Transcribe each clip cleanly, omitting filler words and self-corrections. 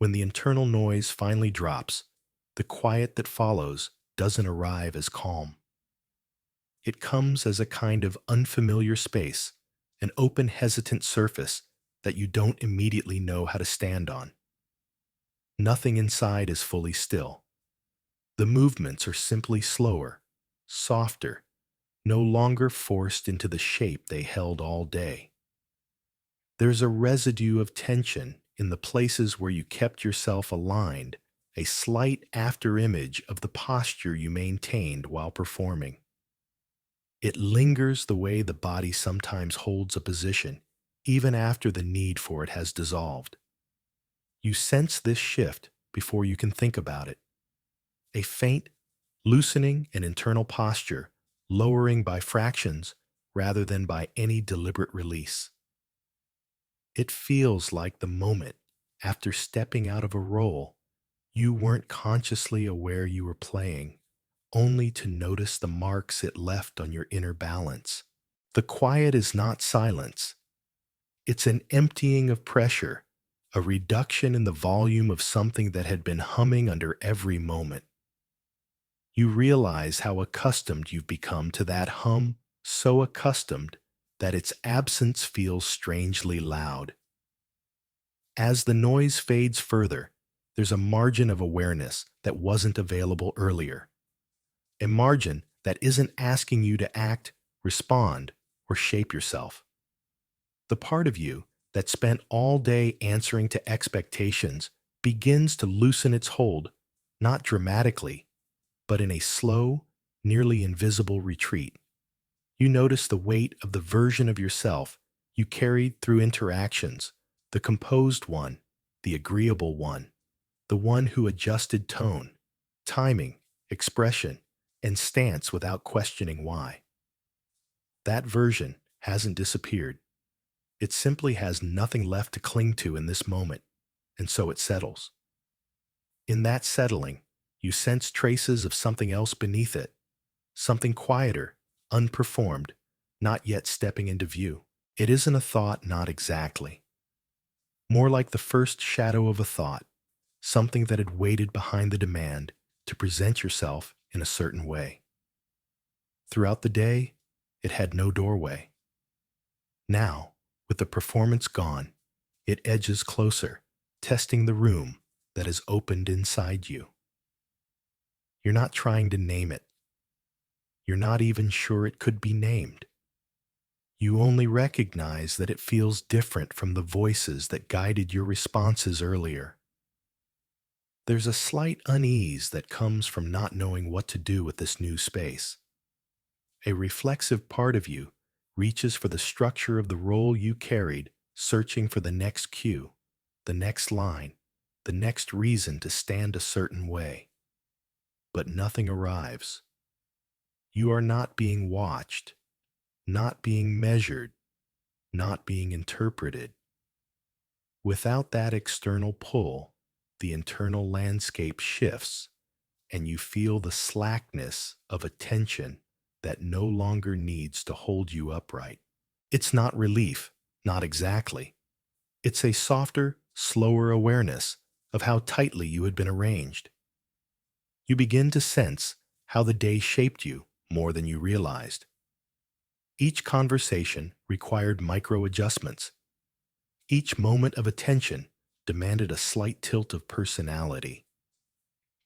When the internal noise finally drops, the quiet that follows doesn't arrive as calm. It comes as a kind of unfamiliar space, an open, hesitant surface that you don't immediately know how to stand on. Nothing inside is fully still. The movements are simply slower, softer, no longer forced into the shape they held all day. There's a residue of tension in the places where you kept yourself aligned, a slight afterimage of the posture you maintained while performing. It lingers the way the body sometimes holds a position, even after the need for it has dissolved. You sense this shift before you can think about it. A faint, loosening an internal posture, lowering by fractions rather than by any deliberate release. It feels like the moment after stepping out of a role you weren't consciously aware you were playing, only to notice the marks it left on your inner balance. The quiet is not silence, it's an emptying of pressure, a reduction in the volume of something that had been humming under every moment. You realize how accustomed you've become to that hum, so accustomed that its absence feels strangely loud. As the noise fades further, there's a margin of awareness that wasn't available earlier. A margin that isn't asking you to act, respond, or shape yourself. The part of you that spent all day answering to expectations begins to loosen its hold, not dramatically, but in a slow, nearly invisible retreat. You notice the weight of the version of yourself you carried through interactions, the composed one, the agreeable one, the one who adjusted tone, timing, expression, and stance without questioning why. That version hasn't disappeared. It simply has nothing left to cling to in this moment, and so it settles. In that settling, you sense traces of something else beneath it, something quieter, unperformed, not yet stepping into view. It isn't a thought, not exactly. More like the first shadow of a thought, something that had waited behind the demand to present yourself in a certain way. Throughout the day, it had no doorway. Now, with the performance gone, it edges closer, testing the room that has opened inside you. You're not trying to name it. You're not even sure it could be named. You only recognize that it feels different from the voices that guided your responses earlier. There's a slight unease that comes from not knowing what to do with this new space. A reflexive part of you reaches for the structure of the role you carried, searching for the next cue, the next line, the next reason to stand a certain way. But nothing arrives. You are not being watched, not being measured, not being interpreted. Without that external pull, the internal landscape shifts, and you feel the slackness of attention that no longer needs to hold you upright. It's not relief, not exactly. It's a softer, slower awareness of how tightly you had been arranged. You begin to sense how the day shaped you more than you realized. Each conversation required micro adjustments. Each moment of attention demanded a slight tilt of personality.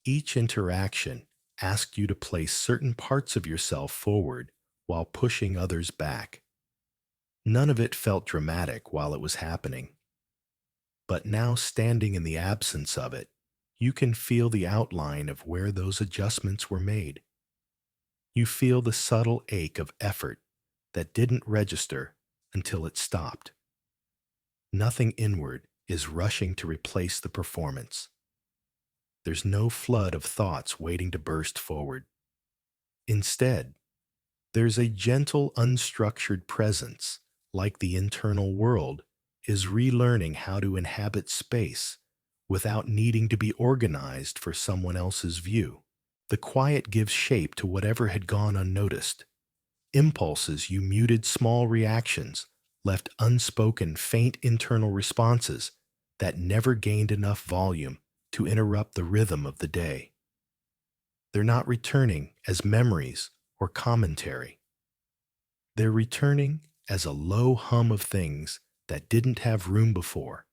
Each interaction asked you to place certain parts of yourself forward while pushing others back. None of it felt dramatic while it was happening. But now, standing in the absence of it, you can feel the outline of where those adjustments were made. You feel the subtle ache of effort that didn't register until it stopped. Nothing inward is rushing to replace the performance. There's no flood of thoughts waiting to burst forward. Instead, there's a gentle, unstructured presence, like the internal world is relearning how to inhabit space without needing to be organized for someone else's view. The quiet gives shape to whatever had gone unnoticed. Impulses you muted, small reactions, left unspoken, faint internal responses that never gained enough volume to interrupt the rhythm of the day. They're not returning as memories or commentary. They're returning as a low hum of things that didn't have room before.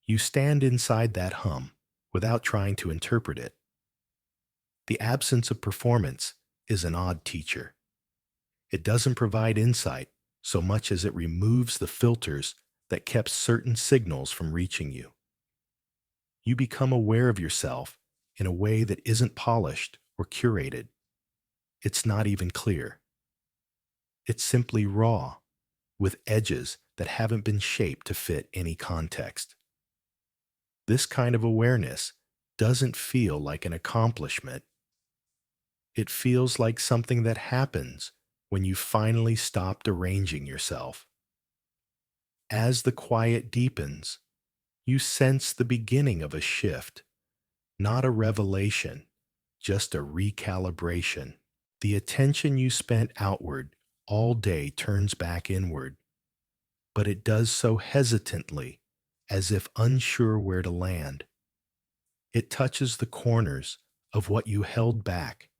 You stand inside that hum without trying to interpret it. The absence of performance is an odd teacher. It doesn't provide insight so much as it removes the filters that kept certain signals from reaching you. You become aware of yourself in a way that isn't polished or curated. It's not even clear. It's simply raw, with edges that haven't been shaped to fit any context. This kind of awareness doesn't feel like an accomplishment. It feels like something that happens when you finally stopped arranging yourself. As the quiet deepens, you sense the beginning of a shift, not a revelation, just a recalibration. The attention you spent outward all day turns back inward, but it does so hesitantly, as if unsure where to land. It touches the corners of what you held back,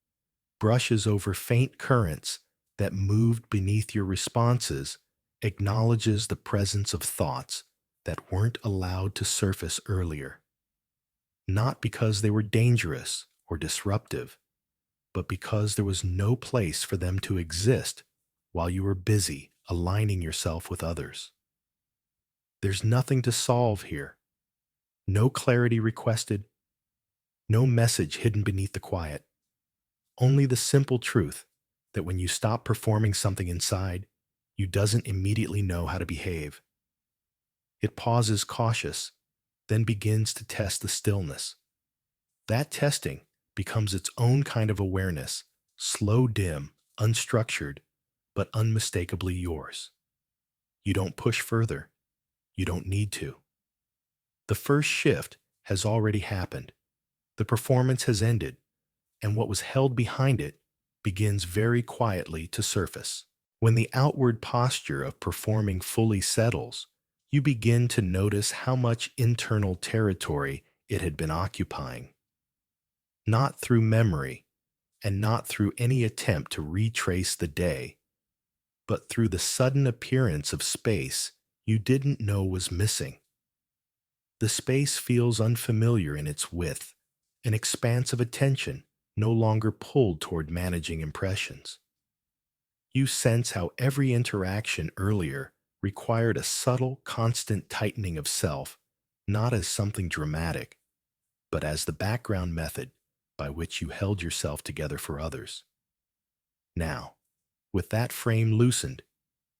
brushes over faint currents that moved beneath your responses, acknowledges the presence of thoughts that weren't allowed to surface earlier. Not because they were dangerous or disruptive, but because there was no place for them to exist while you were busy aligning yourself with others. There's nothing to solve here. No clarity requested, no message hidden beneath the quiet. Only the simple truth that when you stop performing something inside, you doesn't immediately know how to behave. It pauses cautious, then begins to test the stillness. That testing becomes its own kind of awareness, slow, dim, unstructured, but unmistakably yours. You don't push further. You don't need to. The first shift has already happened. The performance has ended, and what was held behind it begins very quietly to surface. When the outward posture of performing fully settles, you begin to notice how much internal territory it had been occupying. Not through memory, and not through any attempt to retrace the day, but through the sudden appearance of space you didn't know was missing. The space feels unfamiliar in its width, an expanse of attention no longer pulled toward managing impressions. You sense how every interaction earlier required a subtle, constant tightening of self, not as something dramatic, but as the background method by which you held yourself together for others. Now, with that frame loosened,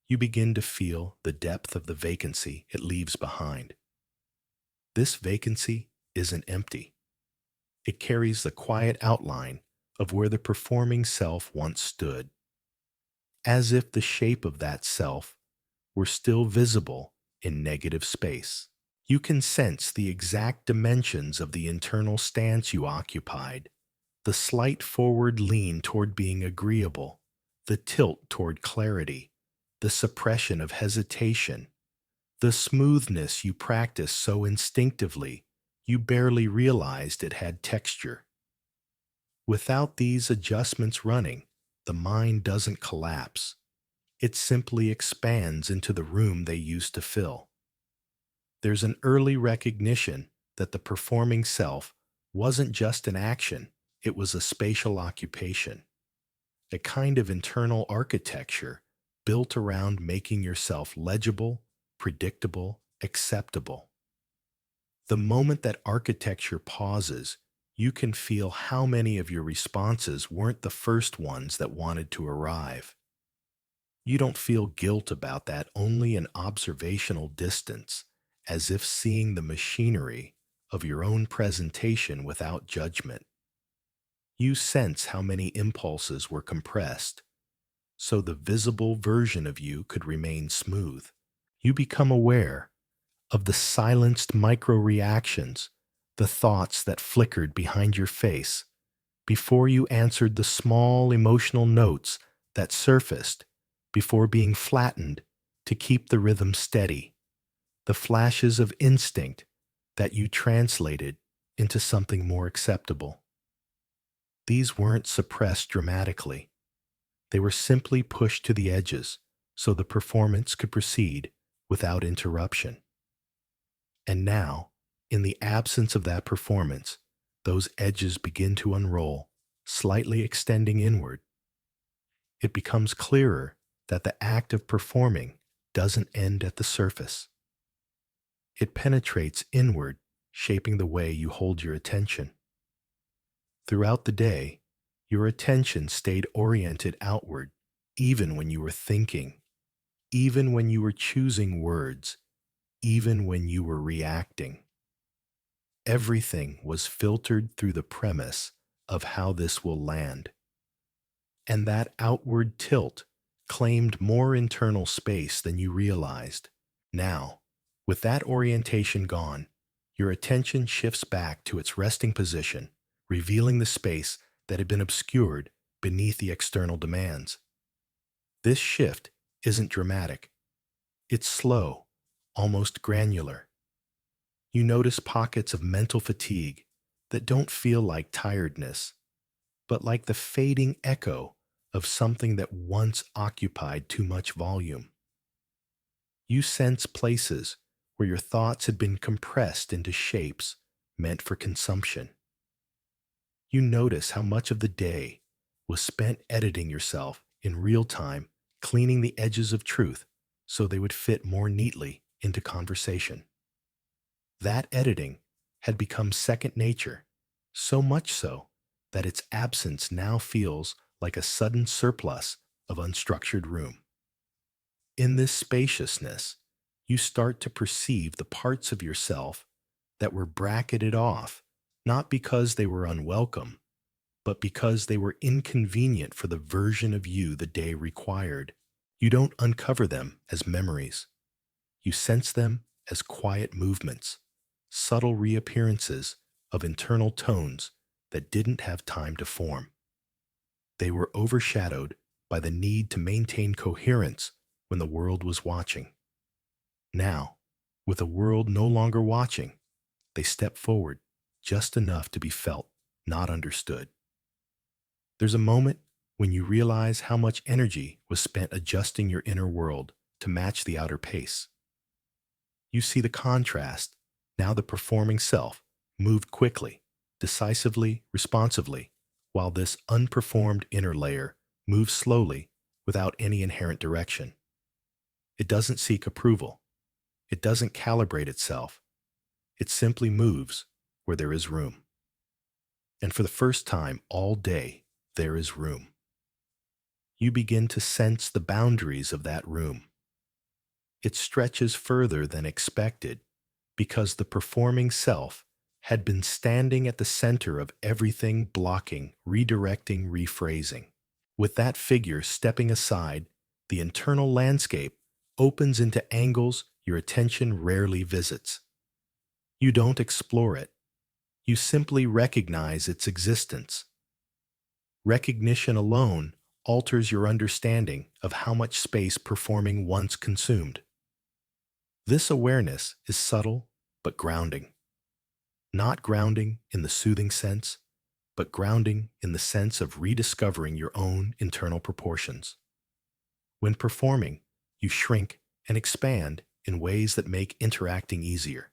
you begin to feel the depth of the vacancy it leaves behind. This vacancy isn't empty. It carries the quiet outline of where the performing self once stood, as if the shape of that self were still visible in negative space. You can sense the exact dimensions of the internal stance you occupied, the slight forward lean toward being agreeable, the tilt toward clarity, the suppression of hesitation, the smoothness you practiced so instinctively you barely realized it had texture. Without these adjustments running, the mind doesn't collapse. It simply expands into the room they used to fill. There's an early recognition that the performing self wasn't just an action, it was a spatial occupation, a kind of internal architecture built around making yourself legible, predictable, acceptable. The moment that architecture pauses, you can feel how many of your responses weren't the first ones that wanted to arrive. You don't feel guilt about that, only an observational distance, as if seeing the machinery of your own presentation without judgment. You sense how many impulses were compressed, so the visible version of you could remain smooth. You become aware of the silenced micro-reactions, the thoughts that flickered behind your face, before you answered the small emotional notes that surfaced before being flattened to keep the rhythm steady. the flashes of instinct that you translated into something more acceptable. These weren't suppressed dramatically. They were simply pushed to the edges so the performance could proceed without interruption. And now, in the absence of that performance, those edges begin to unroll, slightly extending inward. It becomes clearer that the act of performing doesn't end at the surface. It penetrates inward, shaping the way you hold your attention. Throughout the day, your attention stayed oriented outward, even when you were thinking, even when you were choosing words, even when you were reacting. Everything was filtered through the premise of how this will land. And that outward tilt claimed more internal space than you realized. Now, with that orientation gone, your attention shifts back to its resting position, revealing the space that had been obscured beneath the external demands. This shift isn't dramatic. It's slow, almost granular. You notice pockets of mental fatigue that don't feel like tiredness, but like the fading echo of something that once occupied too much volume. You sense places where your thoughts had been compressed into shapes meant for consumption. You notice how much of the day was spent editing yourself in real time, cleaning the edges of truth so they would fit more neatly into conversation. That editing had become second nature, so much so that its absence now feels like a sudden surplus of unstructured room. In this spaciousness, you start to perceive the parts of yourself that were bracketed off, not because they were unwelcome, but because they were inconvenient for the version of you the day required. You don't uncover them as memories. You sense them as quiet movements, subtle reappearances of internal tones that didn't have time to form. They were overshadowed by the need to maintain coherence when the world was watching. Now, with the world no longer watching, they step forward just enough to be felt, not understood. There's a moment when you realize how much energy was spent adjusting your inner world to match the outer pace. You see the contrast. Now the performing self moved quickly, decisively, responsively, while this unperformed inner layer moves slowly without any inherent direction. It doesn't seek approval. It doesn't calibrate itself. It simply moves where there is room. And for the first time all day, there is room. You begin to sense the boundaries of that room. It stretches further than expected because the performing self had been standing at the center of everything, blocking, redirecting, rephrasing. With that figure stepping aside, the internal landscape opens into angles your attention rarely visits. You don't explore it. You simply recognize its existence. Recognition alone alters your understanding of how much space performing once consumed. This awareness is subtle but grounding. Not grounding in the soothing sense, but grounding in the sense of rediscovering your own internal proportions. When performing, you shrink and expand in ways that make interacting easier.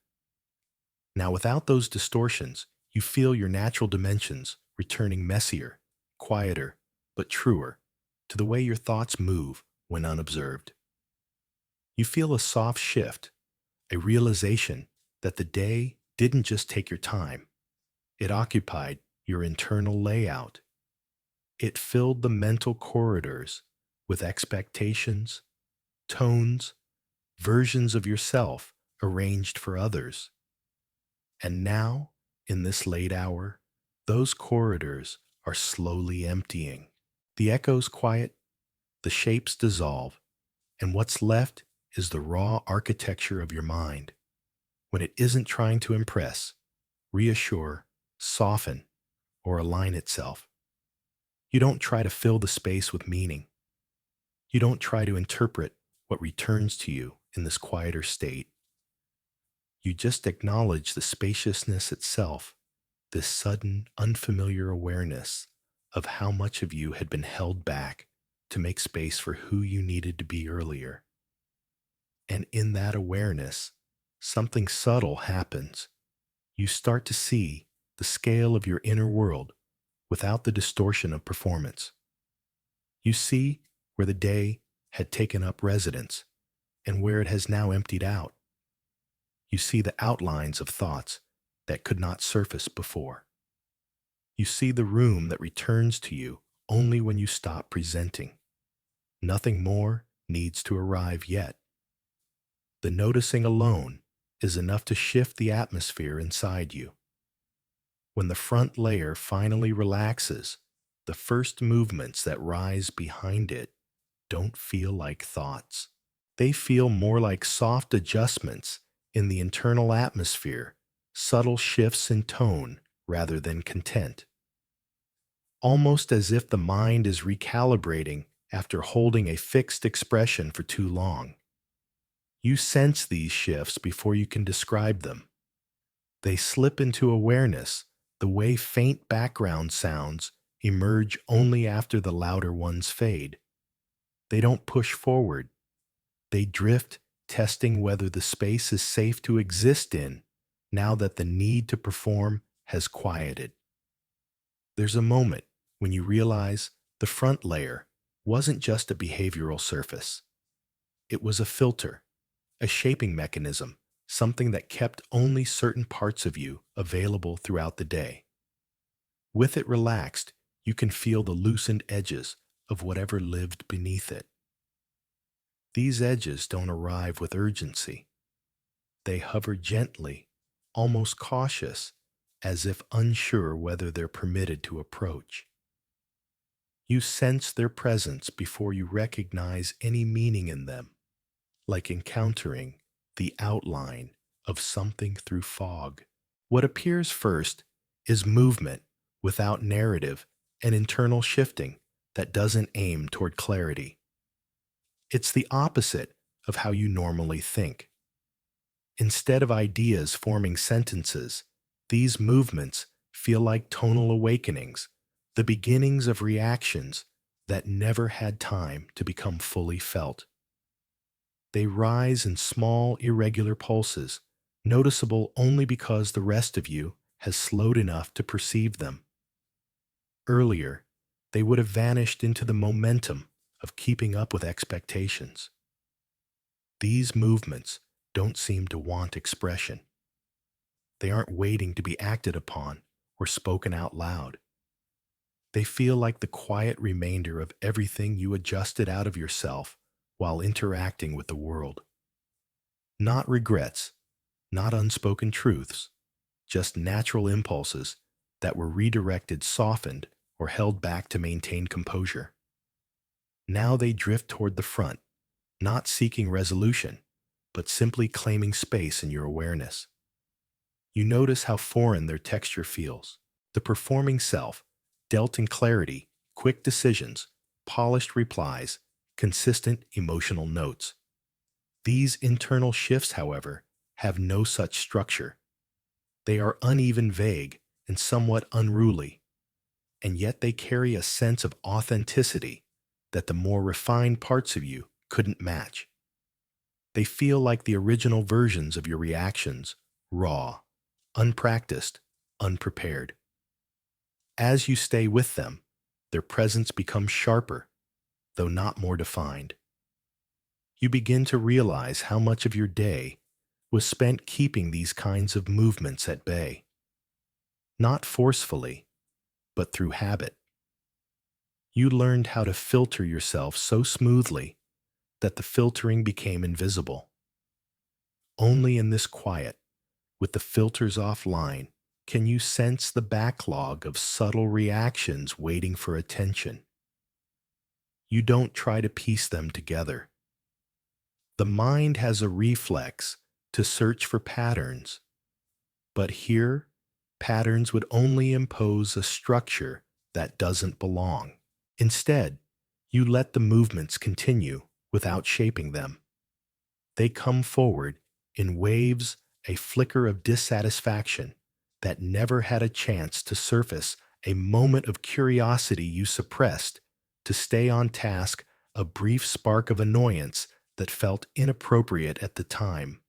Now, without those distortions, you feel your natural dimensions returning messier, quieter, but truer to the way your thoughts move when unobserved. You feel a soft shift, a realization that the day didn't just take your time. It occupied your internal layout. It filled the mental corridors with expectations, tones, versions of yourself arranged for others. And now, in this late hour, those corridors are slowly emptying. The echoes quiet, the shapes dissolve, and what's left is the raw architecture of your mind. When it isn't trying to impress, reassure, soften, or align itself. You don't try to fill the space with meaning. You don't try to interpret what returns to you in this quieter state. You just acknowledge the spaciousness itself, this sudden, unfamiliar awareness of how much of you had been held back to make space for who you needed to be earlier. And in that awareness, something subtle happens. You start to see the scale of your inner world without the distortion of performance. You see where the day had taken up residence and where it has now emptied out. You see the outlines of thoughts that could not surface before. You see the room that returns to you only when you stop presenting. Nothing more needs to arrive yet. The noticing alone is enough to shift the atmosphere inside you. When the front layer finally relaxes, the first movements that rise behind it don't feel like thoughts. They feel more like soft adjustments in the internal atmosphere, subtle shifts in tone rather than content. Almost as if the mind is recalibrating after holding a fixed expression for too long. You sense these shifts before you can describe them. They slip into awareness the way faint background sounds emerge only after the louder ones fade. They don't push forward. They drift, testing whether the space is safe to exist in now that the need to perform has quieted. There's a moment when you realize the front layer wasn't just a behavioral surface. It was a filter, a shaping mechanism, something that kept only certain parts of you available throughout the day. With it relaxed, you can feel the loosened edges of whatever lived beneath it. These edges don't arrive with urgency. They hover gently, almost cautious, as if unsure whether they're permitted to approach. You sense their presence before you recognize any meaning in them, like encountering the outline of something through fog. What appears first is movement without narrative and internal shifting that doesn't aim toward clarity. It's the opposite of how you normally think. Instead of ideas forming sentences, these movements feel like tonal awakenings, the beginnings of reactions that never had time to become fully felt. They rise in small, irregular pulses, noticeable only because the rest of you has slowed enough to perceive them. Earlier, they would have vanished into the momentum of keeping up with expectations. These movements don't seem to want expression. They aren't waiting to be acted upon or spoken out loud. They feel like the quiet remainder of everything you adjusted out of yourself while interacting with the world. Not regrets, not unspoken truths, just natural impulses that were redirected, softened, or held back to maintain composure. Now they drift toward the front, not seeking resolution, but simply claiming space in your awareness. You notice how foreign their texture feels. The performing self, dealt in clarity, quick decisions, polished replies, consistent emotional notes. These internal shifts, however, have no such structure. They are uneven, vague, and somewhat unruly, and yet they carry a sense of authenticity that the more refined parts of you couldn't match. They feel like the original versions of your reactions, raw, unpracticed, unprepared. As you stay with them, their presence becomes sharper, though not more defined. You begin to realize how much of your day was spent keeping these kinds of movements at bay. Not forcefully, but through habit. You learned how to filter yourself so smoothly that the filtering became invisible. Only in this quiet, with the filters offline, can you sense the backlog of subtle reactions waiting for attention. You don't try to piece them together. The mind has a reflex to search for patterns, but here, patterns would only impose a structure that doesn't belong. Instead, you let the movements continue without shaping them. They come forward in waves a flicker of dissatisfaction that never had a chance to surface, a moment of curiosity you suppressed to stay on task, a brief spark of annoyance that felt inappropriate at the time.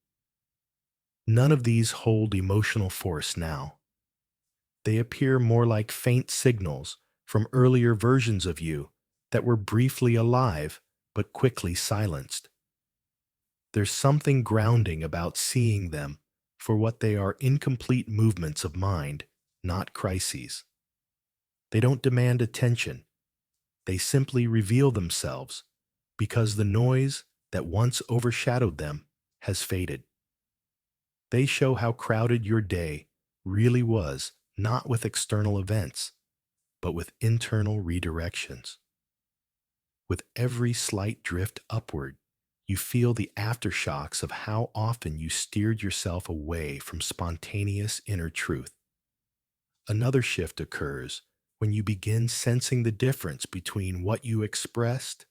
None of these hold emotional force now. They appear more like faint signals from earlier versions of you that were briefly alive but quickly silenced. There's something grounding about seeing them for what they are: incomplete movements of mind, not crises. They don't demand attention, they simply reveal themselves because the noise that once overshadowed them has faded. They show how crowded your day really was, not with external events, but with internal redirections. With every slight drift upward, you feel the aftershocks of how often you steered yourself away from spontaneous inner truth. Another shift occurs when you begin sensing the difference between what you expressed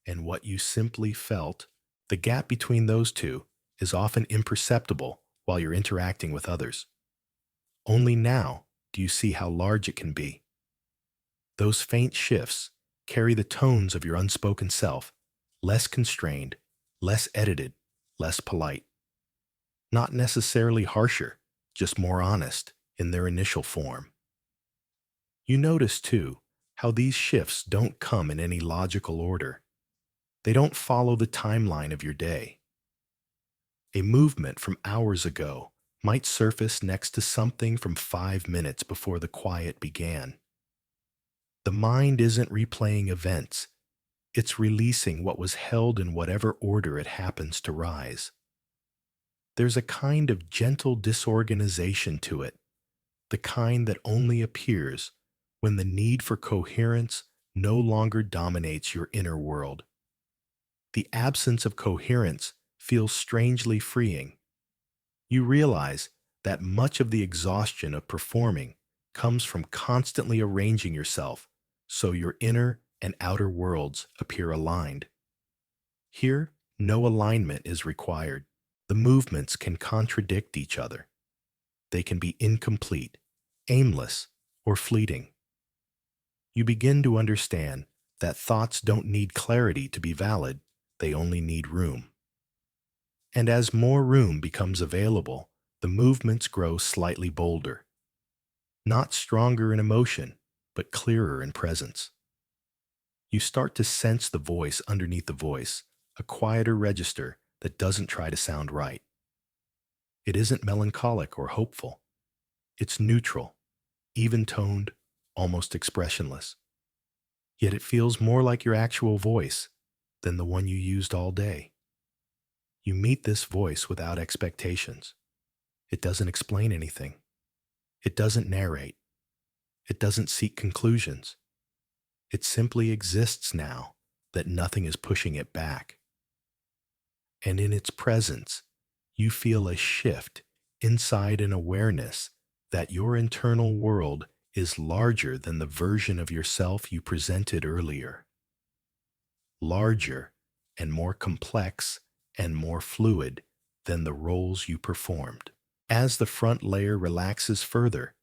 and what you simply felt. The gap between those two is often imperceptible while you're interacting with others. Only now do you see how large it can be. Those faint shifts carry the tones of your unspoken self, less constrained, less edited, less polite. Not necessarily harsher, just more honest in their initial form. You notice, too, how these shifts don't come in any logical order. They don't follow the timeline of your day. A movement from hours ago might surface next to something from 5 minutes before the quiet began. The mind isn't replaying events, it's releasing what was held in whatever order it happens to rise. There's a kind of gentle disorganization to it, the kind that only appears when the need for coherence no longer dominates your inner world. The absence of coherence feels strangely freeing. You realize that much of the exhaustion of performing comes from constantly arranging yourself so your inner and outer worlds appear aligned. Here, no alignment is required. The movements can contradict each other. They can be incomplete, aimless, or fleeting. You begin to understand that thoughts don't need clarity to be valid, they only need room. And as more room becomes available, the movements grow slightly bolder. Not stronger in emotion, but clearer in presence. You start to sense the voice underneath the voice, a quieter register that doesn't try to sound right. It isn't melancholic or hopeful. It's neutral, even-toned, almost expressionless. Yet it feels more like your actual voice than the one you used all day. You meet this voice without expectations. It doesn't explain anything. It doesn't narrate. It doesn't seek conclusions. It simply exists now that nothing is pushing it back. And in its presence, you feel a shift inside an awareness that your internal world is larger than the version of yourself you presented earlier. Larger and more complex and more fluid than the roles you performed. As the front layer relaxes further,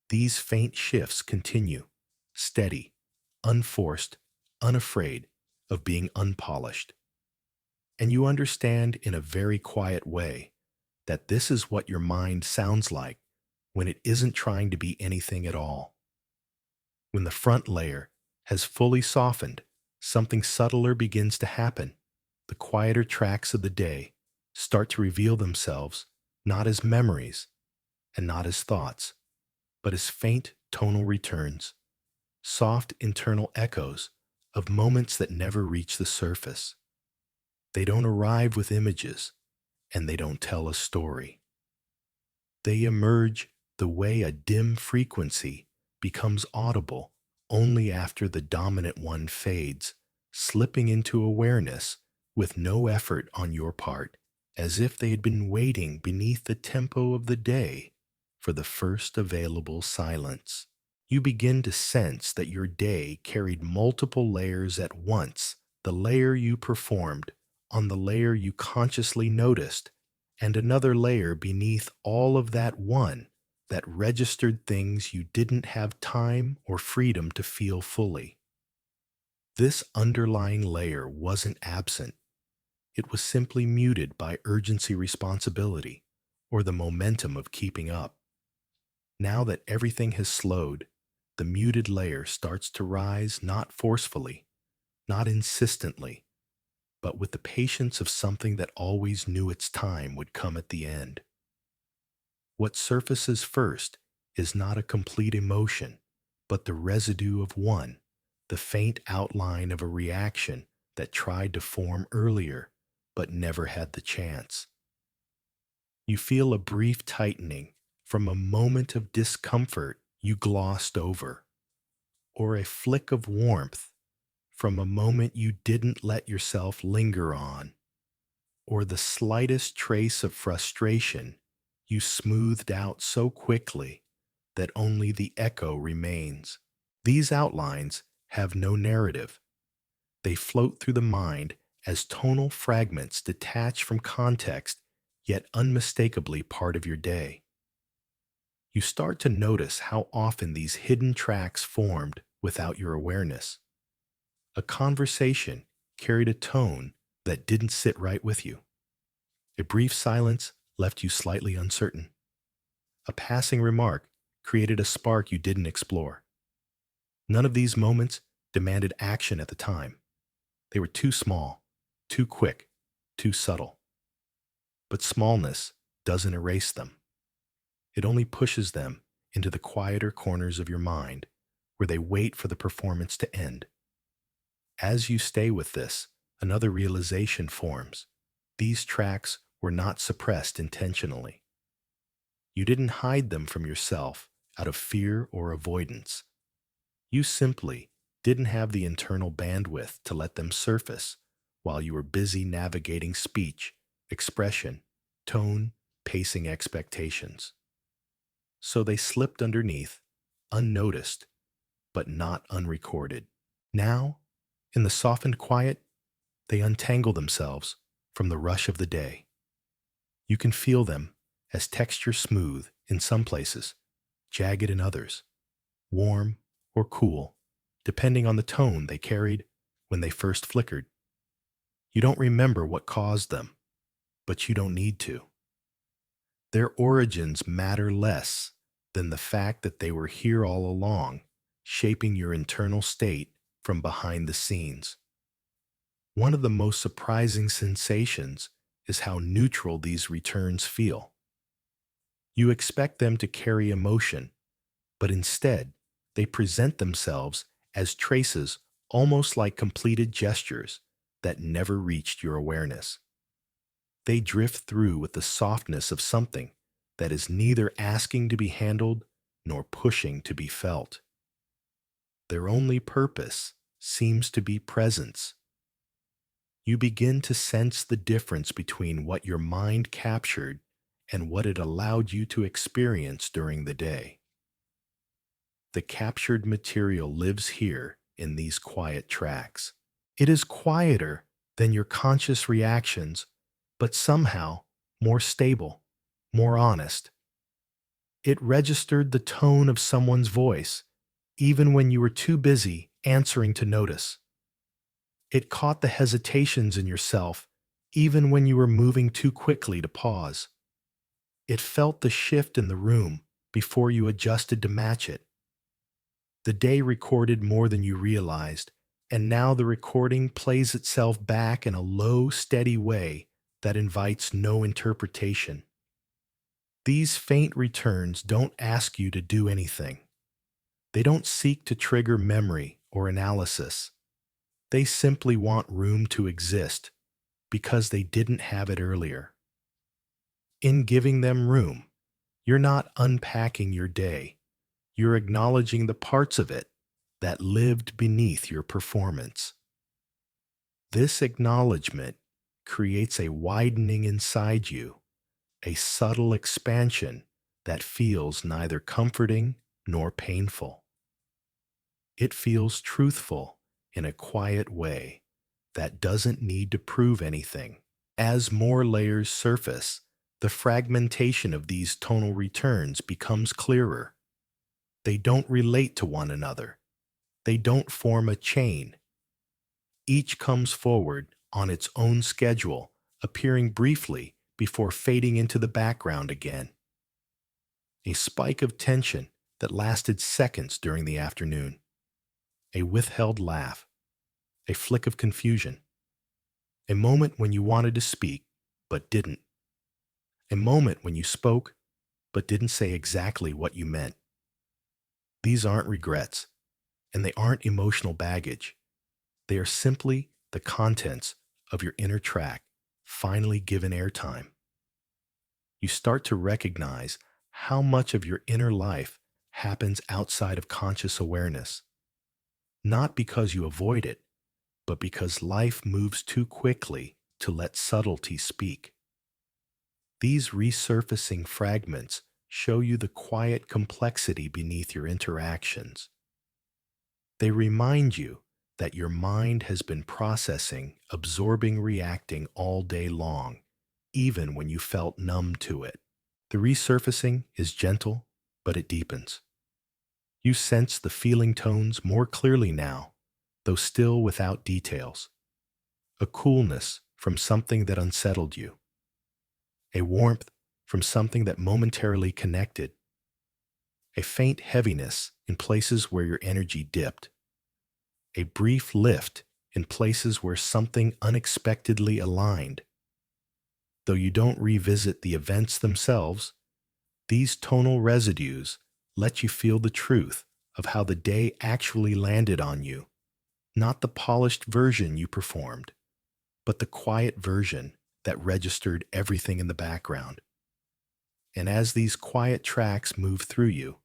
these faint shifts continue, steady, unforced, unafraid of being unpolished. And you understand in a very quiet way that this is what your mind sounds like when it isn't trying to be anything at all. When the front layer has fully softened, something subtler begins to happen. The quieter tracks of the day start to reveal themselves not as memories and not as thoughts, but as faint tonal returns, soft internal echoes of moments that never reach the surface. They don't arrive with images, and they don't tell a story. They emerge the way a dim frequency becomes audible only after the dominant one fades, slipping into awareness with no effort on your part, as if they had been waiting beneath the tempo of the day for the first available silence. You begin to sense that your day carried multiple layers at once: the layer you performed, on the layer you consciously noticed, and another layer beneath all of that one that registered things you didn't have time or freedom to feel fully. This underlying layer wasn't absent. It was simply muted by urgency responsibility or the momentum of keeping up. Now that everything has slowed, the muted layer starts to rise not forcefully, not insistently, but with the patience of something that always knew its time would come at the end. What surfaces first is not a complete emotion, but the residue of one, the faint outline of a reaction that tried to form earlier but never had the chance. You feel a brief tightening from a moment of discomfort you glossed over, or a flick of warmth from a moment you didn't let yourself linger on, or the slightest trace of frustration you smoothed out so quickly that only the echo remains. These outlines have no narrative. They float through the mind as tonal fragments detached from context, yet unmistakably part of your day. You start to notice how often these hidden tracks formed without your awareness. A conversation carried a tone that didn't sit right with you. A brief silence left you slightly uncertain. A passing remark created a spark you didn't explore. None of these moments demanded action at the time. They were too small, too quick, too subtle. But smallness doesn't erase them. It only pushes them into the quieter corners of your mind where they wait for the performance to end. As you stay with this, another realization forms. These tracks were not suppressed intentionally. You didn't hide them from yourself out of fear or avoidance. You simply didn't have the internal bandwidth to let them surface while you were busy navigating speech, expression, tone, pacing expectations. So they slipped underneath, unnoticed, but not unrecorded. Now, in the softened quiet, they untangle themselves from the rush of the day. You can feel them as texture smooth in some places, jagged in others, warm or cool, depending on the tone they carried when they first flickered. You don't remember what caused them, but you don't need to. Their origins matter less than the fact that they were here all along, shaping your internal state from behind the scenes. One of the most surprising sensations is how neutral these returns feel. You expect them to carry emotion, but instead, they present themselves as traces almost like completed gestures that never reached your awareness. They drift through with the softness of something that is neither asking to be handled nor pushing to be felt. Their only purpose seems to be presence. You begin to sense the difference between what your mind captured and what it allowed you to experience during the day. The captured material lives here in these quiet tracks. It is quieter than your conscious reactions, but somehow more stable, more honest. It registered the tone of someone's voice, even when you were too busy answering to notice. It caught the hesitations in yourself, even when you were moving too quickly to pause. It felt the shift in the room before you adjusted to match it. The day recorded more than you realized, and now the recording plays itself back in a low, steady way that invites no interpretation. These faint returns don't ask you to do anything. They don't seek to trigger memory or analysis. They simply want room to exist because they didn't have it earlier. In giving them room, you're not unpacking your day. You're acknowledging the parts of it that lived beneath your performance. This acknowledgement creates a widening inside you, a subtle expansion that feels neither comforting nor painful. It feels truthful in a quiet way that doesn't need to prove anything. As more layers surface, The fragmentation of these tonal returns becomes clearer. They don't relate to one another. They don't form a chain. Each comes forward on its own schedule, appearing briefly before fading into the background again. A spike of tension that lasted seconds during the afternoon. A withheld laugh. A flick of confusion. A moment when you wanted to speak, but didn't. A moment when you spoke, but didn't say exactly what you meant. These aren't regrets, and they aren't emotional baggage. They are simply the contents of your inner track, finally given airtime. You start to recognize how much of your inner life happens outside of conscious awareness, not because you avoid it, but because life moves too quickly to let subtlety speak. These resurfacing fragments show you the quiet complexity beneath your interactions. They remind you that your mind has been processing, absorbing, reacting all day long, even when you felt numb to it. The resurfacing is gentle, but it deepens. You sense the feeling tones more clearly now, though still without details. A coolness from something that unsettled you. A warmth from something that momentarily connected. A faint heaviness in places where your energy dipped. A brief lift in places where something unexpectedly aligned. Though you don't revisit the events themselves, these tonal residues let you feel the truth of how the day actually landed on you, not the polished version you performed, but the quiet version that registered everything in the background. And as these quiet tracks move through you,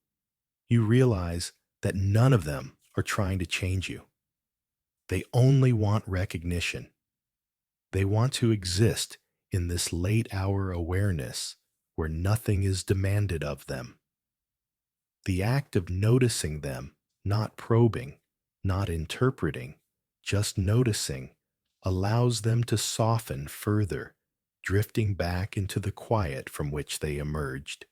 you realize that none of them are trying to change you. They only want recognition. They want to exist in this late hour awareness where nothing is demanded of them. The act of noticing them, not probing, not interpreting, just noticing, allows them to soften further, drifting back into the quiet from which they emerged.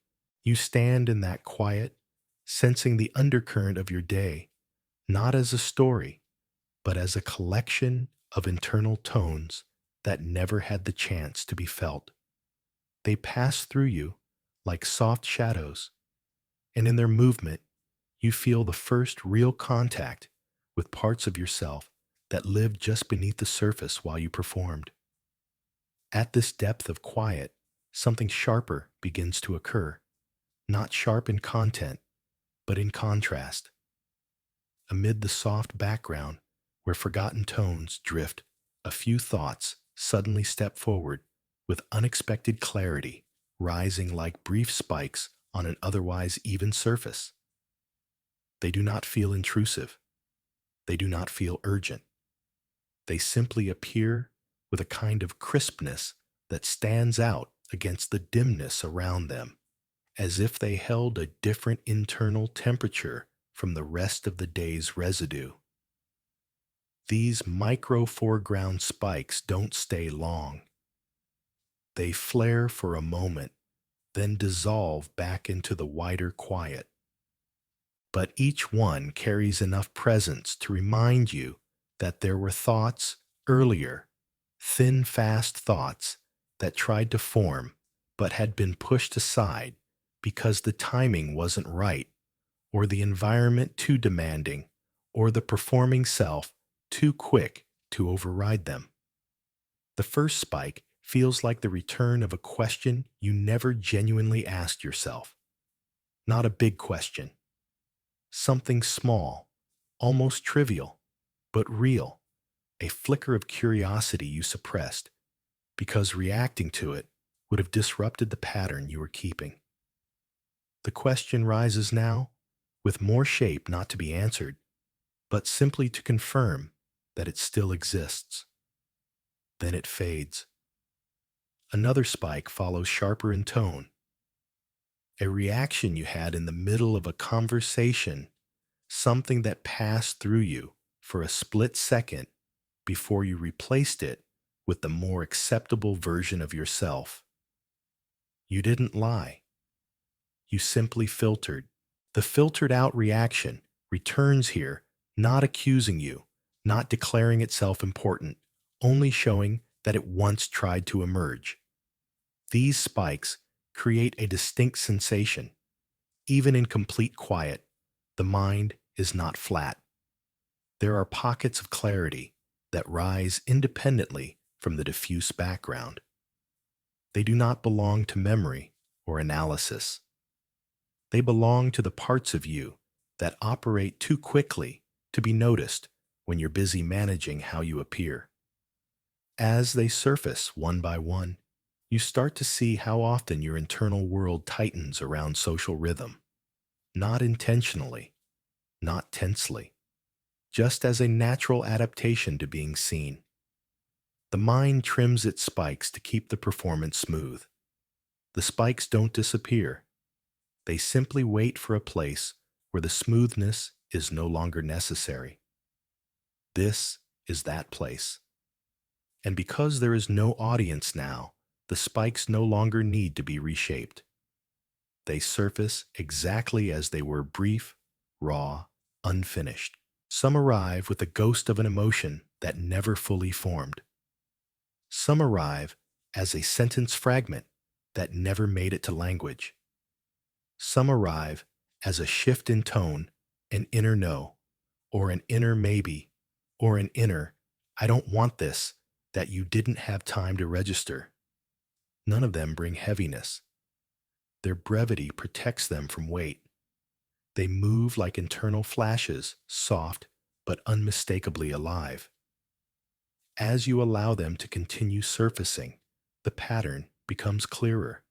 You stand in that quiet, sensing the undercurrent of your day, not as a story, but as a collection of internal tones that never had the chance to be felt. They pass through you like soft shadows, and in their movement, you feel the first real contact with parts of yourself that lived just beneath the surface while you performed. At this depth of quiet, something sharper begins to occur, not sharp in content, but in contrast. Amid the soft background where forgotten tones drift, a few thoughts suddenly step forward with unexpected clarity, rising like brief spikes on an otherwise even surface. They do not feel intrusive. They do not feel urgent. They simply appear with a kind of crispness that stands out against the dimness around them, as if they held a different internal temperature from the rest of the day's residue. These micro foreground spikes don't stay long. They flare for a moment, then dissolve back into the wider quiet. But each one carries enough presence to remind you that there were thoughts earlier, thin, fast thoughts that tried to form but had been pushed aside because the timing wasn't right, or the environment too demanding, or the performing self too quick to override them. The first spike feels like the return of a question you never genuinely asked yourself. Not a big question. Something small, almost trivial, but real. A flicker of curiosity you suppressed, because reacting to it would have disrupted the pattern you were keeping. The question rises now, with more shape not to be answered, but simply to confirm that it still exists. Then it fades. Another spike follows sharper in tone. A reaction you had in the middle of a conversation, something that passed through you for a split second before you replaced it with the more acceptable version of yourself. You didn't lie. You simply filtered. The filtered out reaction returns here, not accusing you, not declaring itself important, only showing that it once tried to emerge. These spikes create a distinct sensation. Even in complete quiet, the mind is not flat. There are pockets of clarity that rise independently from the diffuse background. They do not belong to memory or analysis. They belong to the parts of you that operate too quickly to be noticed when you're busy managing how you appear. As they surface one by one, you start to see how often your internal world tightens around social rhythm, not intentionally, not tensely, just as a natural adaptation to being seen. The mind trims its spikes to keep the performance smooth. The spikes don't disappear. They simply wait for a place where the smoothness is no longer necessary. This is that place. And because there is no audience now, the spikes no longer need to be reshaped. They surface exactly as they were: brief, raw, unfinished. Some arrive with the ghost of an emotion that never fully formed. Some arrive as a sentence fragment that never made it to language. Some arrive as a shift in tone, an inner no, or an inner maybe, or an inner "I don't want this" that you didn't have time to register. None of them bring heaviness. Their brevity protects them from weight. They move like internal flashes, soft but unmistakably alive. As you allow them to continue surfacing, the pattern becomes clearer.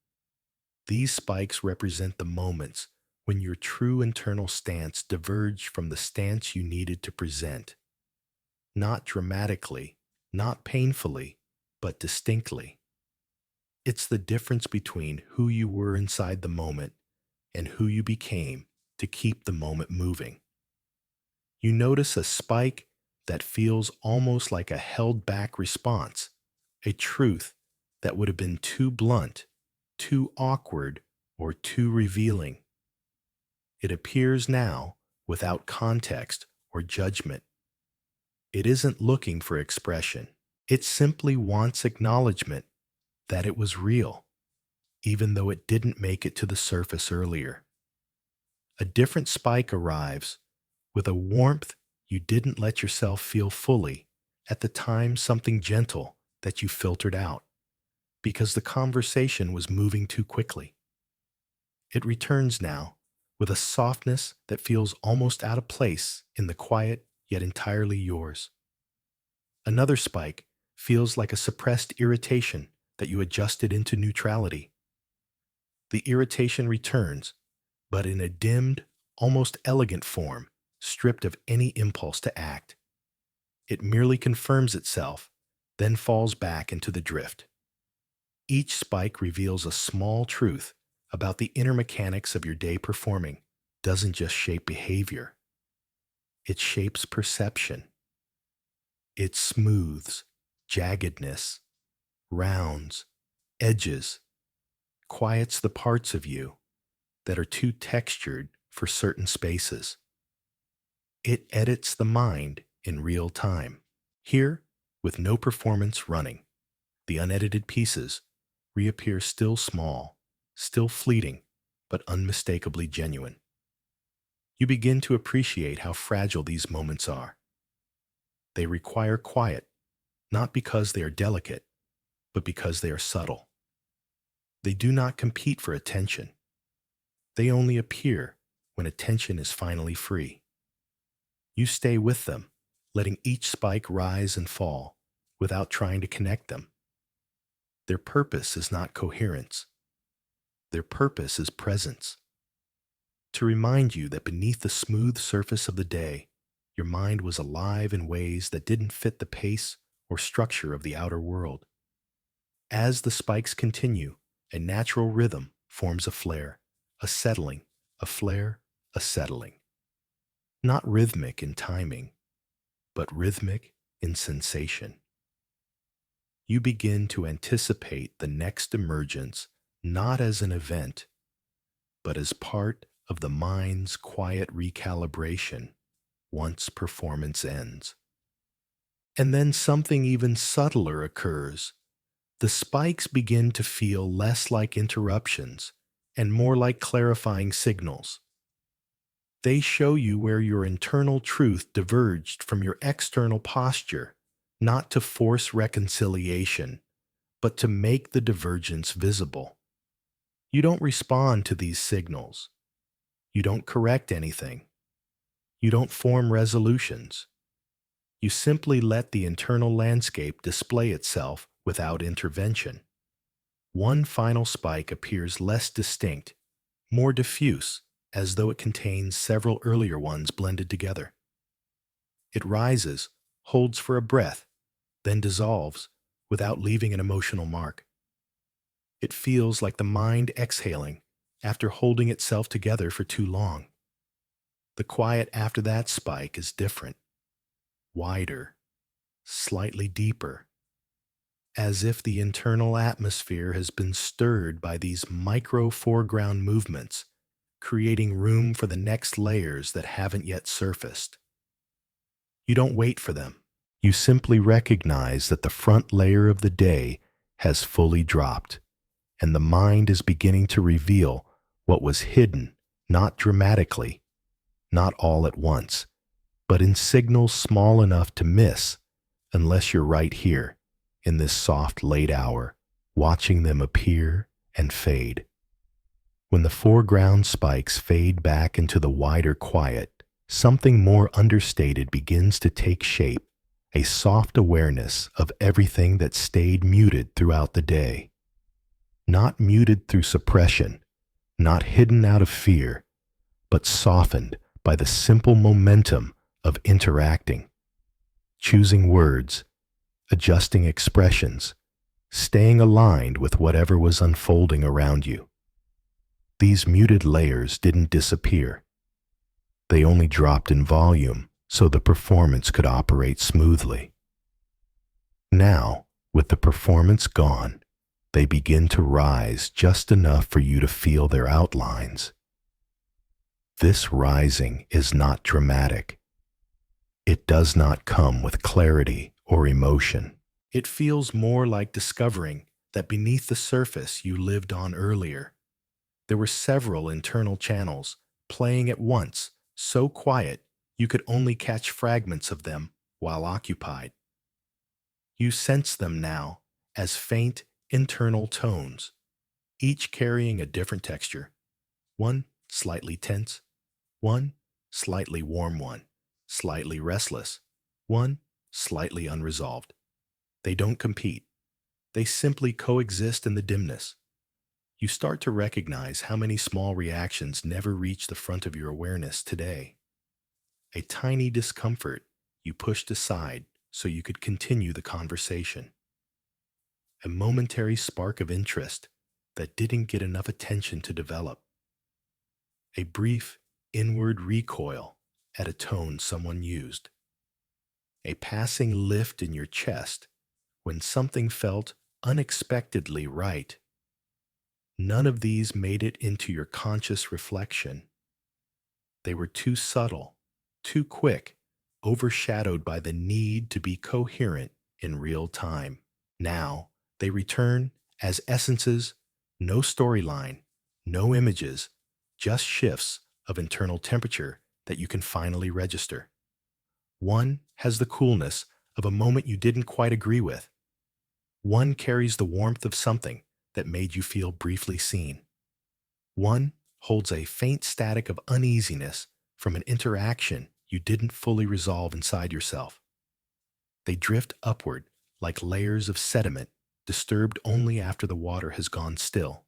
These spikes represent the moments when your true internal stance diverged from the stance you needed to present. Not dramatically, not painfully, but distinctly. It's the difference between who you were inside the moment and who you became to keep the moment moving. You notice a spike that feels almost like a held back response, a truth that would have been too blunt, too awkward, or too revealing. It appears now without context or judgment. It isn't looking for expression. It simply wants acknowledgement that it was real, even though it didn't make it to the surface earlier. A different spike arrives with a warmth you didn't let yourself feel fully at the time, something gentle that you filtered out because the conversation was moving too quickly. It returns now with a softness that feels almost out of place in the quiet, yet entirely yours. Another spike feels like a suppressed irritation that you adjusted into neutrality. The irritation returns, but in a dimmed, almost elegant form, stripped of any impulse to act. It merely confirms itself, then falls back into the drift. Each spike reveals a small truth about the inner mechanics of your day. Performing doesn't just shape behavior, it shapes perception. It smooths jaggedness, rounds, edges, quiets the parts of you that are too textured for certain spaces. It edits the mind in real time. Here, with no performance running, the unedited pieces reappear still small, still fleeting, but unmistakably genuine. You begin to appreciate how fragile these moments are. They require quiet, not because they are delicate, but because they are subtle. They do not compete for attention. They only appear when attention is finally free. You stay with them, letting each spike rise and fall without trying to connect them. Their purpose is not coherence. Their purpose is presence. To remind you that beneath the smooth surface of the day, your mind was alive in ways that didn't fit the pace or structure of the outer world. As the spikes continue, a natural rhythm forms: a flare, a settling, a flare, a settling. Not rhythmic in timing, but rhythmic in sensation. You begin to anticipate the next emergence, not as an event, but as part of the mind's quiet recalibration once performance ends. And then something even subtler occurs. The spikes begin to feel less like interruptions and more like clarifying signals. They show you where your internal truth diverged from your external posture, not to force reconciliation, but to make the divergence visible. You don't respond to these signals. You don't correct anything. You don't form resolutions. You simply let the internal landscape display itself without intervention. One final spike appears less distinct, more diffuse, as though it contains several earlier ones blended together. It rises, holds for a breath, then dissolves without leaving an emotional mark. It feels like the mind exhaling after holding itself together for too long. The quiet after that spike is different, wider, slightly deeper, as if the internal atmosphere has been stirred by these micro foreground movements, creating room for the next layers that haven't yet surfaced. You don't wait for them. You simply recognize that the front layer of the day has fully dropped, and the mind is beginning to reveal what was hidden, not dramatically, not all at once, but in signals small enough to miss unless you're right here, in this soft late hour, watching them appear and fade. When the foreground spikes fade back into the wider quiet, something more understated begins to take shape, a soft awareness of everything that stayed muted throughout the day. Not muted through suppression, not hidden out of fear, but softened by the simple momentum of interacting, choosing words, adjusting expressions, staying aligned with whatever was unfolding around you. These muted layers didn't disappear. They only dropped in volume so the performance could operate smoothly. Now, with the performance gone, they begin to rise just enough for you to feel their outlines. This rising is not dramatic. It does not come with clarity or emotion. It feels more like discovering that beneath the surface you lived on earlier, there were several internal channels playing at once, so quiet you could only catch fragments of them while occupied. You sense them now as faint internal tones, each carrying a different texture. One slightly tense, one slightly warm, one slightly restless, one slightly unresolved. They don't compete. They simply coexist in the dimness. You start to recognize how many small reactions never reach the front of your awareness today. A tiny discomfort you pushed aside so you could continue the conversation. A momentary spark of interest that didn't get enough attention to develop. A brief inward recoil at a tone someone used. A passing lift in your chest when something felt unexpectedly right. None of these made it into your conscious reflection. They were too subtle, too quick, overshadowed by the need to be coherent in real time. Now, they return as essences, no storyline, no images, just shifts of internal temperature that you can finally register. One has the coolness of a moment you didn't quite agree with. One carries the warmth of something that made you feel briefly seen. One holds a faint static of uneasiness from an interaction you didn't fully resolve inside yourself. They drift upward like layers of sediment disturbed only after the water has gone still.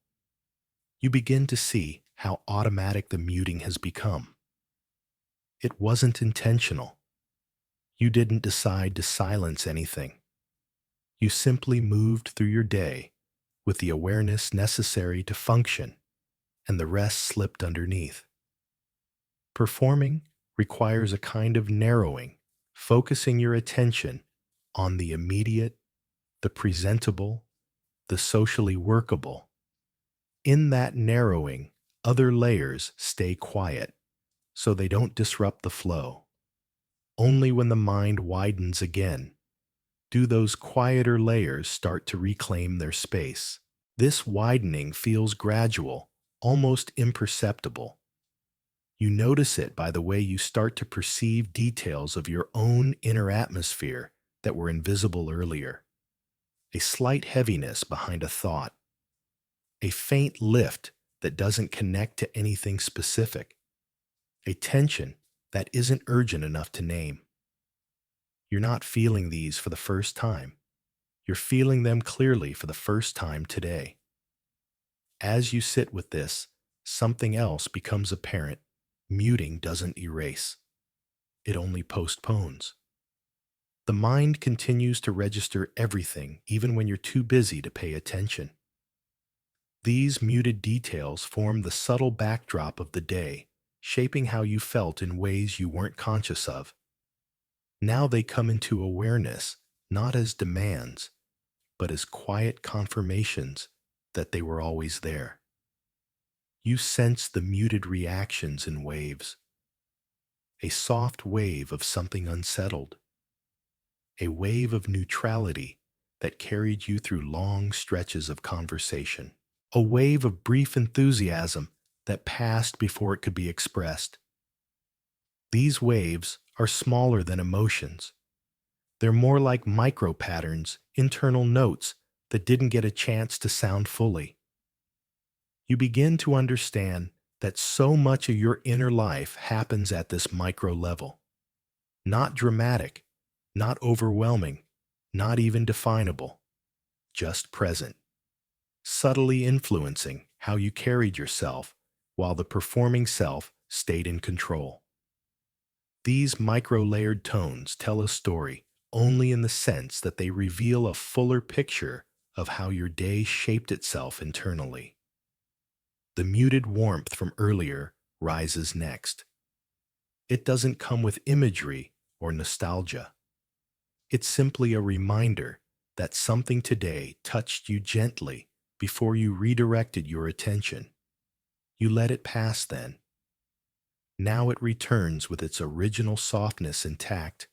You begin to see how automatic the muting has become. It wasn't intentional. You didn't decide to silence anything. You simply moved through your day with the awareness necessary to function, and the rest slipped underneath. Performing requires a kind of narrowing, focusing your attention on the immediate, the presentable, the socially workable. in that narrowing, other layers stay quiet, so they don't disrupt the flow. Only when the mind widens again do those quieter layers start to reclaim their space. This widening feels gradual, almost imperceptible. You notice it by the way you start to perceive details of your own inner atmosphere that were invisible earlier. A slight heaviness behind a thought, a faint lift that doesn't connect to anything specific, a tension that isn't urgent enough to name. You're not feeling these for the first time. You're feeling them clearly for the first time today. As you sit with this, something else becomes apparent. Muting doesn't erase. It only postpones. The mind continues to register everything even when you're too busy to pay attention. These muted details form the subtle backdrop of the day, shaping how you felt in ways you weren't conscious of. Now they come into awareness, not as demands, but as quiet confirmations that they were always there. You sense the muted reactions in waves. A soft wave of something unsettled. A wave of neutrality that carried you through long stretches of conversation. A wave of brief enthusiasm that passed before it could be expressed. These waves are smaller than emotions. They're more like micro patterns, internal notes that didn't get a chance to sound fully. You begin to understand that so much of your inner life happens at this micro level. Not dramatic, not overwhelming, not even definable, just present, subtly influencing how you carried yourself while the performing self stayed in control. These micro-layered tones tell a story only in the sense that they reveal a fuller picture of how your day shaped itself internally. The muted warmth from earlier rises next. It doesn't come with imagery or nostalgia. It's simply a reminder that something today touched you gently before you redirected your attention. You let it pass then. Now it returns with its original softness intact,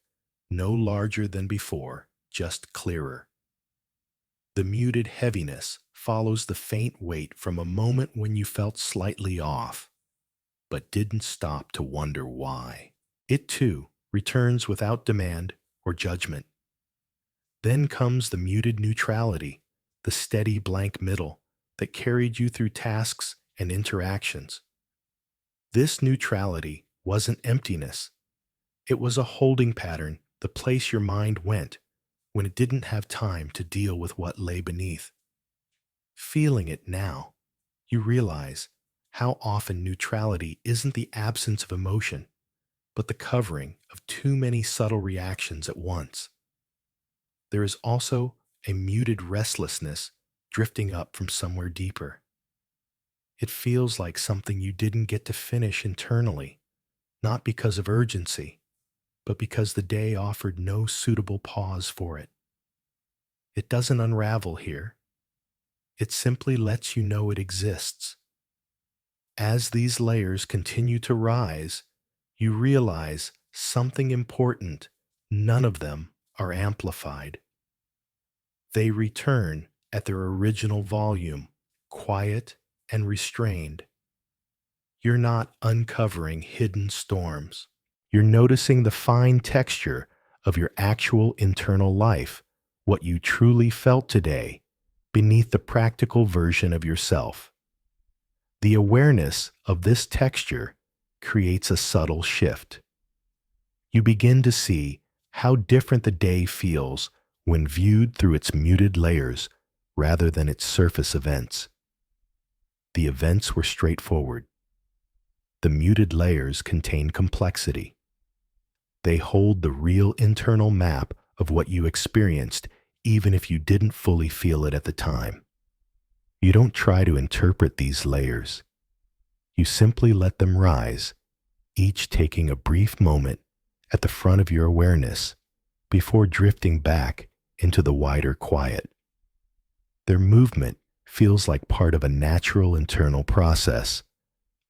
no larger than before, just clearer. The muted heaviness follows the faint weight from a moment when you felt slightly off, but didn't stop to wonder why. It too returns without demand or judgment. Then comes the muted neutrality, the steady blank middle that carried you through tasks and interactions. This neutrality wasn't emptiness. It was a holding pattern, the place your mind went when it didn't have time to deal with what lay beneath. Feeling it now, you realize how often neutrality isn't the absence of emotion, but the covering of too many subtle reactions at once. There is also a muted restlessness drifting up from somewhere deeper. It feels like something you didn't get to finish internally, not because of urgency, but because the day offered no suitable pause for it. It doesn't unravel here. It simply lets you know it exists. As these layers continue to rise, you realize something important. None of them are amplified. They return at their original volume, quiet and restrained. You're not uncovering hidden storms. You're noticing the fine texture of your actual internal life, what you truly felt today, beneath the practical version of yourself. The awareness of this texture creates a subtle shift. You begin to see how different the day feels when viewed through its muted layers rather than its surface events. The events were straightforward. The muted layers contain complexity. They hold the real internal map of what you experienced, even if you didn't fully feel it at the time. You don't try to interpret these layers. You simply let them rise, each taking a brief moment at the front of your awareness before drifting back into the wider quiet. Their movement feels like part of a natural internal process,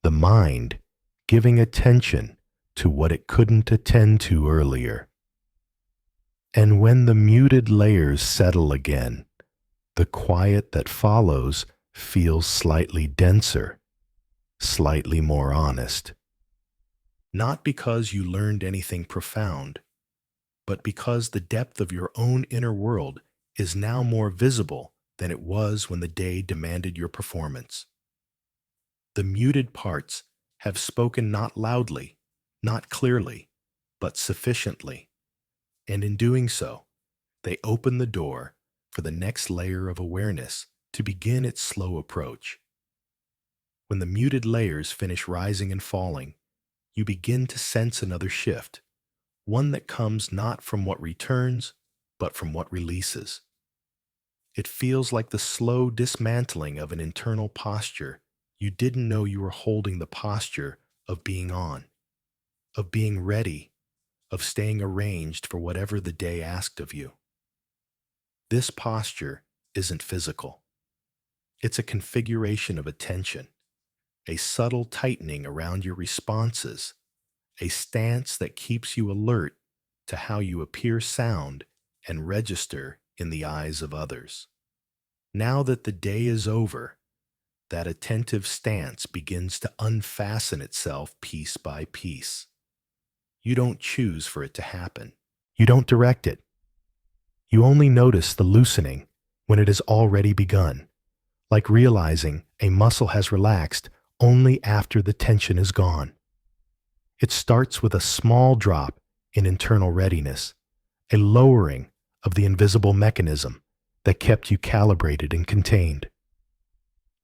the mind giving attention to what it couldn't attend to earlier. And when the muted layers settle again, the quiet that follows feels slightly denser, slightly more honest. Not because you learned anything profound, but because the depth of your own inner world is now more visible than it was when the day demanded your performance. The muted parts have spoken not loudly, not clearly, but sufficiently, and in doing so, they open the door for the next layer of awareness to begin its slow approach. When the muted layers finish rising and falling, you begin to sense another shift, one that comes not from what returns, but from what releases. It feels like the slow dismantling of an internal posture you didn't know you were holding, the posture of being on, of being ready, of staying arranged for whatever the day asked of you. This posture isn't physical. It's a configuration of attention, a subtle tightening around your responses, a stance that keeps you alert to how you appear, sound, and register in the eyes of others. Now that the day is over, that attentive stance begins to unfasten itself piece by piece. You don't choose for it to happen. You don't direct it. You only notice the loosening when it has already begun, like realizing a muscle has relaxed only after the tension is gone. It starts with a small drop in internal readiness, a lowering of the invisible mechanism that kept you calibrated and contained.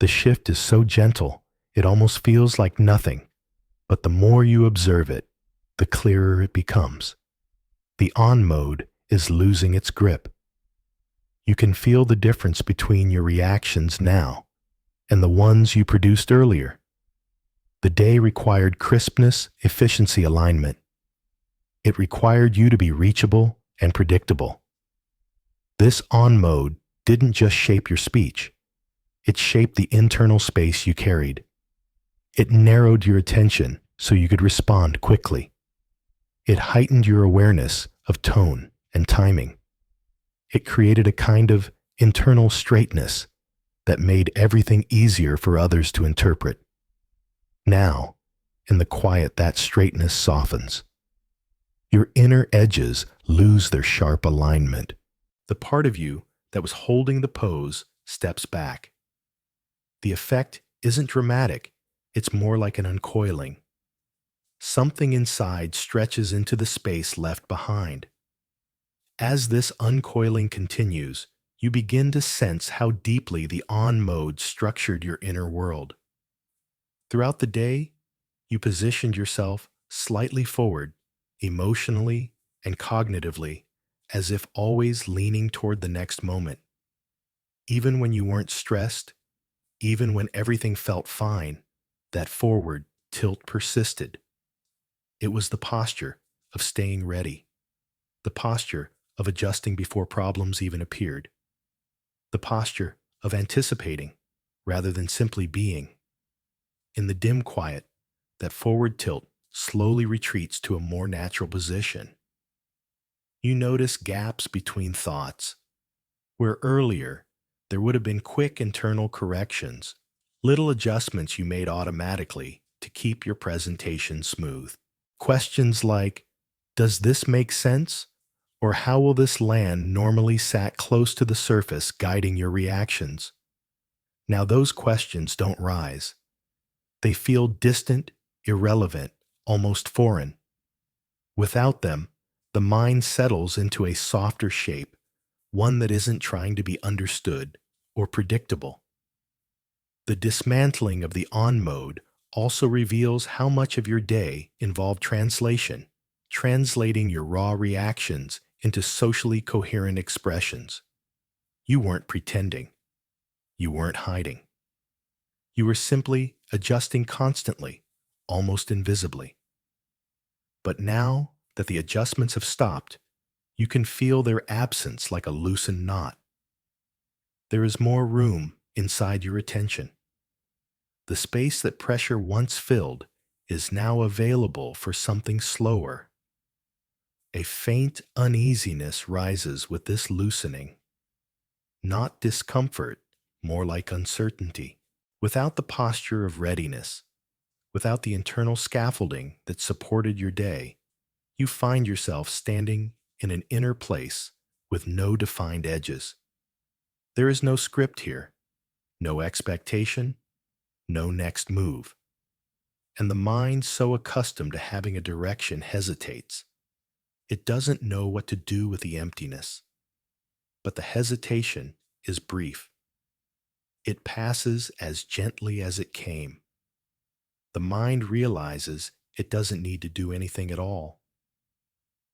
The shift is so gentle, it almost feels like nothing, but the more you observe it, the clearer it becomes. The on mode is losing its grip. You can feel the difference between your reactions now and the ones you produced earlier. The day required crispness, efficiency, alignment. It required you to be reachable and predictable. This on mode didn't just shape your speech. It shaped the internal space you carried. It narrowed your attention so you could respond quickly. It heightened your awareness of tone and timing. It created a kind of internal straightness that made everything easier for others to interpret. Now, in the quiet, that straightness softens. Your inner edges lose their sharp alignment. The part of you that was holding the pose steps back. The effect isn't dramatic, it's more like an uncoiling. Something inside stretches into the space left behind. As this uncoiling continues, you begin to sense how deeply the on mode structured your inner world. Throughout the day, you positioned yourself slightly forward, emotionally and cognitively, as if always leaning toward the next moment. Even when you weren't stressed, even when everything felt fine, that forward tilt persisted. It was the posture of staying ready, the posture of adjusting before problems even appeared, the posture of anticipating rather than simply being. In the dim quiet, that forward tilt slowly retreats to a more natural position. You notice gaps between thoughts, where earlier there would have been quick internal corrections, little adjustments you made automatically to keep your presentation smooth. Questions like, does this make sense? Or how will this land, normally sat close to the surface, guiding your reactions. Now those questions don't rise. They feel distant, irrelevant, almost foreign. Without them, the mind settles into a softer shape, one that isn't trying to be understood or predictable. The dismantling of the on mode also reveals how much of your day involved translation, translating your raw reactions into socially coherent expressions. You weren't pretending. You weren't hiding. You were simply adjusting constantly, almost invisibly. But now that the adjustments have stopped, you can feel their absence like a loosened knot. There is more room inside your attention. The space that pressure once filled is now available for something slower. A faint uneasiness rises with this loosening, not discomfort, more like uncertainty. Without the posture of readiness, without the internal scaffolding that supported your day, you find yourself standing in an inner place with no defined edges. There is no script here, no expectation, no next move. And the mind, so accustomed to having a direction, hesitates. It doesn't know what to do with the emptiness. But the hesitation is brief. It passes as gently as it came. The mind realizes it doesn't need to do anything at all.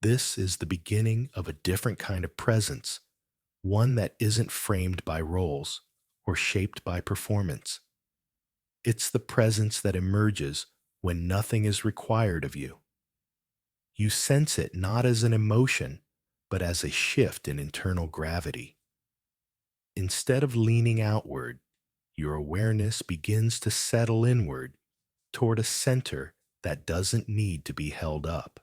This is the beginning of a different kind of presence, one that isn't framed by roles or shaped by performance. It's the presence that emerges when nothing is required of you. You sense it not as an emotion, but as a shift in internal gravity. Instead of leaning outward, your awareness begins to settle inward toward a center that doesn't need to be held up.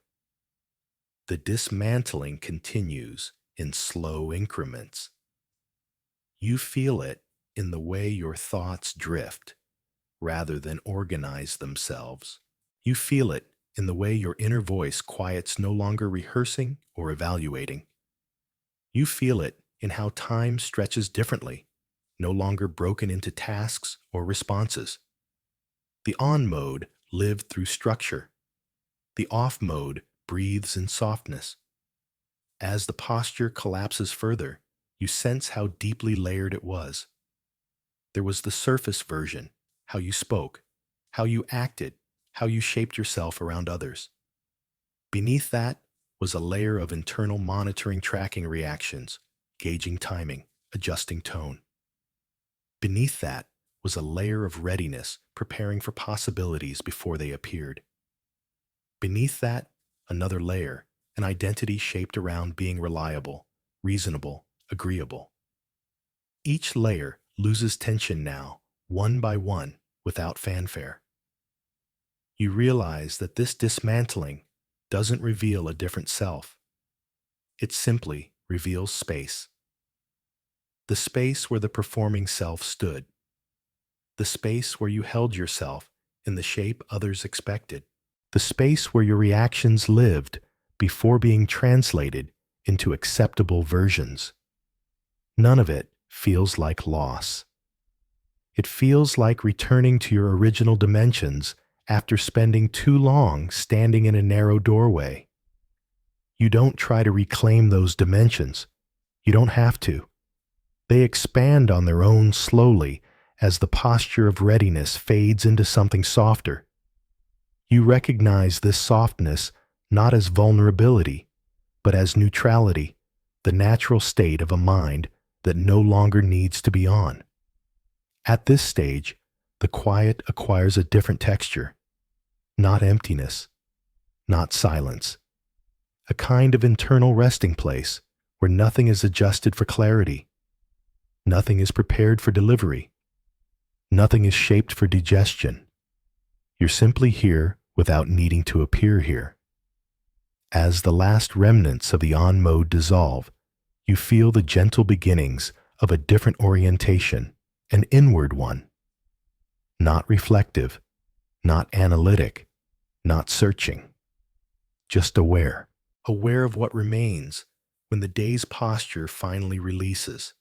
The dismantling continues in slow increments. You feel it in the way your thoughts drift rather than organize themselves. You feel it in the way your inner voice quiets, no longer rehearsing or evaluating. You feel it in how time stretches differently, no longer broken into tasks or responses. The on mode lived through structure. The off mode breathes in softness. As the posture collapses further, you sense how deeply layered it was. There was the surface version, how you spoke, how you acted, how you shaped yourself around others. Beneath that was a layer of internal monitoring, tracking reactions, gauging timing, adjusting tone. Beneath that was a layer of readiness, preparing for possibilities before they appeared. Beneath that, another layer, an identity shaped around being reliable, reasonable, agreeable. Each layer loses tension now, one by one, without fanfare. You realize that this dismantling doesn't reveal a different self. It simply reveals space. The space where the performing self stood. The space where you held yourself in the shape others expected. The space where your reactions lived before being translated into acceptable versions. None of it feels like loss. It feels like returning to your original dimensions after spending too long standing in a narrow doorway. You don't try to reclaim those dimensions. You don't have to. They expand on their own slowly as the posture of readiness fades into something softer. You recognize this softness not as vulnerability, but as neutrality, the natural state of a mind that no longer needs to be on. At this stage, the quiet acquires a different texture, not emptiness, not silence, a kind of internal resting place where nothing is adjusted for clarity, nothing is prepared for delivery, nothing is shaped for digestion. You're simply here without needing to appear here. As the last remnants of the on mode dissolve, you feel the gentle beginnings of a different orientation, an inward one. Not reflective, not analytic, not searching. Just aware, aware of what remains when the day's posture finally releases.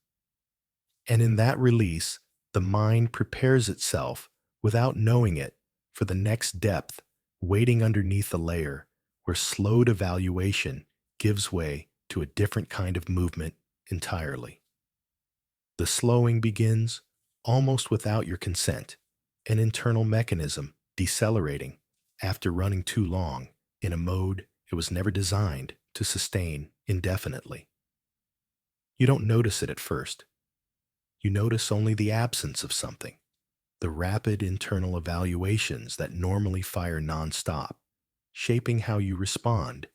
And in that release, the mind prepares itself, without knowing it, for the next depth, waiting underneath a layer where slowed evaluation gives way to a different kind of movement entirely. The slowing begins almost without your consent, an internal mechanism decelerating after running too long in a mode it was never designed to sustain indefinitely. You don't notice it at first. You notice only the absence of something, the rapid internal evaluations that normally fire nonstop, shaping how you respond,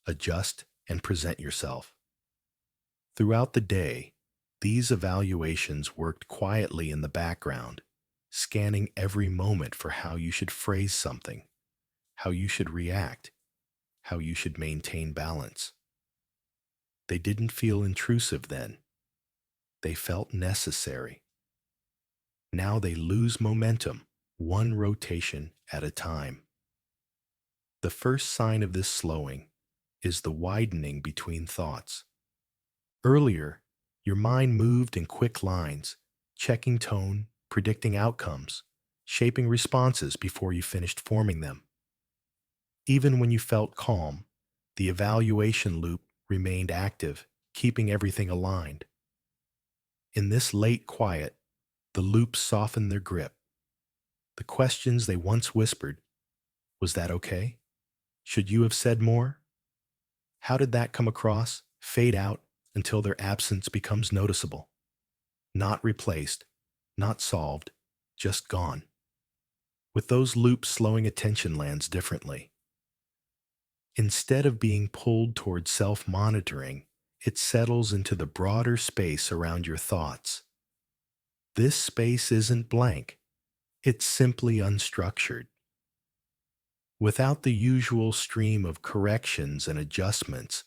adjust, and present yourself. Throughout the day, These evaluations worked quietly in the background, scanning every moment for how you should phrase something, how you should react, how you should maintain balance. They didn't feel intrusive then. They felt necessary. Now they lose momentum, one rotation at a time. The first sign of this slowing is the widening between thoughts. Earlier, your mind moved in quick lines, checking tone, predicting outcomes, shaping responses before you finished forming them. Even when you felt calm, the evaluation loop remained active, keeping everything aligned. In this late quiet, the loops softened their grip. The questions they once whispered, was that okay? Should you have said more? How did that come across? Fade out until their absence becomes noticeable. Not replaced, not solved, just gone. With those loops slowing, attention lands differently. Instead of being pulled toward self-monitoring, it settles into the broader space around your thoughts. This space isn't blank, it's simply unstructured. Without the usual stream of corrections and adjustments,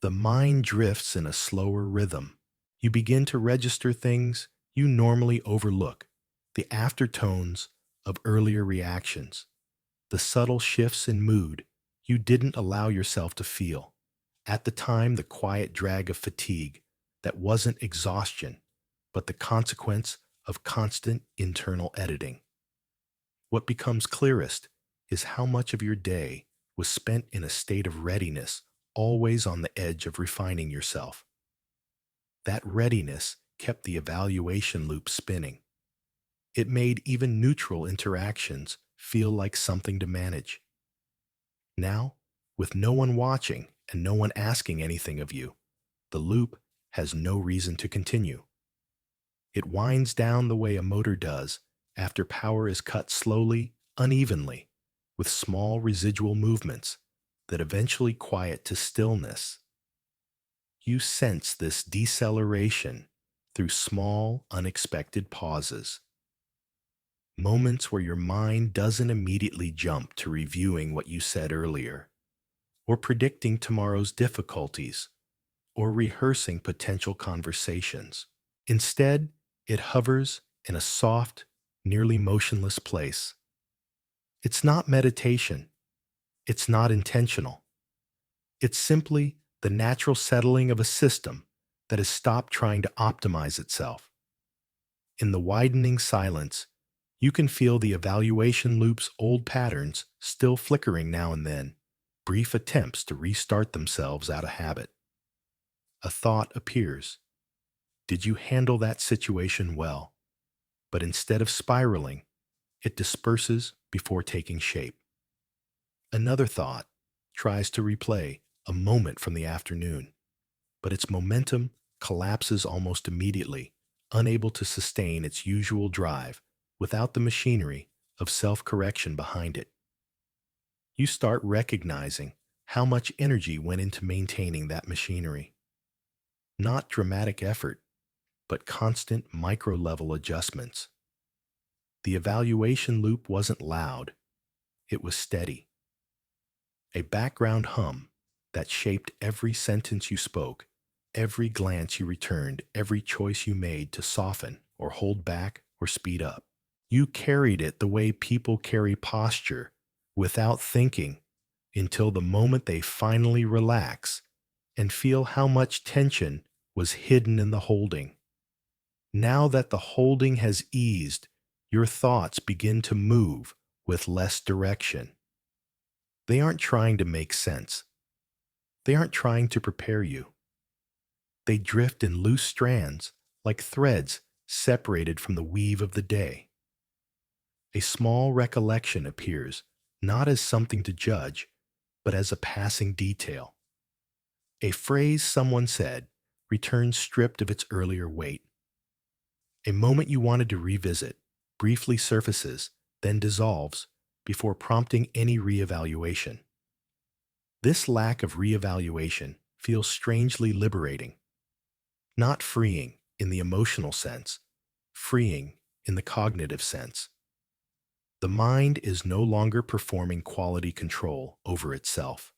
the mind drifts in a slower rhythm. You begin to register things you normally overlook, the aftertones of earlier reactions, the subtle shifts in mood you didn't allow yourself to feel. At the time, the quiet drag of fatigue that wasn't exhaustion, but the consequence of constant internal editing. What becomes clearest is how much of your day was spent in a state of readiness, always on the edge of refining yourself. That readiness kept the evaluation loop spinning. It made even neutral interactions feel like something to manage. Now, with no one watching and no one asking anything of you, the loop has no reason to continue. It winds down the way a motor does after power is cut slowly, unevenly, with small residual movements that eventually quiet to stillness. You sense this deceleration through small, unexpected pauses. Moments where your mind doesn't immediately jump to reviewing what you said earlier, or predicting tomorrow's difficulties, or rehearsing potential conversations. Instead, it hovers in a soft, nearly motionless place. It's not meditation. It's not intentional. It's simply the natural settling of a system that has stopped trying to optimize itself. In the widening silence, you can feel the evaluation loop's old patterns still flickering now and then, brief attempts to restart themselves out of habit. A thought appears. Did you handle that situation well? But instead of spiraling, it disperses before taking shape. Another thought tries to replay a moment from the afternoon, but its momentum collapses almost immediately, unable to sustain its usual drive without the machinery of self-correction behind it. You start recognizing how much energy went into maintaining that machinery. Not dramatic effort, but constant micro-level adjustments. The evaluation loop wasn't loud, it was steady. A background hum that shaped every sentence you spoke, every glance you returned, every choice you made to soften or hold back or speed up. You carried it the way people carry posture, without thinking, until the moment they finally relax and feel how much tension was hidden in the holding. Now that the holding has eased, your thoughts begin to move with less direction. They aren't trying to make sense. They aren't trying to prepare you. They drift in loose strands, like threads separated from the weave of the day. A small recollection appears, not as something to judge, but as a passing detail. A phrase someone said returns stripped of its earlier weight. A moment you wanted to revisit briefly surfaces, then dissolves before prompting any reevaluation. This lack of reevaluation feels strangely liberating. Not freeing, in the emotional sense, freeing in the cognitive sense. The mind is no longer performing quality control over itself.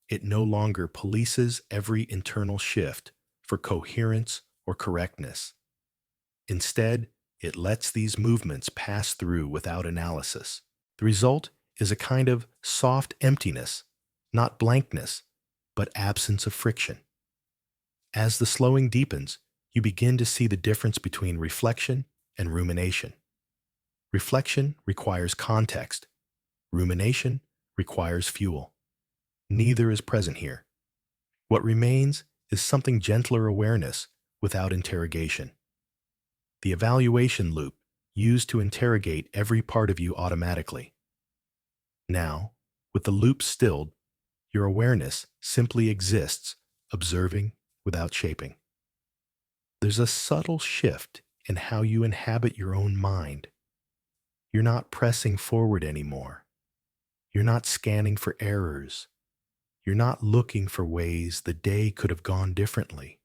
It no longer polices every internal shift for coherence or correctness. Instead, it lets these movements pass through without analysis. The result is a kind of soft emptiness, not blankness, but absence of friction. As the slowing deepens, you begin to see the difference between reflection and rumination. Reflection requires context. Rumination requires fuel. Neither is present here. What remains is something gentler awareness without interrogation. The evaluation loop used to interrogate every part of you automatically. Now, with the loop stilled, your awareness simply exists, observing without shaping. There's a subtle shift in how you inhabit your own mind. You're not pressing forward anymore. You're not scanning for errors. You're not looking for ways the day could have gone differently.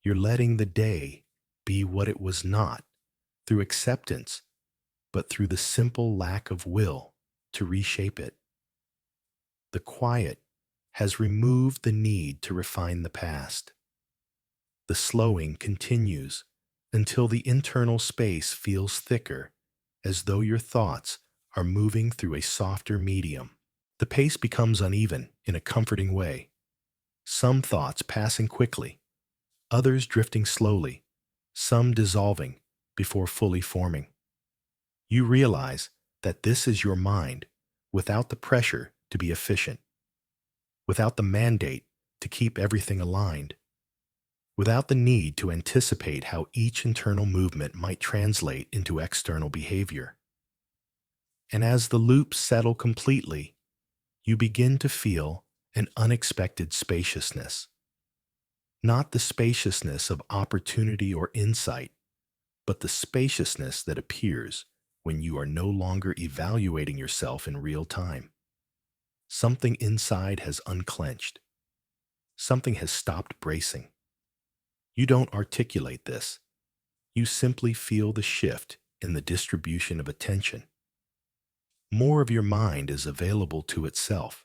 You're letting the day be what it was not through acceptance, but through the simple lack of will to reshape it. The quiet has removed the need to refine the past. The slowing continues until the internal space feels thicker, as though your thoughts are moving through a softer medium. The pace becomes uneven in a comforting way. Some thoughts passing quickly, others drifting slowly, some dissolving before fully forming. You realize that this is your mind without the pressure to be efficient, without the mandate to keep everything aligned, without the need to anticipate how each internal movement might translate into external behavior. And as the loops settle completely, you begin to feel an unexpected spaciousness. Not the spaciousness of opportunity or insight, but the spaciousness that appears when you are no longer evaluating yourself in real time. Something inside has unclenched. Something has stopped bracing. You don't articulate this. You simply feel the shift in the distribution of attention. More of your mind is available to itself.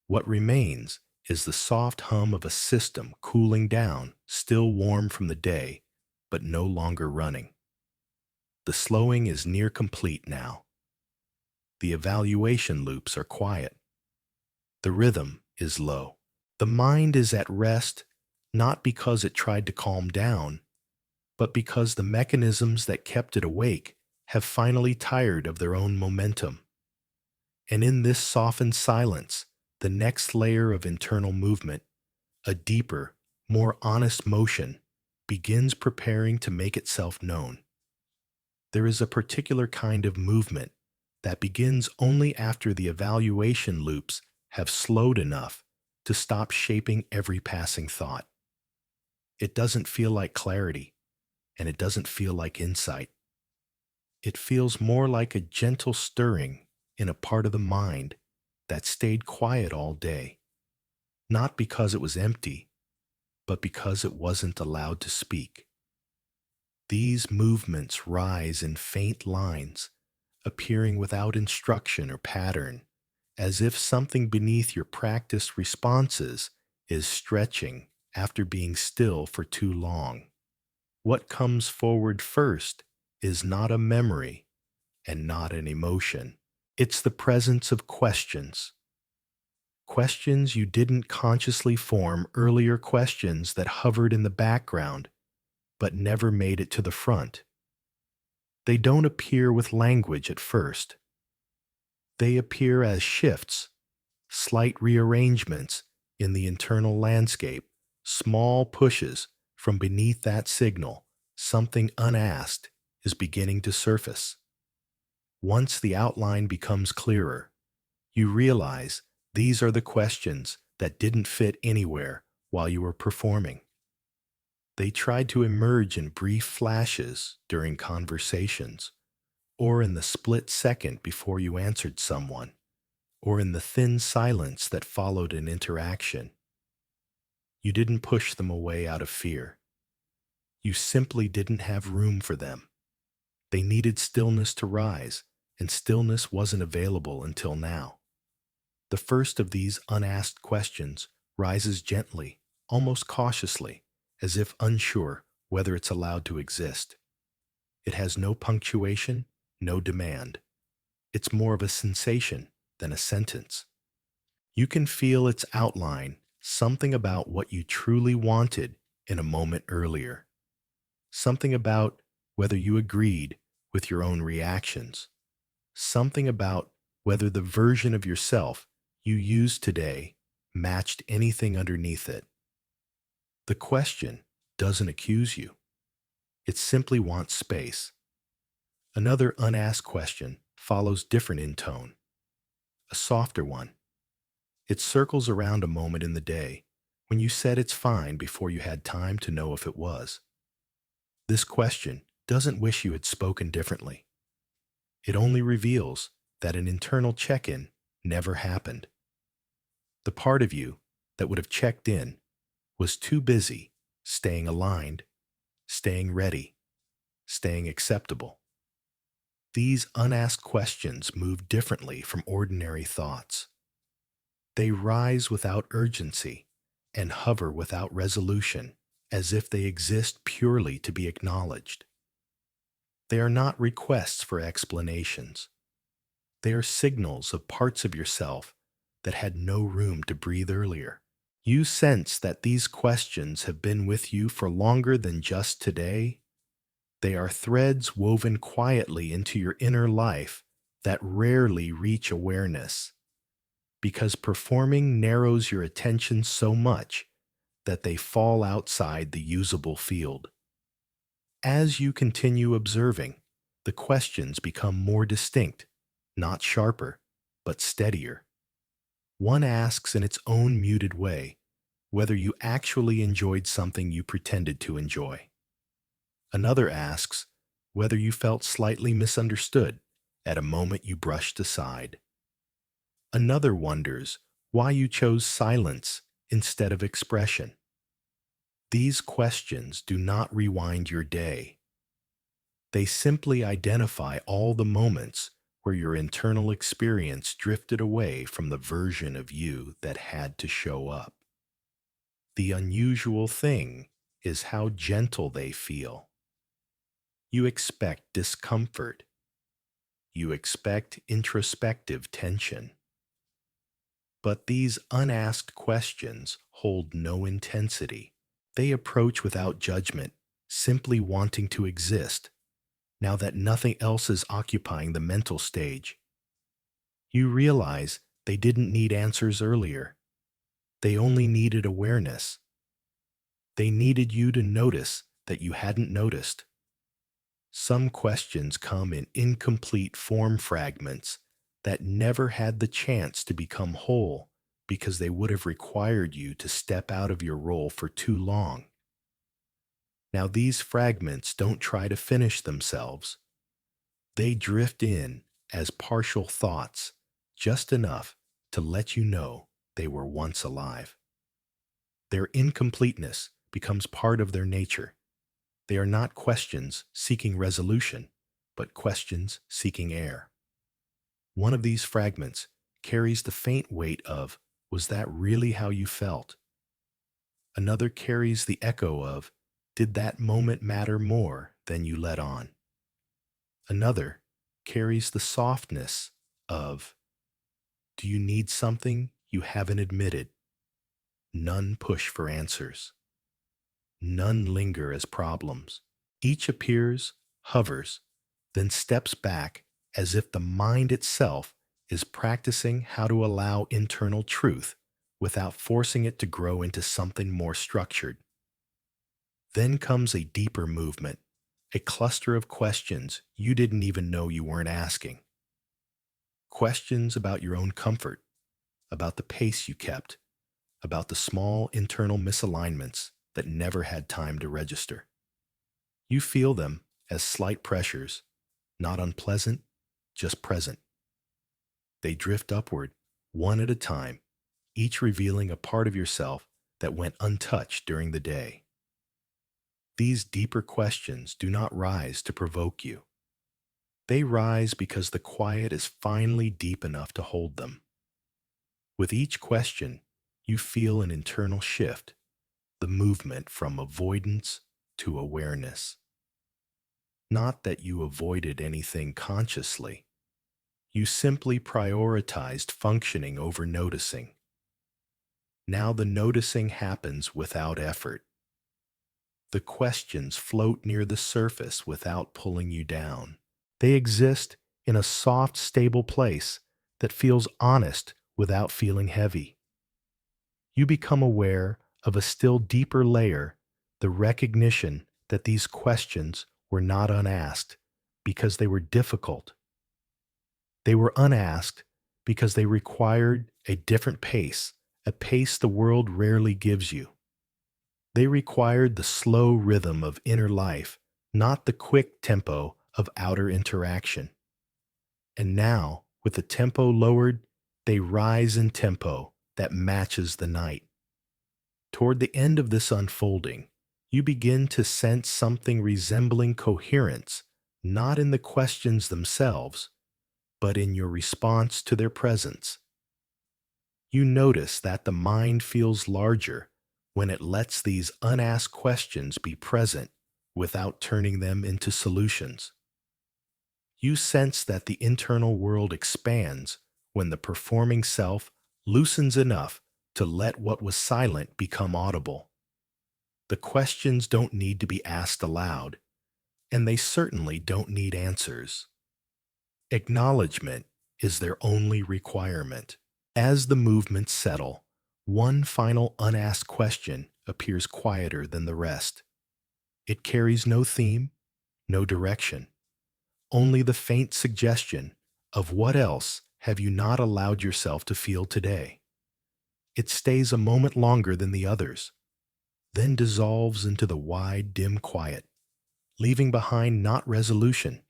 What remains is the soft hum of a system cooling down, still warm from the day, but no longer running. The slowing is near complete now. The evaluation loops are quiet. The rhythm is low. The mind is at rest not because it tried to calm down, but because the mechanisms that kept it awake have finally tired of their own momentum. And in this softened silence, the next layer of internal movement, a deeper, more honest motion, begins preparing to make itself known. There is a particular kind of movement that begins only after the evaluation loops have slowed enough to stop shaping every passing thought. It doesn't feel like clarity, and it doesn't feel like insight. It feels more like a gentle stirring in a part of the mind that stayed quiet all day, not because it was empty, but because it wasn't allowed to speak. These movements rise in faint lines, appearing without instruction or pattern, as if something beneath your practiced responses is stretching after being still for too long. What comes forward first is not a memory and not an emotion. It's the presence of questions. Questions you didn't consciously form, earlier questions that hovered in the background but never made it to the front. They don't appear with language at first. They appear as shifts, slight rearrangements in the internal landscape, small pushes from beneath that signal. Something unasked is beginning to surface. Once the outline becomes clearer, you realize these are the questions that didn't fit anywhere while you were performing. They tried to emerge in brief flashes during conversations, or in the split second before you answered someone, or in the thin silence that followed an interaction. You didn't push them away out of fear. You simply didn't have room for them. They needed stillness to rise, and stillness wasn't available until now. The first of these unasked questions rises gently, almost cautiously, as if unsure whether it's allowed to exist. It has no punctuation, no demand. It's more of a sensation than a sentence. You can feel its outline, something about what you truly wanted in a moment earlier. Something about whether you agreed with your own reactions. Something about whether the version of yourself you used today matched anything underneath it. The question doesn't accuse you. It simply wants space. Another unasked question follows different in tone, a softer one. It circles around a moment in the day when you said it's fine before you had time to know if it was. This question doesn't wish you had spoken differently. It only reveals that an internal check-in never happened. The part of you that would have checked in was too busy staying aligned, staying ready, staying acceptable. These unasked questions move differently from ordinary thoughts. They rise without urgency and hover without resolution, as if they exist purely to be acknowledged. They are not requests for explanations. They are signals of parts of yourself that had no room to breathe earlier. You sense that these questions have been with you for longer than just today. They are threads woven quietly into your inner life that rarely reach awareness, because performing narrows your attention so much that they fall outside the usable field. As you continue observing, the questions become more distinct, not sharper, but steadier. One asks in its own muted way whether you actually enjoyed something you pretended to enjoy. Another asks whether you felt slightly misunderstood at a moment you brushed aside. Another wonders why you chose silence instead of expression. These questions do not rewind your day. They simply identify all the moments where your internal experience drifted away from the version of you that had to show up. The unusual thing is how gentle they feel. You expect discomfort. You expect introspective tension. But these unasked questions hold no intensity. They approach without judgment, simply wanting to exist, now that nothing else is occupying the mental stage. You realize they didn't need answers earlier. They only needed awareness. They needed you to notice that you hadn't noticed. Some questions come in incomplete form fragments that never had the chance to become whole because they would have required you to step out of your role for too long. Now, these fragments don't try to finish themselves. They drift in as partial thoughts, just enough to let you know they were once alive. Their incompleteness becomes part of their nature. They are not questions seeking resolution, but questions seeking air. One of these fragments carries the faint weight of, "Was that really how you felt?" Another carries the echo of, "Did that moment matter more than you let on?" Another carries the softness of, "Do you need something you haven't admitted?" None push for answers. None linger as problems. Each appears, hovers, then steps back as if the mind itself is practicing how to allow internal truth without forcing it to grow into something more structured. Then comes a deeper movement, a cluster of questions you didn't even know you weren't asking. Questions about your own comfort, about the pace you kept, about the small internal misalignments that never had time to register. You feel them as slight pressures, not unpleasant, just present. They drift upward, one at a time, each revealing a part of yourself that went untouched during the day. These deeper questions do not rise to provoke you. They rise because the quiet is finally deep enough to hold them. With each question, you feel an internal shift, the movement from avoidance to awareness. Not that you avoided anything consciously, you simply prioritized functioning over noticing. Now the noticing happens without effort. The questions float near the surface without pulling you down. They exist in a soft, stable place that feels honest without feeling heavy. You become aware of a still deeper layer, the recognition that these questions were not unasked because they were difficult. They were unasked because they required a different pace, a pace the world rarely gives you. They required the slow rhythm of inner life, not the quick tempo of outer interaction. And now, with the tempo lowered, they rise in tempo that matches the night. Toward the end of this unfolding, you begin to sense something resembling coherence, not in the questions themselves, but in your response to their presence. You notice that the mind feels larger when it lets these unasked questions be present without turning them into solutions. You sense that the internal world expands when the performing self loosens enough to let what was silent become audible. The questions don't need to be asked aloud, and they certainly don't need answers. Acknowledgement is their only requirement. As the movements settle, one final unasked question appears quieter than the rest. It carries no theme, no direction, only the faint suggestion of what else have you not allowed yourself to feel today. It stays a moment longer than the others, then dissolves into the wide, dim quiet, leaving behind not resolution,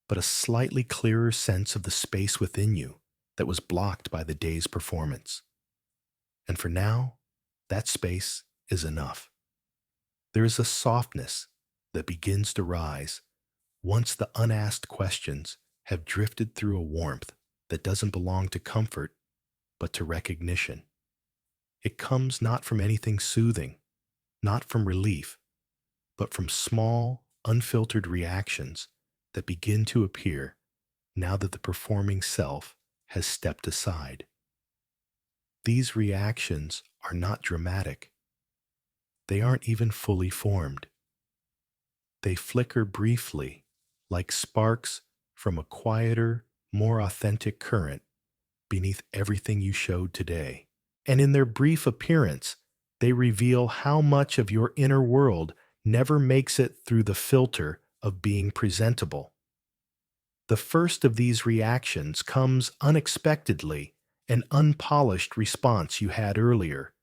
but a slightly clearer sense of the space within you that was blocked by the day's performance. And for now, that space is enough. There is a softness that begins to rise once the unasked questions have drifted through a warmth that doesn't belong to comfort, but to recognition. It comes not from anything soothing, not from relief, but from small, unfiltered reactions that begin to appear now that the performing self has stepped aside. These reactions are not dramatic. They aren't even fully formed. They flicker briefly, like sparks from a quieter, more authentic current beneath everything you showed today. And in their brief appearance, they reveal how much of your inner world never makes it through the filter of being presentable. The first of these reactions comes unexpectedly, an unpolished response you had earlier,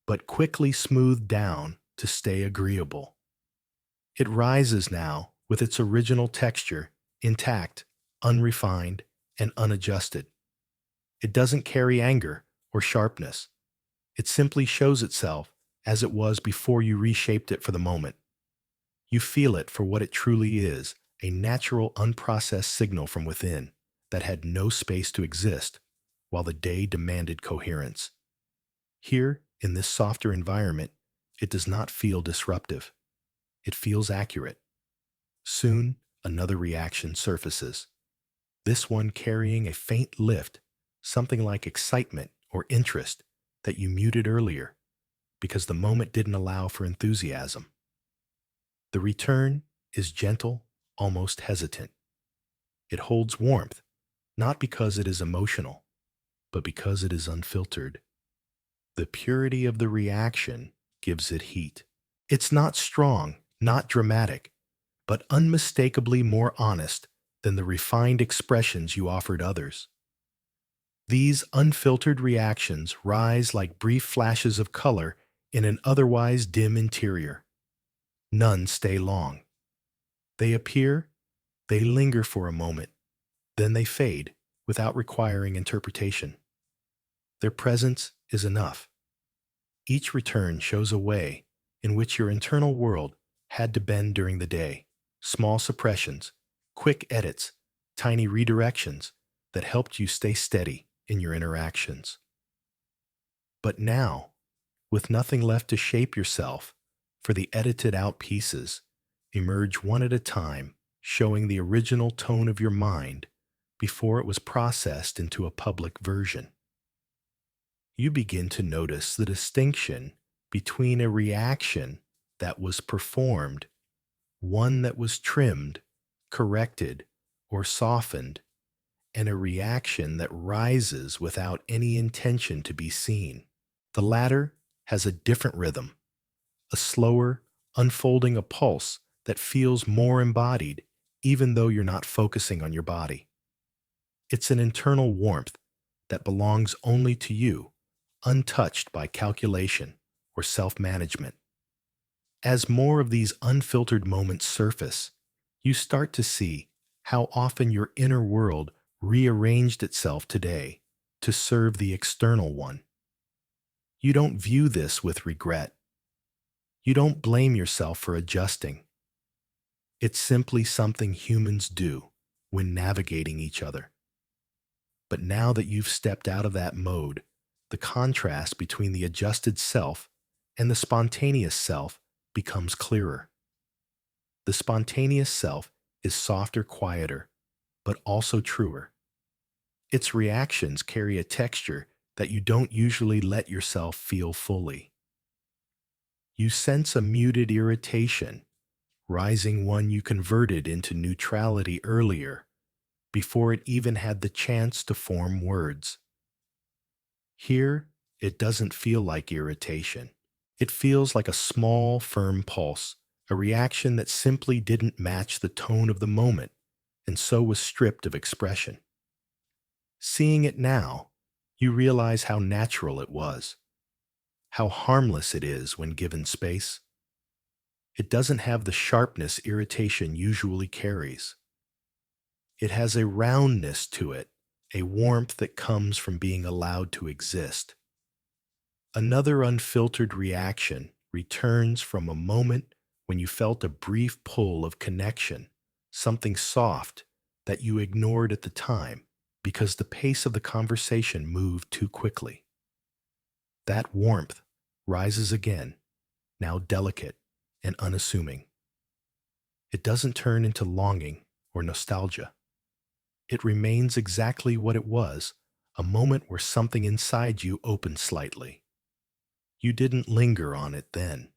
but quickly smoothed down to stay agreeable. It rises now with its original texture, intact, unrefined, and unadjusted. It doesn't carry anger or sharpness. It simply shows itself as it was before you reshaped it for the moment. You feel it for what it truly is, a natural, unprocessed signal from within that had no space to exist while the day demanded coherence. Here, in this softer environment, it does not feel disruptive. It feels accurate. Soon, another reaction surfaces, this one carrying a faint lift, something like excitement or interest that you muted earlier because the moment didn't allow for enthusiasm. The return is gentle, almost hesitant. It holds warmth, not because it is emotional, but because it is unfiltered. The purity of the reaction gives it heat. It's not strong, not dramatic, but unmistakably more honest than the refined expressions you offered others. These unfiltered reactions rise like brief flashes of color in an otherwise dim interior. None stay long. They appear, they linger for a moment, then they fade without requiring interpretation. Their presence is enough. Each return shows a way in which your internal world had to bend during the day, small suppressions, quick edits, tiny redirections that helped you stay steady in your interactions. But now, with nothing left to shape yourself, for the edited out pieces emerge one at a time, showing the original tone of your mind before it was processed into a public version. You begin to notice the distinction between a reaction that was performed, one that was trimmed, corrected, or softened, and a reaction that rises without any intention to be seen. The latter has a different rhythm, a slower, unfolding a pulse that feels more embodied, even though you're not focusing on your body. It's an internal warmth that belongs only to you, untouched by calculation or self-management. As more of these unfiltered moments surface, you start to see how often your inner world rearranged itself today to serve the external one. You don't view this with regret. You don't blame yourself for adjusting. It's simply something humans do when navigating each other. But now that you've stepped out of that mode, the contrast between the adjusted self and the spontaneous self becomes clearer. The spontaneous self is softer, quieter, but also truer. Its reactions carry a texture that you don't usually let yourself feel fully. You sense a muted irritation, rising one you converted into neutrality earlier, before it even had the chance to form words. Here, it doesn't feel like irritation. It feels like a small, firm pulse, a reaction that simply didn't match the tone of the moment, and so was stripped of expression. Seeing it now, you realize how natural it was, how harmless it is when given space. It doesn't have the sharpness irritation usually carries. It has a roundness to it, a warmth that comes from being allowed to exist. Another unfiltered reaction returns from a moment when you felt a brief pull of connection, something soft that you ignored at the time because the pace of the conversation moved too quickly. That warmth rises again, now delicate and unassuming. It doesn't turn into longing or nostalgia. It remains exactly what it was, a moment where something inside you opened slightly. You didn't linger on it then.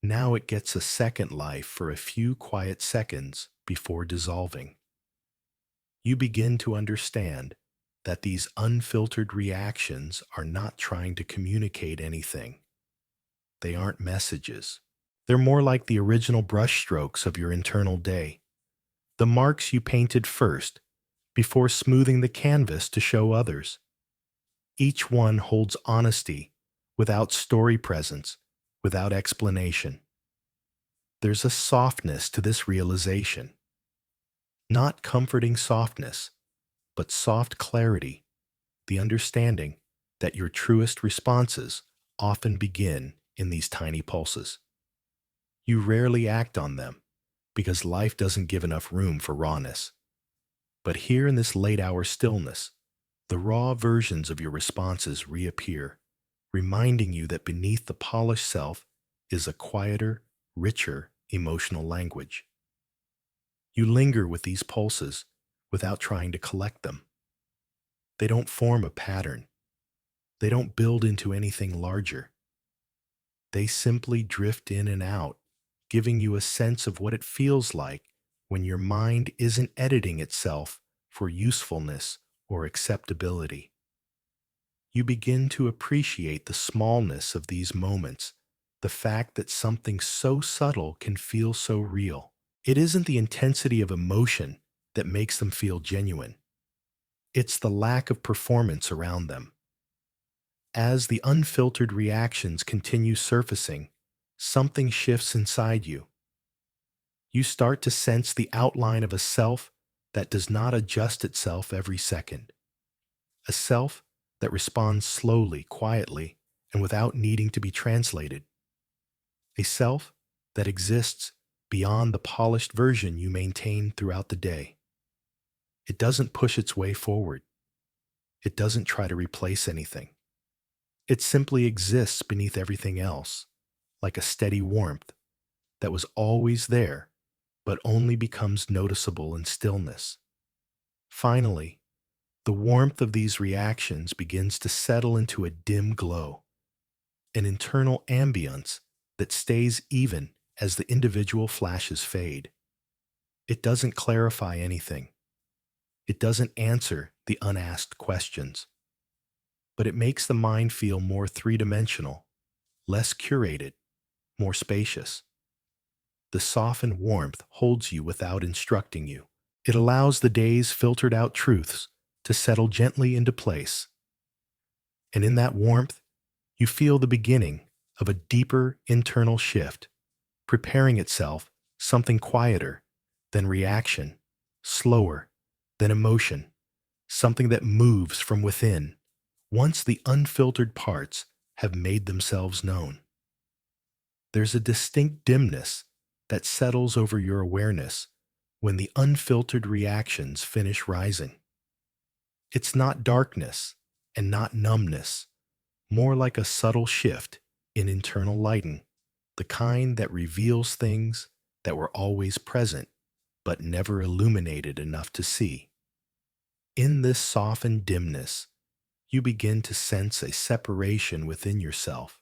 Now it gets a second life for a few quiet seconds before dissolving. You begin to understand that these unfiltered reactions are not trying to communicate anything. They aren't messages. They're more like the original brushstrokes of your internal day, the marks you painted first before smoothing the canvas to show others. Each one holds honesty without story presence, without explanation. There's a softness to this realization. Not comforting softness, but soft clarity, the understanding that your truest responses often begin in these tiny pulses. You rarely act on them because life doesn't give enough room for rawness. But here in this late hour stillness, the raw versions of your responses reappear, reminding you that beneath the polished self is a quieter, richer emotional language. You linger with these pulses without trying to collect them. They don't form a pattern. They don't build into anything larger. They simply drift in and out, giving you a sense of what it feels like when your mind isn't editing itself for usefulness or acceptability. You begin to appreciate the smallness of these moments, the fact that something so subtle can feel so real. It isn't the intensity of emotion that makes them feel genuine. It's the lack of performance around them. As the unfiltered reactions continue surfacing, something shifts inside you. You start to sense the outline of a self that does not adjust itself every second. A self that responds slowly, quietly, and without needing to be translated. A self that exists beyond the polished version you maintain throughout the day. It doesn't push its way forward. It doesn't try to replace anything. It simply exists beneath everything else, like a steady warmth that was always there, but only becomes noticeable in stillness. Finally, the warmth of these reactions begins to settle into a dim glow, an internal ambience that stays even as the individual flashes fade. It doesn't clarify anything. It doesn't answer the unasked questions, but it makes the mind feel more three-dimensional, less curated, more spacious. The softened warmth holds you without instructing you. It allows the day's filtered out truths to settle gently into place. And in that warmth, you feel the beginning of a deeper internal shift, preparing itself something quieter than reaction, slower than emotion, something that moves from within once the unfiltered parts have made themselves known. There's a distinct dimness that settles over your awareness when the unfiltered reactions finish rising. It's not darkness and not numbness, more like a subtle shift in internal lighting, the kind that reveals things that were always present but never illuminated enough to see. In this softened dimness, you begin to sense a separation within yourself.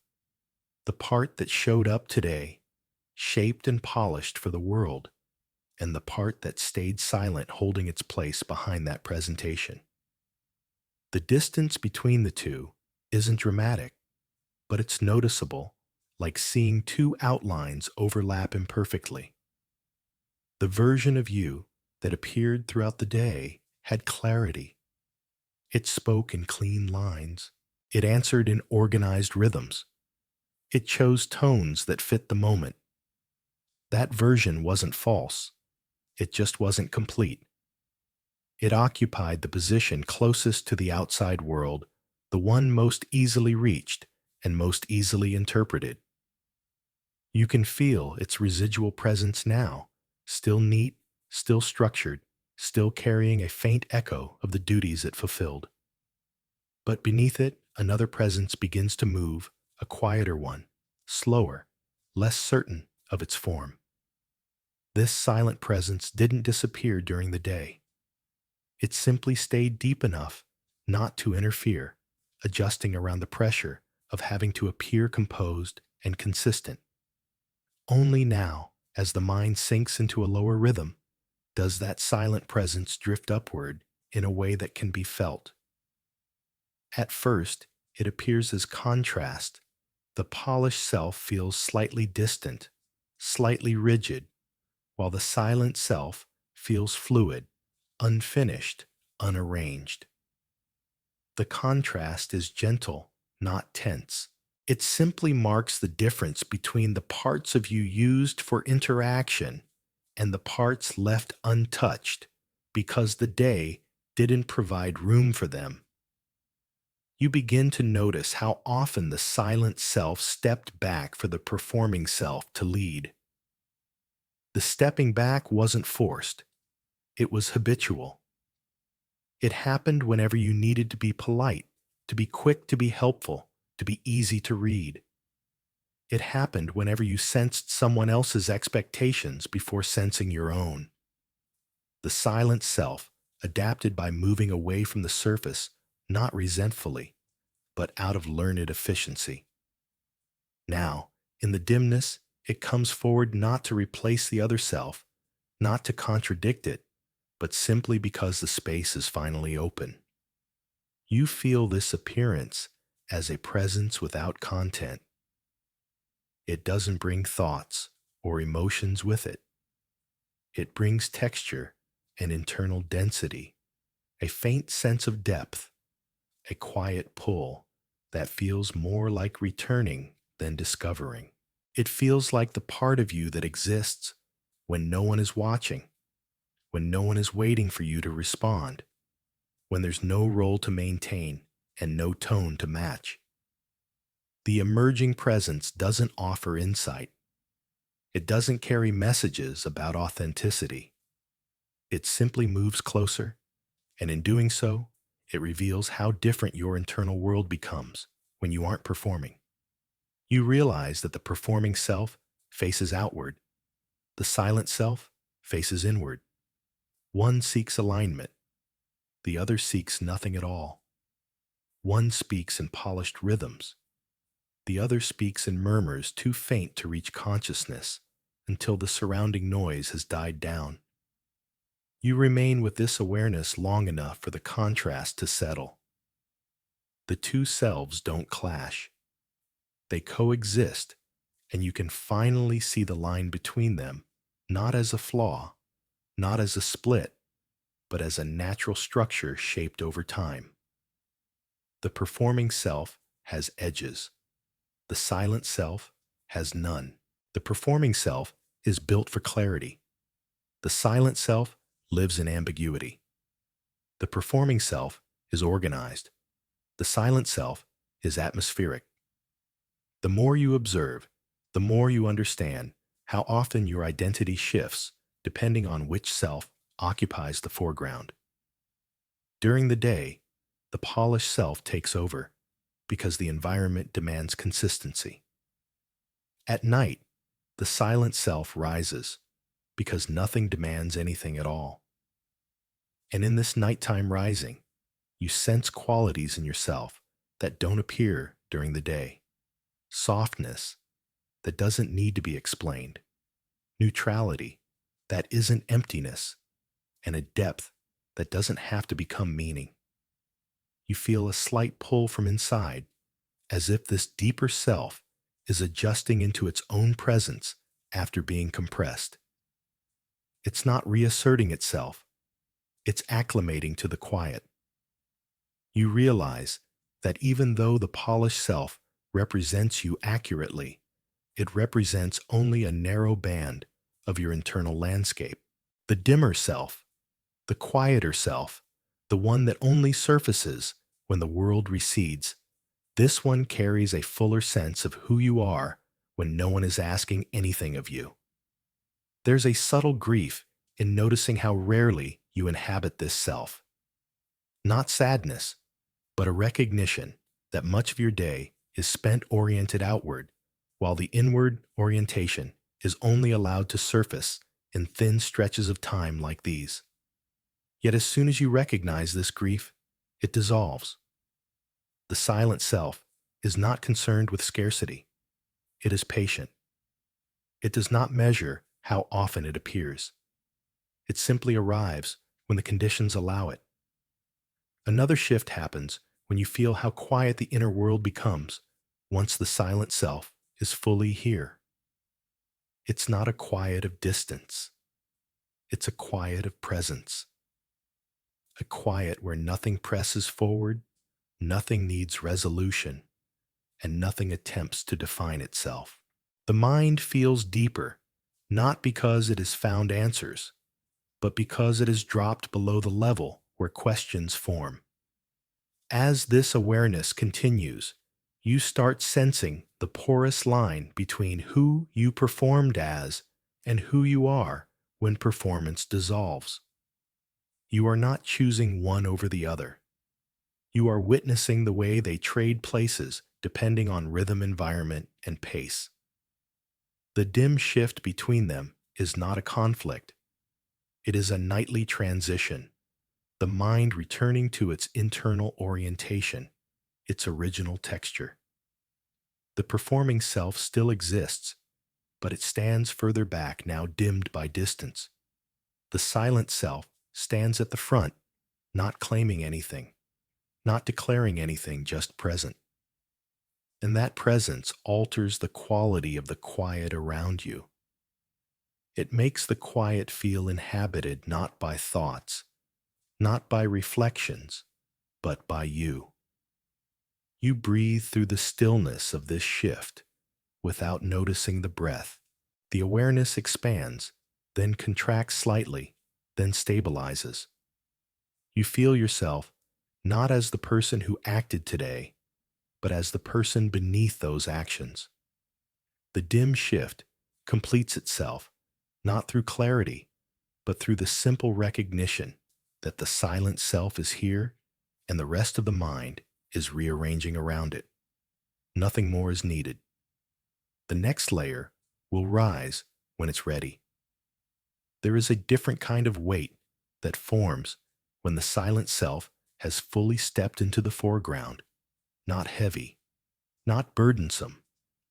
The part that showed up today, shaped and polished for the world, and the part that stayed silent holding its place behind that presentation. The distance between the two isn't dramatic, but it's noticeable, like seeing two outlines overlap imperfectly. The version of you that appeared throughout the day had clarity. It spoke in clean lines. It answered in organized rhythms. It chose tones that fit the moment. That version wasn't false. It just wasn't complete. It occupied the position closest to the outside world, the one most easily reached and most easily interpreted. You can feel its residual presence now, still neat, still structured, still carrying a faint echo of the duties it fulfilled. But beneath it, another presence begins to move, a quieter one, slower, less certain of its form. This silent presence didn't disappear during the day. It simply stayed deep enough not to interfere, adjusting around the pressure of having to appear composed and consistent. Only now, as the mind sinks into a lower rhythm, does that silent presence drift upward in a way that can be felt. At first, it appears as contrast. The polished self feels slightly distant, slightly rigid, while the silent self feels fluid, unfinished, unarranged. The contrast is gentle, not tense. It simply marks the difference between the parts of you used for interaction and the parts left untouched because the day didn't provide room for them. You begin to notice how often the silent self stepped back for the performing self to lead. The stepping back wasn't forced. It was habitual. It happened whenever you needed to be polite, to be quick to be helpful, to be easy to read. It happened whenever you sensed someone else's expectations before sensing your own. The silent self adapted by moving away from the surface, not resentfully, but out of learned efficiency. Now, in the dimness, it comes forward not to replace the other self, not to contradict it, but simply because the space is finally open. You feel this appearance as a presence without content. It doesn't bring thoughts or emotions with it. It brings texture and internal density, a faint sense of depth, a quiet pull that feels more like returning than discovering. It feels like the part of you that exists when no one is watching, when no one is waiting for you to respond, when there's no role to maintain and no tone to match. The emerging presence doesn't offer insight. It doesn't carry messages about authenticity. It simply moves closer, and in doing so, it reveals how different your internal world becomes when you aren't performing. You realize that the performing self faces outward, the silent self faces inward. One seeks alignment, the other seeks nothing at all. One speaks in polished rhythms, the other speaks in murmurs too faint to reach consciousness until the surrounding noise has died down. You remain with this awareness long enough for the contrast to settle. The two selves don't clash. They coexist, and you can finally see the line between them, not as a flaw, not as a split, but as a natural structure shaped over time. The performing self has edges. The silent self has none. The performing self is built for clarity. The silent self lives in ambiguity. The performing self is organized. The silent self is atmospheric. The more you observe, the more you understand how often your identity shifts depending on which self occupies the foreground. During the day, the polished self takes over because the environment demands consistency. At night, the silent self rises because nothing demands anything at all. And in this nighttime rising, you sense qualities in yourself that don't appear during the day. Softness that doesn't need to be explained. Neutrality that isn't emptiness. And a depth that doesn't have to become meaning. You feel a slight pull from inside, as if this deeper self is adjusting into its own presence after being compressed. It's not reasserting itself, it's acclimating to the quiet. You realize that even though the polished self represents you accurately, it represents only a narrow band of your internal landscape. The dimmer self, the quieter self, the one that only surfaces when the world recedes, this one carries a fuller sense of who you are when no one is asking anything of you. There's a subtle grief in noticing how rarely you inhabit this self. Not sadness, but a recognition that much of your day is spent oriented outward, while the inward orientation is only allowed to surface in thin stretches of time like these. Yet as soon as you recognize this grief, it dissolves. The silent self is not concerned with scarcity. It is patient. It does not measure how often it appears. It simply arrives when the conditions allow it. Another shift happens when you feel how quiet the inner world becomes once the silent self is fully here. It's not a quiet of distance. It's a quiet of presence. A quiet where nothing presses forward, nothing needs resolution, and nothing attempts to define itself. The mind feels deeper, not because it has found answers, but because it has dropped below the level where questions form. As this awareness continues, you start sensing the porous line between who you performed as and who you are when performance dissolves. You are not choosing one over the other. You are witnessing the way they trade places depending on rhythm, environment, and pace. The dim shift between them is not a conflict. It is a nightly transition, the mind returning to its internal orientation, its original texture. The performing self still exists, but it stands further back, now dimmed by distance. The silent self stands at the front, not claiming anything, not declaring anything, just present. And that presence alters the quality of the quiet around you. It makes the quiet feel inhabited not by thoughts, not by reflections, but by you. You breathe through the stillness of this shift without noticing the breath. The awareness expands, then contracts slightly, then stabilizes. You feel yourself not as the person who acted today, but as the person beneath those actions. The dim shift completes itself, not through clarity, but through the simple recognition that the silent self is here and the rest of the mind is rearranging around it. Nothing more is needed. The next layer will rise when it's ready. There is a different kind of weight that forms when the silent self has fully stepped into the foreground, not heavy, not burdensome,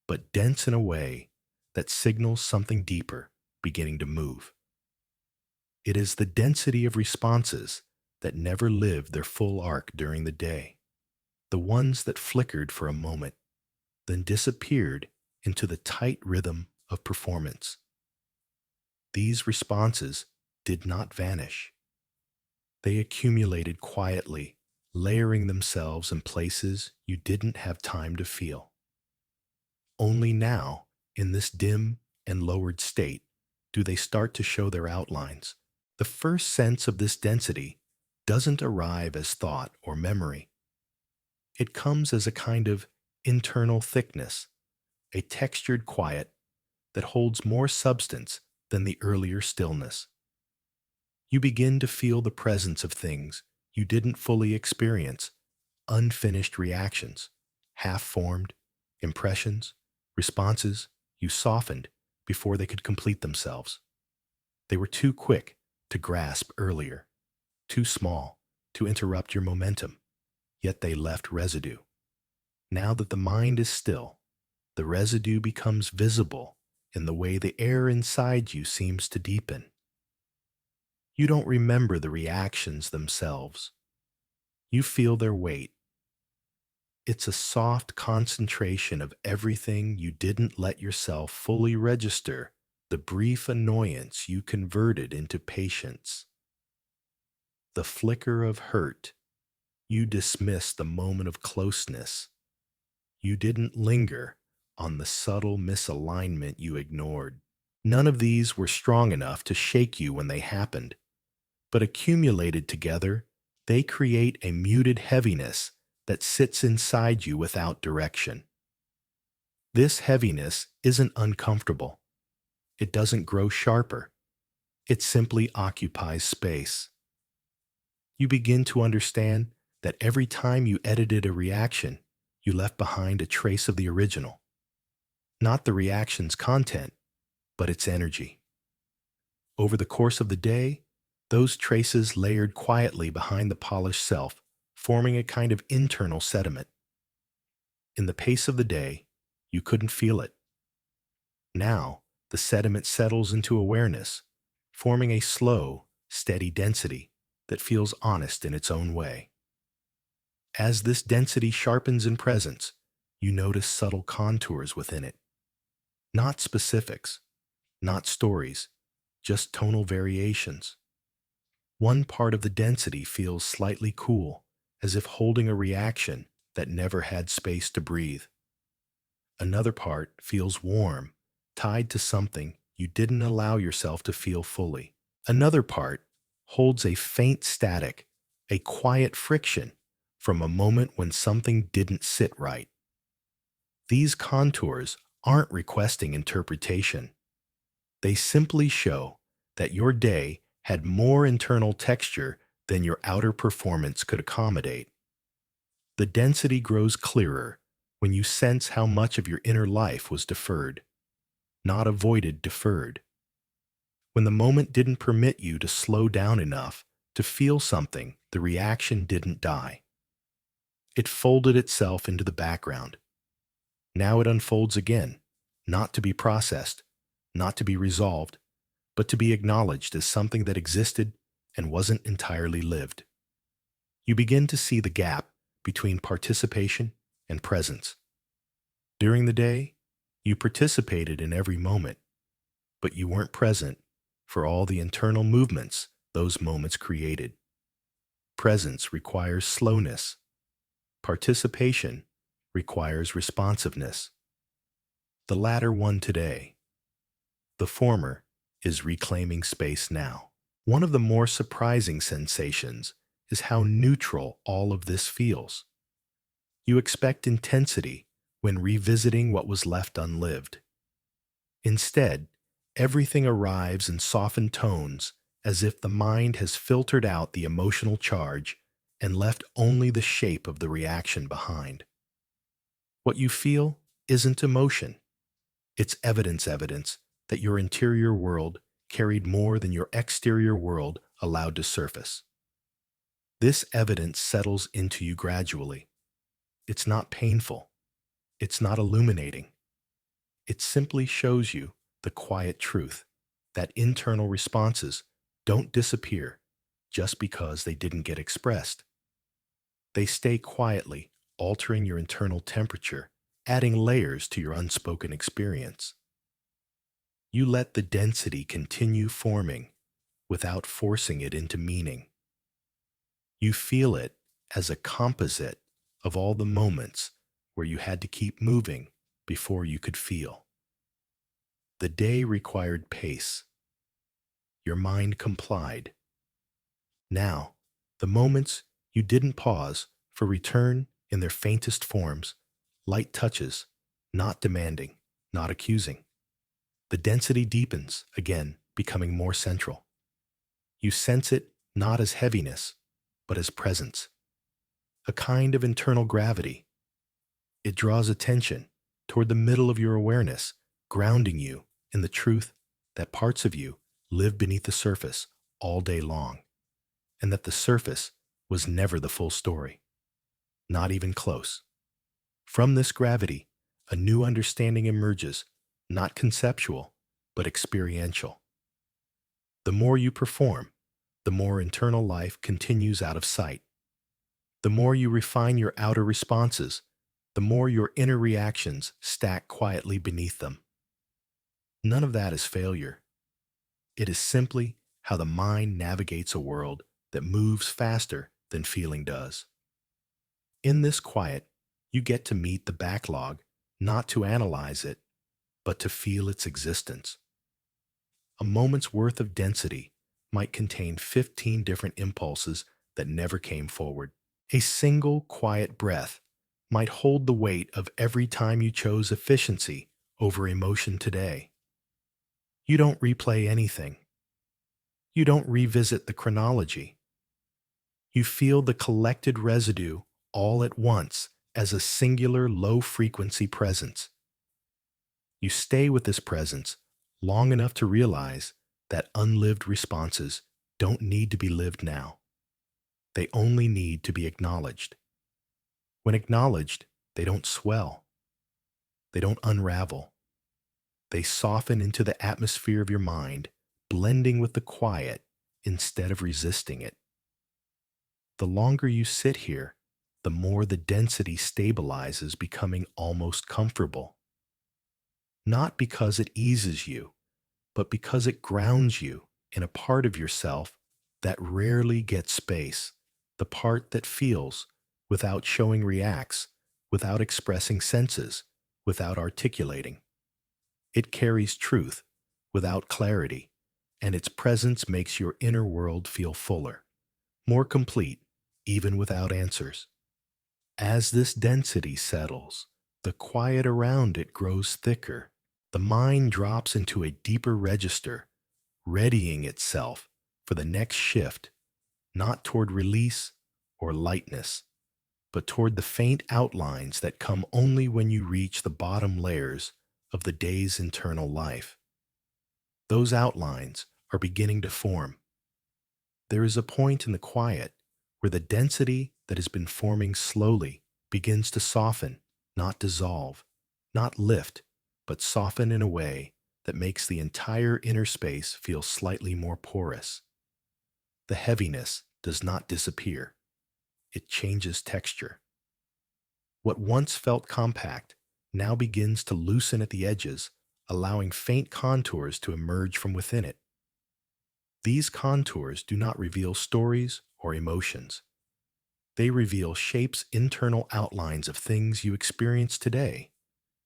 but dense in a way that signals something deeper beginning to move. It is the density of responses that never lived their full arc during the day, the ones that flickered for a moment, then disappeared into the tight rhythm of performance. These responses did not vanish. They accumulated quietly, layering themselves in places you didn't have time to feel. Only now, in this dim and lowered state, do they start to show their outlines. The first sense of this density doesn't arrive as thought or memory. It comes as a kind of internal thickness, a textured quiet that holds more substance than the earlier stillness. You begin to feel the presence of things you didn't fully experience, unfinished reactions, half-formed, impressions, responses you softened before they could complete themselves. They were too quick to grasp earlier, too small to interrupt your momentum, yet they left residue. Now that the mind is still, the residue becomes visible in the way the air inside you seems to deepen. You don't remember the reactions themselves. You feel their weight. It's a soft concentration of everything you didn't let yourself fully register, the brief annoyance you converted into patience. The flicker of hurt. You dismissed the moment of closeness. You didn't linger on the subtle misalignment you ignored. None of these were strong enough to shake you when they happened, but accumulated together, they create a muted heaviness that sits inside you without direction. This heaviness isn't uncomfortable. It doesn't grow sharper. It simply occupies space. You begin to understand that every time you edited a reaction, you left behind a trace of the original. Not the reaction's content, but its energy. Over the course of the day, those traces layered quietly behind the polished self, forming a kind of internal sediment. In the pace of the day, you couldn't feel it. Now, the sediment settles into awareness, forming a slow, steady density that feels honest in its own way. As this density sharpens in presence, you notice subtle contours within it. Not specifics, not stories, just tonal variations. One part of the density feels slightly cool, as if holding a reaction that never had space to breathe. Another part feels warm, tied to something you didn't allow yourself to feel fully. Another part holds a faint static, a quiet friction from a moment when something didn't sit right. These contours aren't requesting interpretation. They simply show that your day had more internal texture than your outer performance could accommodate. The density grows clearer when you sense how much of your inner life was deferred, not avoided, deferred. When the moment didn't permit you to slow down enough to feel something, the reaction didn't die. It folded itself into the background. Now it unfolds again, not to be processed, not to be resolved, but to be acknowledged as something that existed and wasn't entirely lived. You begin to see the gap between participation and presence. During the day, you participated in every moment, but you weren't present for all the internal movements those moments created. Presence requires slowness. Participation requires responsiveness. The latter won today. The former is reclaiming space now. One of the more surprising sensations is how neutral all of this feels. You expect intensity when revisiting what was left unlived. Instead, everything arrives in softened tones as if the mind has filtered out the emotional charge and left only the shape of the reaction behind. What you feel isn't emotion, it's evidence that your interior world carried more than your exterior world allowed to surface. This evidence settles into you gradually. It's not painful. It's not illuminating. It simply shows you the quiet truth that internal responses don't disappear just because they didn't get expressed. They stay quietly, altering your internal temperature, adding layers to your unspoken experience. You let the density continue forming without forcing it into meaning. You feel it as a composite of all the moments where you had to keep moving before you could feel. The day required pace. Your mind complied. Now, the moments you didn't pause for return in their faintest forms, light touches, not demanding, not accusing. The density deepens, again, becoming more central. You sense it not as heaviness, but as presence, a kind of internal gravity. It draws attention toward the middle of your awareness, grounding you in the truth that parts of you live beneath the surface all day long, and that the surface was never the full story, not even close. From this gravity, a new understanding emerges, not conceptual, but experiential. The more you perform, the more internal life continues out of sight. The more you refine your outer responses, the more your inner reactions stack quietly beneath them. None of that is failure. It is simply how the mind navigates a world that moves faster than feeling does. In this quiet, you get to meet the backlog, not to analyze it, but to feel its existence. A moment's worth of density might contain 15 different impulses that never came forward. A single quiet breath might hold the weight of every time you chose efficiency over emotion today. You don't replay anything. You don't revisit the chronology. You feel the collected residue all at once as a singular low-frequency presence. You stay with this presence long enough to realize that unlived responses don't need to be lived now. They only need to be acknowledged. When acknowledged, they don't swell. They don't unravel. They soften into the atmosphere of your mind, blending with the quiet instead of resisting it. The longer you sit here, the more the density stabilizes, becoming almost comfortable. Not because it eases you, but because it grounds you in a part of yourself that rarely gets space, the part that feels without showing, reacts without expressing, senses without articulating. It carries truth without clarity, and its presence makes your inner world feel fuller, more complete, even without answers. As this density settles, the quiet around it grows thicker. The mind drops into a deeper register, readying itself for the next shift, not toward release or lightness, but toward the faint outlines that come only when you reach the bottom layers of the day's internal life. Those outlines are beginning to form. There is a point in the quiet where the density that has been forming slowly begins to soften, not dissolve, not lift, but soften in a way that makes the entire inner space feel slightly more porous. The heaviness does not disappear. It changes texture. What once felt compact now begins to loosen at the edges, allowing faint contours to emerge from within it. These contours do not reveal stories or emotions. They reveal shape's internal outlines of things you experience today,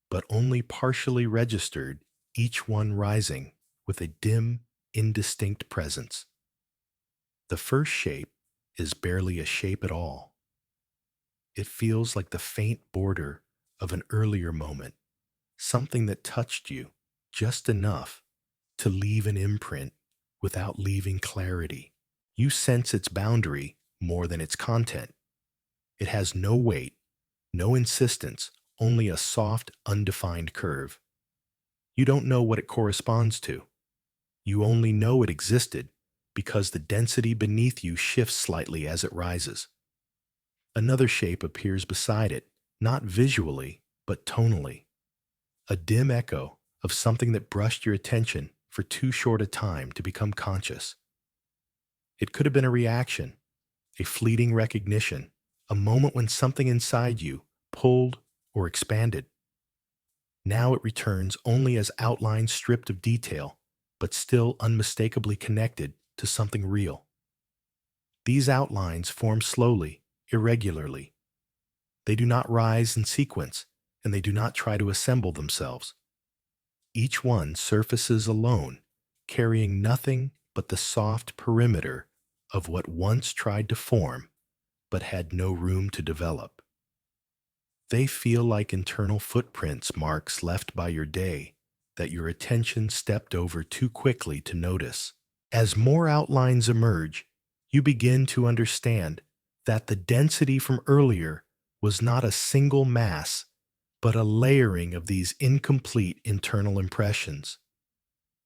but only partially registered, each one rising with a dim, indistinct presence. The first shape is barely a shape at all. It feels like the faint border of an earlier moment, something that touched you just enough to leave an imprint without leaving clarity. You sense its boundary more than its content. It has no weight, no insistence, only a soft, undefined curve. You don't know what it corresponds to. You only know it existed because the density beneath you shifts slightly as it rises. Another shape appears beside it, not visually, but tonally. A dim echo of something that brushed your attention for too short a time to become conscious. It could have been a reaction, a fleeting recognition, a moment when something inside you pulled or expanded. Now it returns only as outline stripped of detail, but still unmistakably connected to something real. These outlines form slowly, irregularly. They do not rise in sequence, and they do not try to assemble themselves. Each one surfaces alone, carrying nothing but the soft perimeter of what once tried to form, but had no room to develop. They feel like internal footprints, marks left by your day that your attention stepped over too quickly to notice. As more outlines emerge, you begin to understand that the density from earlier was not a single mass, but a layering of these incomplete internal impressions.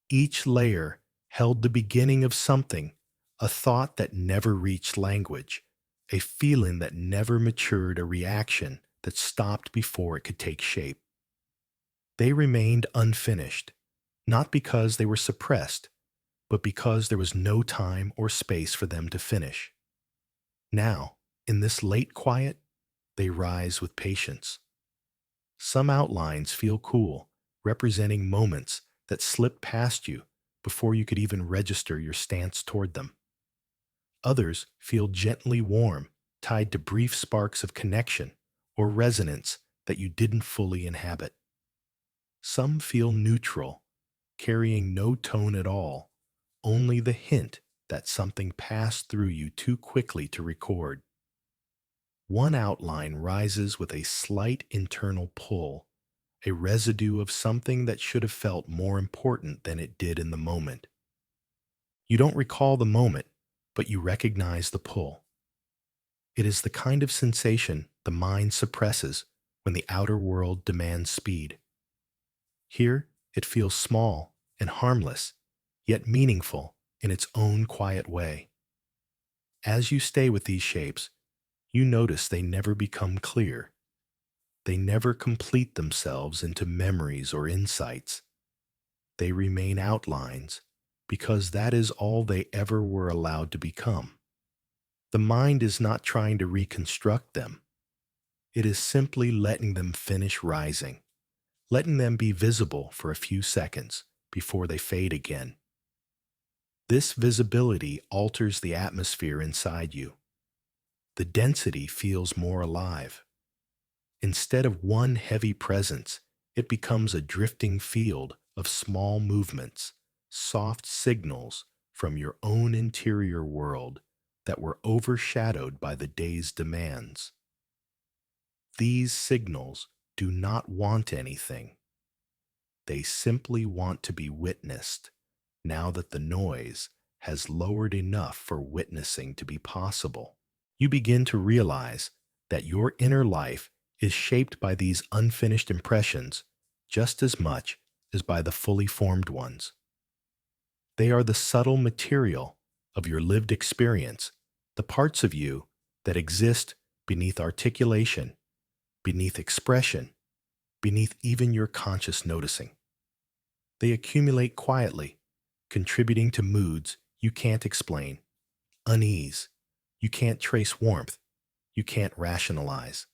Each layer held the beginning of something, a thought that never reached language, a feeling that never matured, a reaction that stopped before it could take shape. They remained unfinished, not because they were suppressed, but because there was no time or space for them to finish. Now, in this late quiet, they rise with patience. Some outlines feel cool, representing moments that slipped past you before you could even register your stance toward them. Others feel gently warm, tied to brief sparks of connection or resonance that you didn't fully inhabit. Some feel neutral, carrying no tone at all, only the hint that something passed through you too quickly to record. One outline rises with a slight internal pull, a residue of something that should have felt more important than it did in the moment. You don't recall the moment, but you recognize the pull. It is the kind of sensation the mind suppresses when the outer world demands speed. Here, it feels small and harmless, yet meaningful in its own quiet way. As you stay with these shapes, you notice they never become clear. They never complete themselves into memories or insights. They remain outlines because that is all they ever were allowed to become. The mind is not trying to reconstruct them. It is simply letting them finish rising, letting them be visible for a few seconds before they fade again. This visibility alters the atmosphere inside you. The density feels more alive. Instead of one heavy presence, it becomes a drifting field of small movements, soft signals from your own interior world that were overshadowed by the day's demands. These signals do not want anything. They simply want to be witnessed now that the noise has lowered enough for witnessing to be possible. You begin to realize that your inner life is shaped by these unfinished impressions just as much as by the fully formed ones. They are the subtle material of your lived experience, the parts of you that exist beneath articulation, beneath expression, beneath even your conscious noticing. They accumulate quietly, contributing to moods you can't explain, unease, you can't trace warmth, you can't rationalize.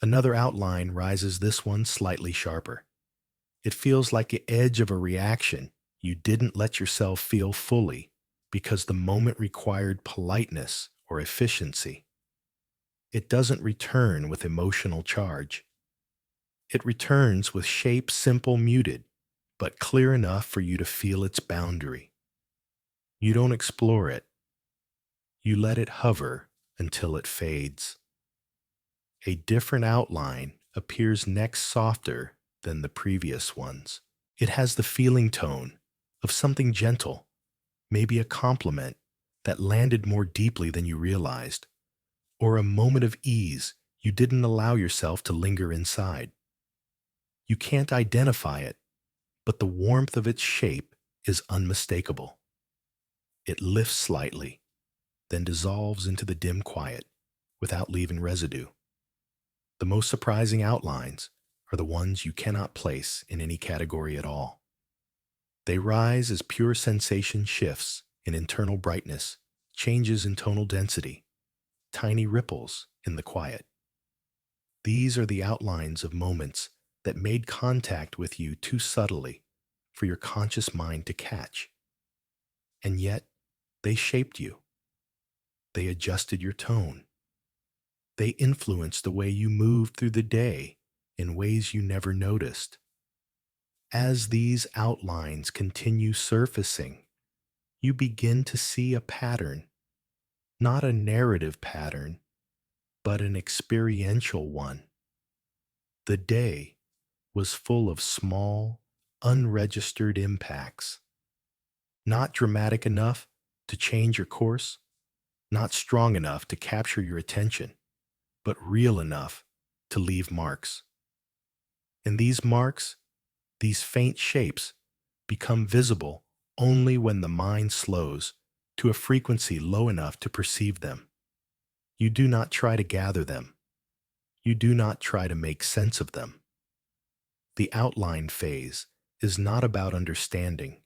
Another outline rises, this one slightly sharper. It feels like the edge of a reaction you didn't let yourself feel fully because the moment required politeness or efficiency. It doesn't return with emotional charge. It returns with shape simple, muted, but clear enough for you to feel its boundary. You don't explore it. You let it hover until it fades. A different outline appears next, softer than the previous ones. It has the feeling tone of something gentle, maybe a compliment that landed more deeply than you realized, or a moment of ease you didn't allow yourself to linger inside. You can't identify it, but the warmth of its shape is unmistakable. It lifts slightly, then dissolves into the dim quiet without leaving residue. The most surprising outlines are the ones you cannot place in any category at all. They rise as pure sensation shifts in internal brightness, changes in tonal density, tiny ripples in the quiet. These are the outlines of moments that made contact with you too subtly for your conscious mind to catch. And yet, they shaped you. They adjusted your tone. They influenced the way you moved through the day in ways you never noticed. As these outlines continue surfacing, you begin to see a pattern, not a narrative pattern, but an experiential one. The day was full of small, unregistered impacts, not dramatic enough to change your course, not strong enough to capture your attention, but real enough to leave marks. And these marks, these faint shapes, become visible only when the mind slows to a frequency low enough to perceive them. You do not try to gather them. You do not try to make sense of them. The outline phase is not about understanding.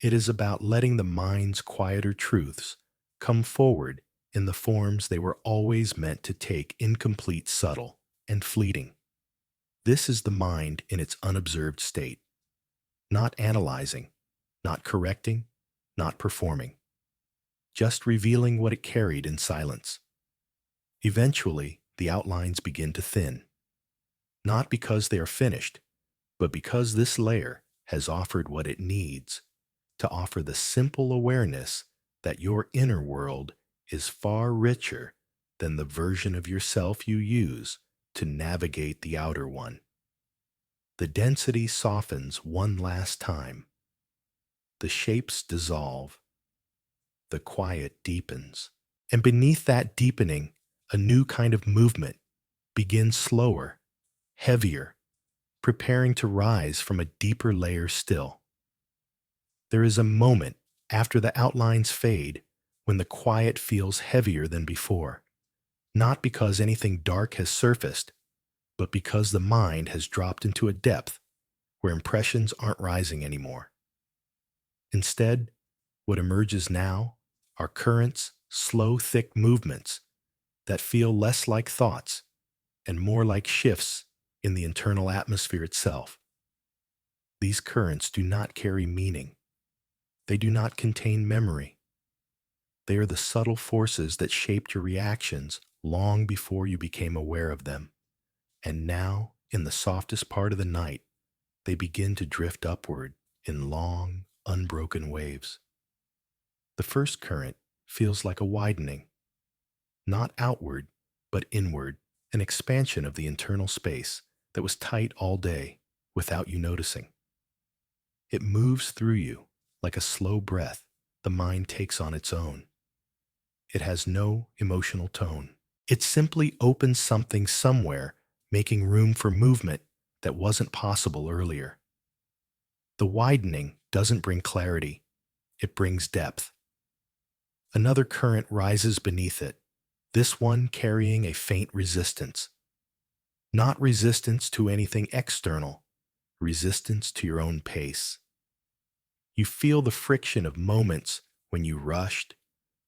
It is about letting the mind's quieter truths come forward in the forms they were always meant to take, incomplete, subtle, and fleeting. This is the mind in its unobserved state, not analyzing, not correcting, not performing, just revealing what it carried in silence. Eventually, the outlines begin to thin, not because they are finished, but because this layer has offered what it needs to offer the simple awareness that your inner world is far richer than the version of yourself you use to navigate the outer one. The density softens one last time. The shapes dissolve. The quiet deepens. And beneath that deepening, a new kind of movement begins, slower, heavier, preparing to rise from a deeper layer still. There is a moment after the outlines fade when the quiet feels heavier than before, not because anything dark has surfaced, but because the mind has dropped into a depth where impressions aren't rising anymore. Instead, what emerges now are currents, slow, thick movements that feel less like thoughts and more like shifts in the internal atmosphere itself. These currents do not carry meaning. They do not contain memory. They are the subtle forces that shaped your reactions long before you became aware of them. And now, in the softest part of the night, they begin to drift upward in long, unbroken waves. The first current feels like a widening, not outward, but inward, an expansion of the internal space that was tight all day without you noticing. It moves through you like a slow breath the mind takes on its own. It has no emotional tone. It simply opens something somewhere, making room for movement that wasn't possible earlier. The widening doesn't bring clarity, it brings depth. Another current rises beneath it, this one carrying a faint resistance. Not resistance to anything external, resistance to your own pace. You feel the friction of moments when you rushed,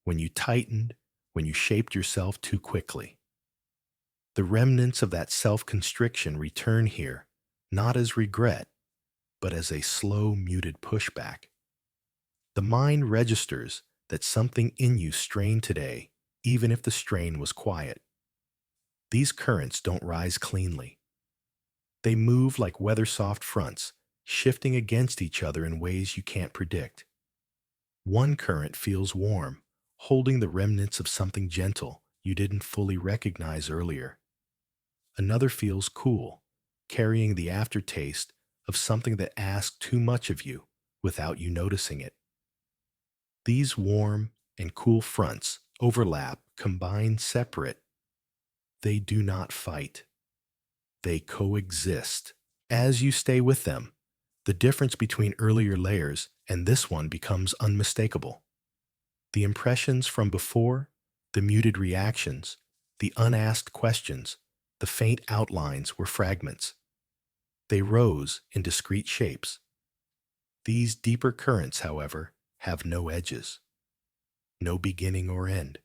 when you tightened, when you shaped yourself too quickly. The remnants of that self-constriction return here, not as regret, but as a slow, muted pushback. The mind registers that something in you strained today, even if the strain was quiet. These currents don't rise cleanly. They move like weather-soft fronts, shifting against each other in ways you can't predict. One current feels warm, holding the remnants of something gentle you didn't fully recognize earlier. Another feels cool, carrying the aftertaste of something that asks too much of you without you noticing it. These warm and cool fronts overlap, combine, separate. They do not fight. They coexist. As you stay with them, the difference between earlier layers and this one becomes unmistakable. The impressions from before, the muted reactions, the unasked questions, the faint outlines were fragments. They rose in discrete shapes. These deeper currents, however, have no edges, no beginning or end.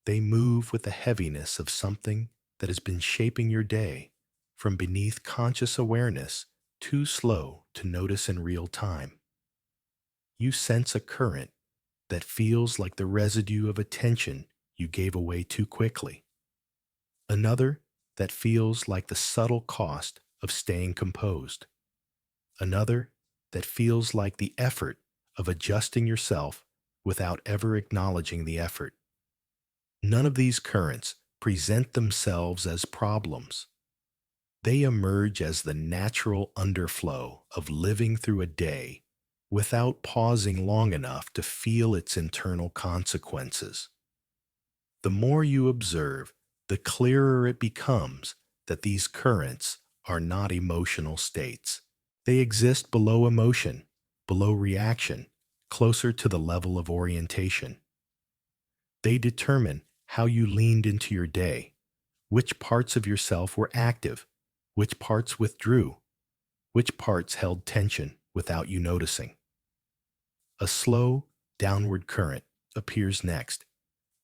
They move with the heaviness of something that has been shaping your day from beneath conscious awareness, too slow to notice in real time. You sense a current that feels like the residue of attention you gave away too quickly. Another that feels like the subtle cost of staying composed. Another that feels like the effort of adjusting yourself without ever acknowledging the effort. None of these currents present themselves as problems. They emerge as the natural underflow of living through a day without pausing long enough to feel its internal consequences. The more you observe, the clearer it becomes that these currents are not emotional states. They exist below emotion, below reaction, closer to the level of orientation. They determine how you leaned into your day, which parts of yourself were active, which parts withdrew, which parts held tension without you noticing. A slow, downward current appears next,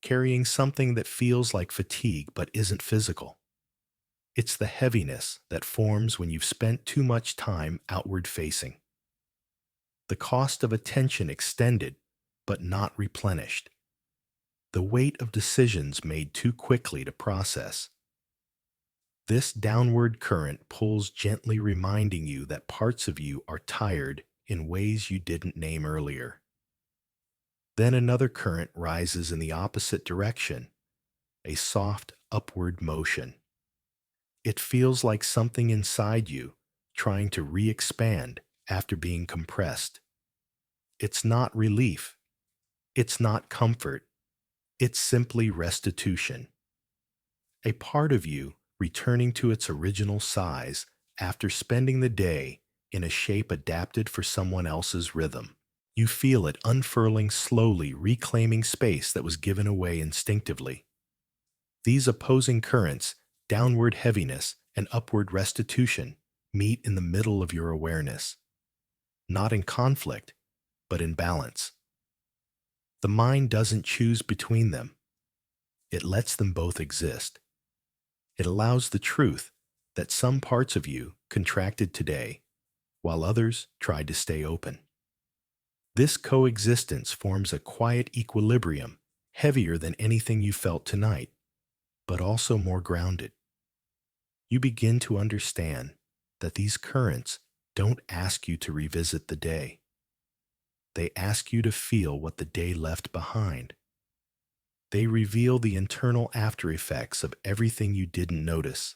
carrying something that feels like fatigue but isn't physical. It's the heaviness that forms when you've spent too much time outward facing. The cost of attention extended but not replenished. The weight of decisions made too quickly to process. This downward current pulls gently, reminding you that parts of you are tired in ways you didn't name earlier. Then another current rises in the opposite direction, a soft upward motion. It feels like something inside you trying to re-expand after being compressed. It's not relief. It's not comfort. It's simply restitution. A part of you returning to its original size after spending the day in a shape adapted for someone else's rhythm. You feel it unfurling slowly, reclaiming space that was given away instinctively. These opposing currents, downward heaviness and upward restitution, meet in the middle of your awareness. Not in conflict, but in balance. The mind doesn't choose between them. It lets them both exist. It allows the truth that some parts of you contracted today, while others tried to stay open. This coexistence forms a quiet equilibrium, heavier than anything you felt tonight, but also more grounded. You begin to understand that these currents don't ask you to revisit the day. They ask you to feel what the day left behind. They reveal the internal after effects of everything you didn't notice,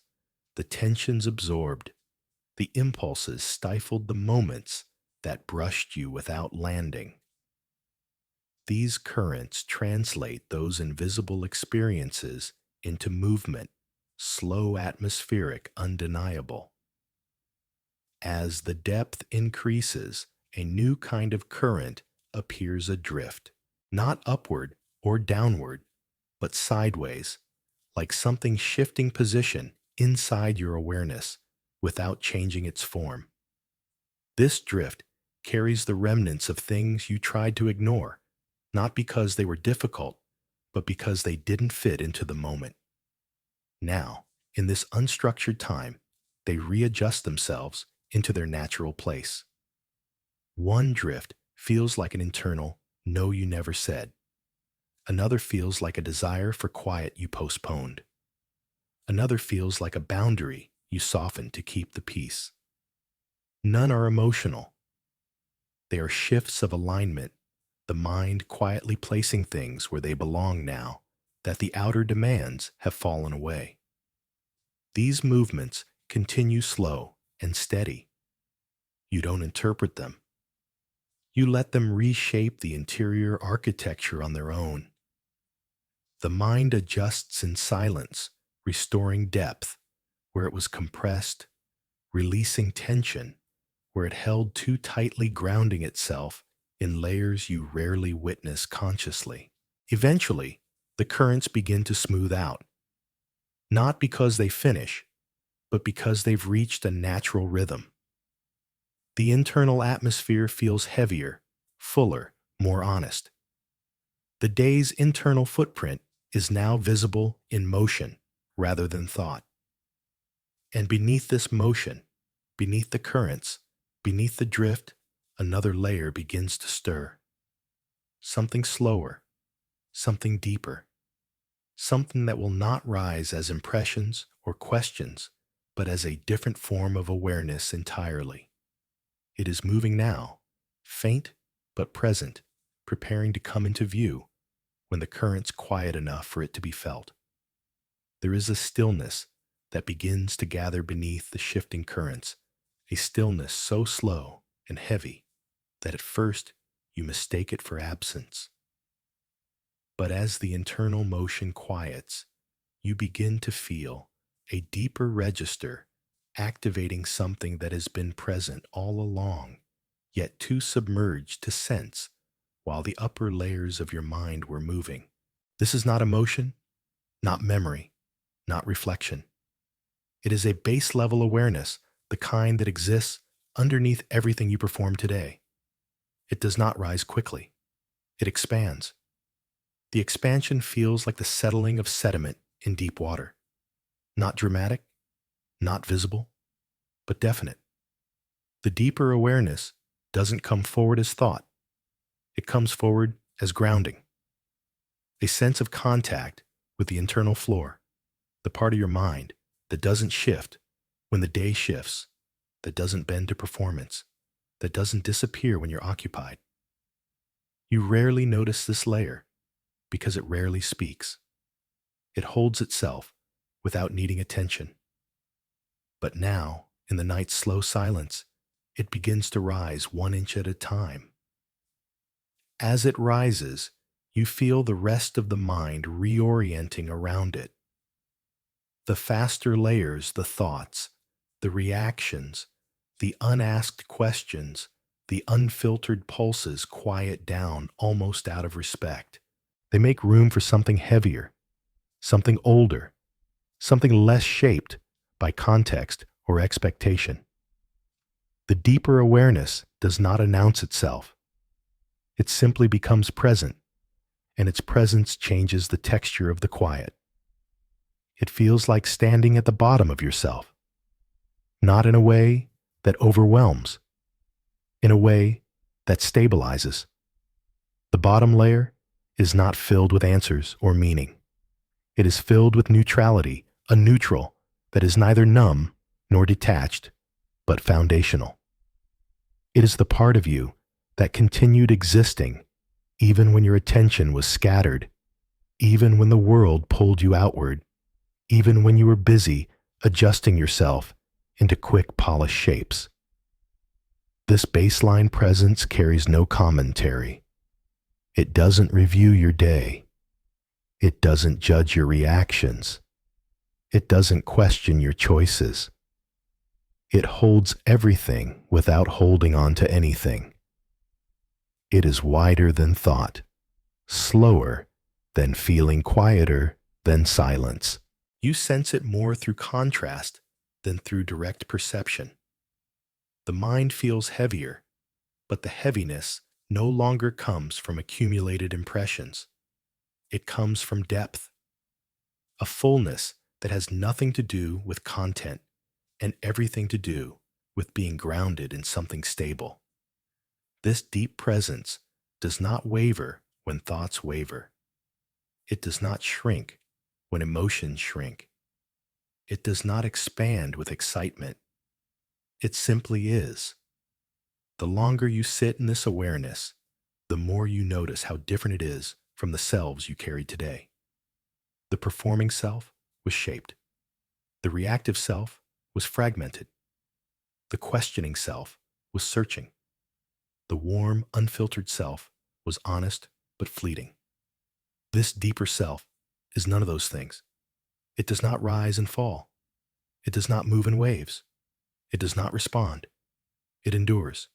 the tensions absorbed, the impulses stifled, the moments that brushed you without landing. These currents translate those invisible experiences into movement, slow, atmospheric, undeniable. As the depth increases, a new kind of current appears adrift, not upward or downward, but sideways, like something shifting position inside your awareness without changing its form. This drift carries the remnants of things you tried to ignore, not because they were difficult, but because they didn't fit into the moment. Now, in this unstructured time, they readjust themselves into their natural place. One drift feels like an internal, "no, you never said." Another feels like a desire for quiet you postponed. Another feels like a boundary you softened to keep the peace. None are emotional. They are shifts of alignment, the mind quietly placing things where they belong now that the outer demands have fallen away. These movements continue slow and steady, You don't interpret them. You let them reshape the interior architecture on their own. The mind adjusts in silence, restoring depth where it was compressed, releasing tension where it held too tightly, grounding itself in layers you rarely witness consciously. Eventually, the currents begin to smooth out, not because they finish, but because they've reached a natural rhythm. The internal atmosphere feels heavier, fuller, more honest. The day's internal footprint is now visible in motion rather than thought. And beneath this motion, beneath the currents, beneath the drift, another layer begins to stir. Something slower, something deeper, something that will not rise as impressions or questions, but as a different form of awareness entirely. It is moving now, faint but present, preparing to come into view when the current's quiet enough for it to be felt. There is a stillness that begins to gather beneath the shifting currents, a stillness so slow and heavy that at first you mistake it for absence. But as the internal motion quiets, you begin to feel a deeper register activating something that has been present all along, yet too submerged to sense while the upper layers of your mind were moving. This is not emotion, not memory, not reflection. It is a base level awareness, the kind that exists underneath everything you perform today. It does not rise quickly. It expands. The expansion feels like the settling of sediment in deep water. Not dramatic, not visible, but definite. The deeper awareness doesn't come forward as thought. It comes forward as grounding. A sense of contact with the internal floor, the part of your mind that doesn't shift when the day shifts, that doesn't bend to performance, that doesn't disappear when you're occupied. You rarely notice this layer because it rarely speaks. It holds itself without needing attention. But now, in the night's slow silence, it begins to rise 1 inch at a time. As it rises, you feel the rest of the mind reorienting around it. The faster layers, the thoughts, the reactions, the unasked questions, the unfiltered pulses quiet down almost out of respect. They make room for something heavier, something older, something less shaped by context or expectation. The deeper awareness does not announce itself. It simply becomes present, and its presence changes the texture of the quiet. It feels like standing at the bottom of yourself, not in a way that overwhelms, in a way that stabilizes. The bottom layer is not filled with answers or meaning. It is filled with neutrality, a neutral that is neither numb nor detached, but foundational. It is the part of you that continued existing even when your attention was scattered, even when the world pulled you outward, even when you were busy adjusting yourself into quick, polished shapes. This baseline presence carries no commentary. It doesn't review your day. It doesn't judge your reactions. It doesn't question your choices. It holds everything without holding on to anything. It is wider than thought, slower than feeling, quieter than silence. You sense it more through contrast than through direct perception. The mind feels heavier, but the heaviness no longer comes from accumulated impressions. It comes from depth, a fullness that has nothing to do with content and everything to do with being grounded in something stable. This deep presence does not waver when thoughts waver. It does not shrink when emotions shrink. It does not expand with excitement. It simply is. The longer you sit in this awareness, the more you notice how different it is from the selves you carried today. The performing self was shaped. The reactive self was fragmented. The questioning self was searching. The warm, unfiltered self was honest but fleeting. This deeper self is none of those things. It does not rise and fall. It does not move in waves. It does not respond. It endures.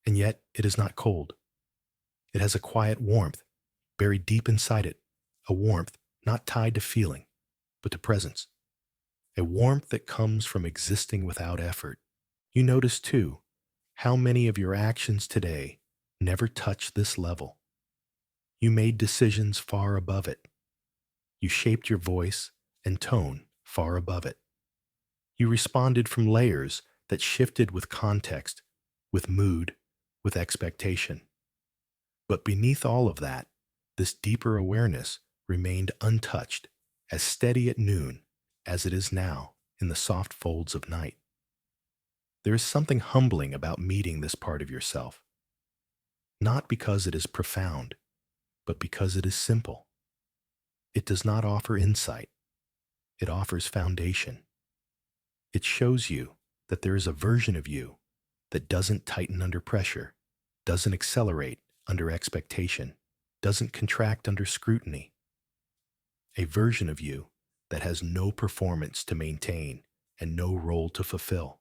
And yet it is not cold. It has a quiet warmth buried deep inside it, a warmth not tied to feeling, but to presence, a warmth that comes from existing without effort. You notice, too, how many of your actions today never touch this level. You made decisions far above it. You shaped your voice and tone far above it. You responded from layers that shifted with context, with mood, with expectation. But beneath all of that, this deeper awareness remained untouched, as steady at noon as it is now in the soft folds of night. There is something humbling about meeting this part of yourself, not because it is profound, but because it is simple. It does not offer insight. It offers foundation. It shows you that there is a version of you that doesn't tighten under pressure, doesn't accelerate under expectation, doesn't contract under scrutiny. A version of you that has no performance to maintain and no role to fulfill.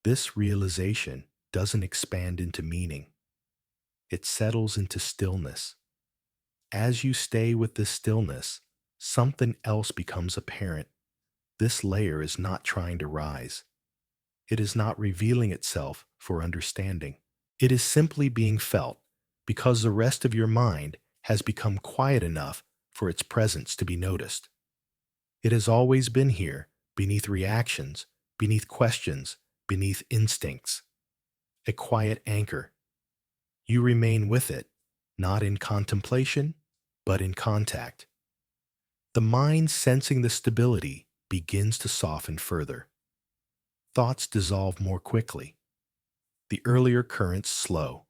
This realization doesn't expand into meaning. It settles into stillness. As you stay with this stillness, something else becomes apparent. This layer is not trying to rise. It is not revealing itself for understanding. It is simply being felt because the rest of your mind has become quiet enough for its presence to be noticed. It has always been here, beneath reactions, beneath questions, beneath instincts. A quiet anchor. You remain with it, not in contemplation, but in contact. The mind, sensing the stability, begins to soften further. Thoughts dissolve more quickly. The earlier currents slow.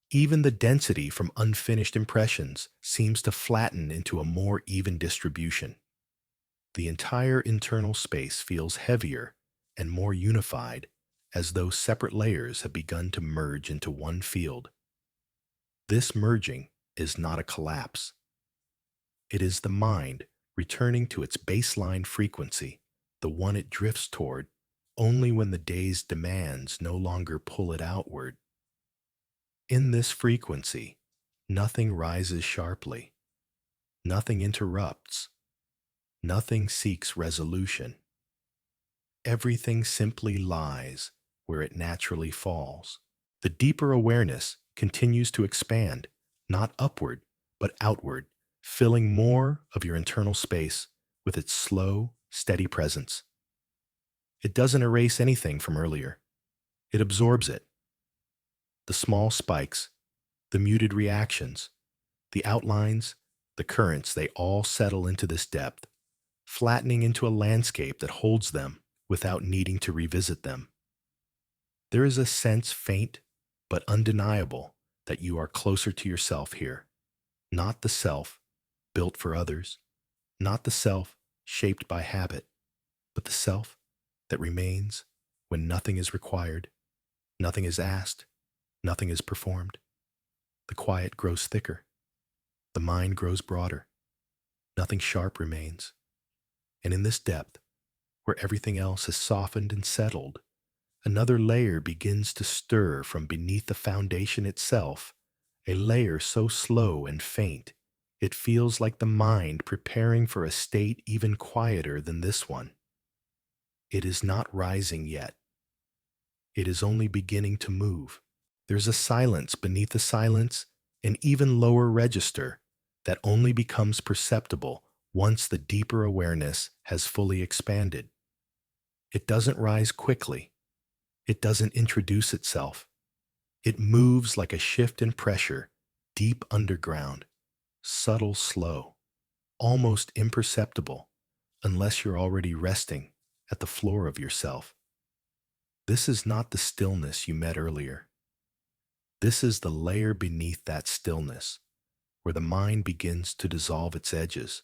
Even the density from unfinished impressions seems to flatten into a more even distribution. The entire internal space feels heavier and more unified, as though separate layers have begun to merge into one field. This merging is not a collapse. It is the mind returning to its baseline frequency, the one it drifts toward only when the day's demands no longer pull it outward. In this frequency, nothing rises sharply, nothing interrupts, nothing seeks resolution. Everything simply lies where it naturally falls. The deeper awareness continues to expand, not upward, but outward, filling more of your internal space with its slow, steady presence. It doesn't erase anything from earlier. It absorbs it. The small spikes, the muted reactions, the outlines, the currents, they all settle into this depth, flattening into a landscape that holds them without needing to revisit them. There is a sense, faint but undeniable, that you are closer to yourself here. Not the self built for others, not the self shaped by habit, but the self that remains when nothing is required, nothing is asked, nothing is performed. The quiet grows thicker. The mind grows broader. Nothing sharp remains. And in this depth, where everything else has softened and settled, another layer begins to stir from beneath the foundation itself, a layer so slow and faint, it feels like the mind preparing for a state even quieter than this one. It is not rising yet. It is only beginning to move. There's a silence beneath the silence, an even lower register that only becomes perceptible once the deeper awareness has fully expanded. It doesn't rise quickly. It doesn't introduce itself. It moves like a shift in pressure, deep underground, subtle, slow, almost imperceptible, unless you're already resting at the floor of yourself. This is not the stillness you met earlier. This is the layer beneath that stillness, where the mind begins to dissolve its edges,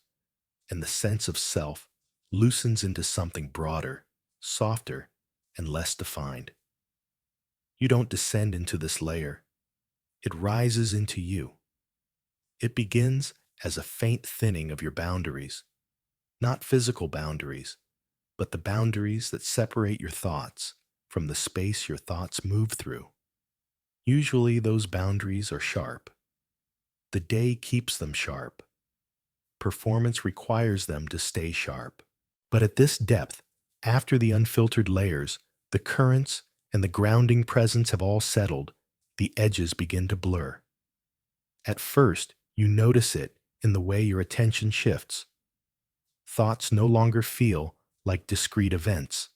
and the sense of self loosens into something broader, softer, and less defined. You don't descend into this layer. It rises into you. It begins as a faint thinning of your boundaries, not physical boundaries, but the boundaries that separate your thoughts from the space your thoughts move through. Usually those boundaries are sharp. The day keeps them sharp. Performance requires them to stay sharp. But at this depth, after the unfiltered layers, the currents and the grounding presence have all settled, the edges begin to blur. At first, you notice it in the way your attention shifts. Thoughts no longer feel like discrete events.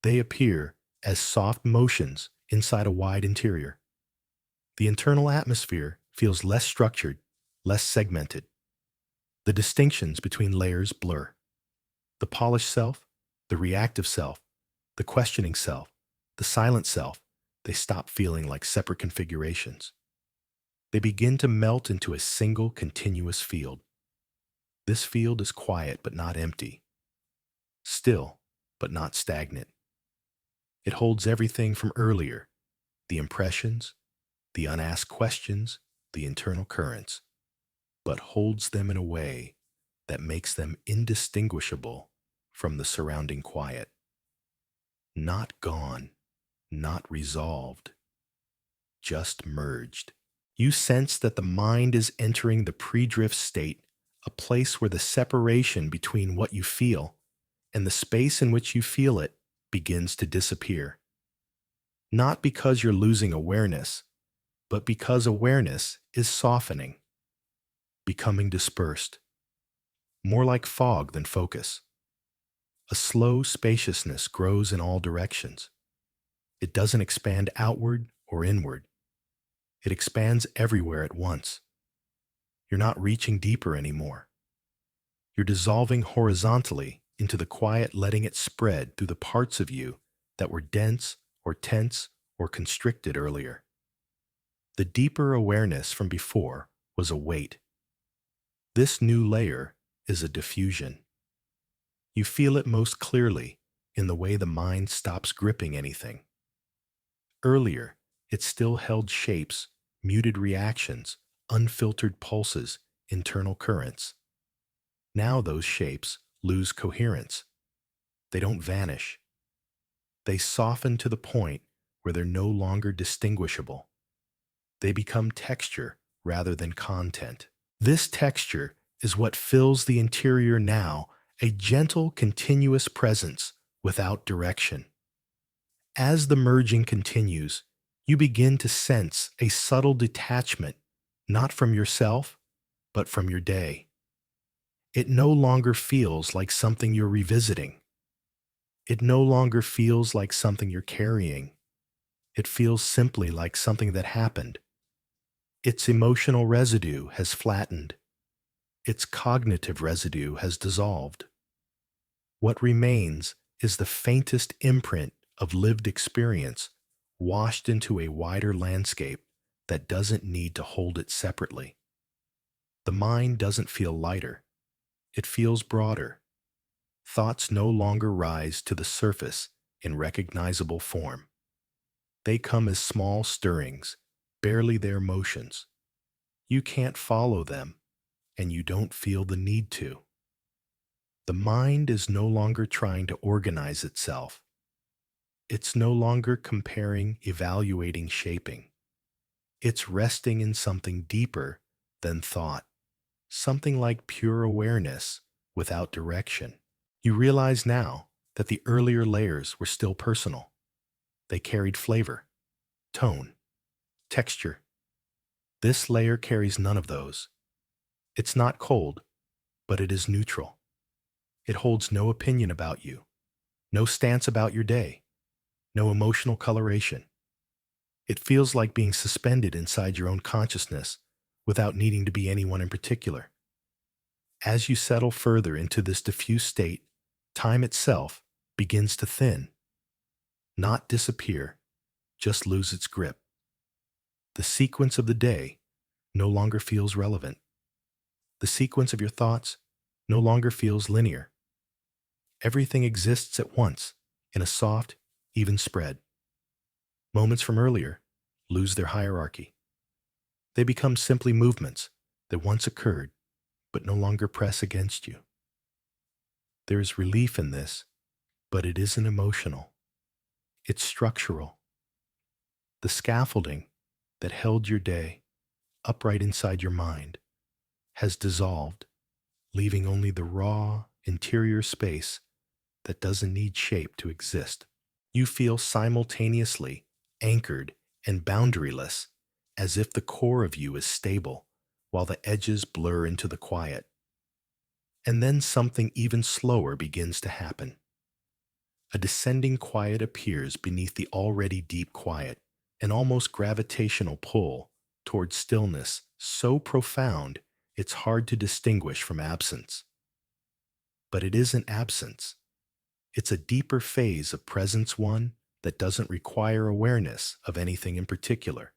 They appear as soft motions inside a wide interior. The internal atmosphere feels less structured, less segmented. The distinctions between layers blur. The polished self, the reactive self, the questioning self, the silent self, they stop feeling like separate configurations. They begin to melt into a single continuous field. This field is quiet but not empty, still but not stagnant. It holds everything from earlier, the impressions, the unasked questions, the internal currents, but holds them in a way that makes them indistinguishable from the surrounding quiet. Not gone, not resolved, just merged. You sense that the mind is entering the pre-drift state, a place where the separation between what you feel and the space in which you feel it begins to disappear. Not because you're losing awareness, but because awareness is softening, becoming dispersed, more like fog than focus. A slow spaciousness grows in all directions. It doesn't expand outward or inward. It expands everywhere at once. You're not reaching deeper anymore. You're dissolving horizontally into the quiet, letting it spread through the parts of you that were dense or tense or constricted earlier. The deeper awareness from before was a weight. This new layer is a diffusion. You feel it most clearly in the way the mind stops gripping anything. Earlier, it still held shapes, muted reactions, unfiltered pulses, internal currents. Now those shapes lose coherence. They don't vanish. They soften to the point where they're no longer distinguishable. They become texture rather than content. This texture is what fills the interior now, a gentle, continuous presence without direction. As the merging continues, you begin to sense a subtle detachment, not from yourself, but from your day. It no longer feels like something you're revisiting. It no longer feels like something you're carrying. It feels simply like something that happened. Its emotional residue has flattened. Its cognitive residue has dissolved. What remains is the faintest imprint of lived experience washed into a wider landscape that doesn't need to hold it separately. The mind doesn't feel lighter. It feels broader. Thoughts no longer rise to the surface in recognizable form. They come as small stirrings, barely their motions. You can't follow them, and you don't feel the need to. The mind is no longer trying to organize itself. It's no longer comparing, evaluating, shaping. It's resting in something deeper than thought, something like pure awareness without direction. You realize now that the earlier layers were still personal. They carried flavor, tone, texture. This layer carries none of those. It's not cold, but it is neutral. It holds no opinion about you, no stance about your day, no emotional coloration. It feels like being suspended inside your own consciousness without needing to be anyone in particular. As you settle further into this diffuse state, time itself begins to thin, not disappear, just lose its grip. The sequence of the day no longer feels relevant. The sequence of your thoughts no longer feels linear. Everything exists at once in a soft, even spread. Moments from earlier lose their hierarchy. They become simply movements that once occurred but no longer press against you. There is relief in this, but it isn't emotional. It's structural. The scaffolding that held your day upright inside your mind has dissolved, leaving only the raw interior space that doesn't need shape to exist. You feel simultaneously anchored and boundaryless, as if the core of you is stable while the edges blur into the quiet. And then something even slower begins to happen. A descending quiet appears beneath the already deep quiet, an almost gravitational pull towards stillness so profound it's hard to distinguish from absence. But it isn't absence. It's a deeper phase of presence, one that doesn't require awareness of anything in particular.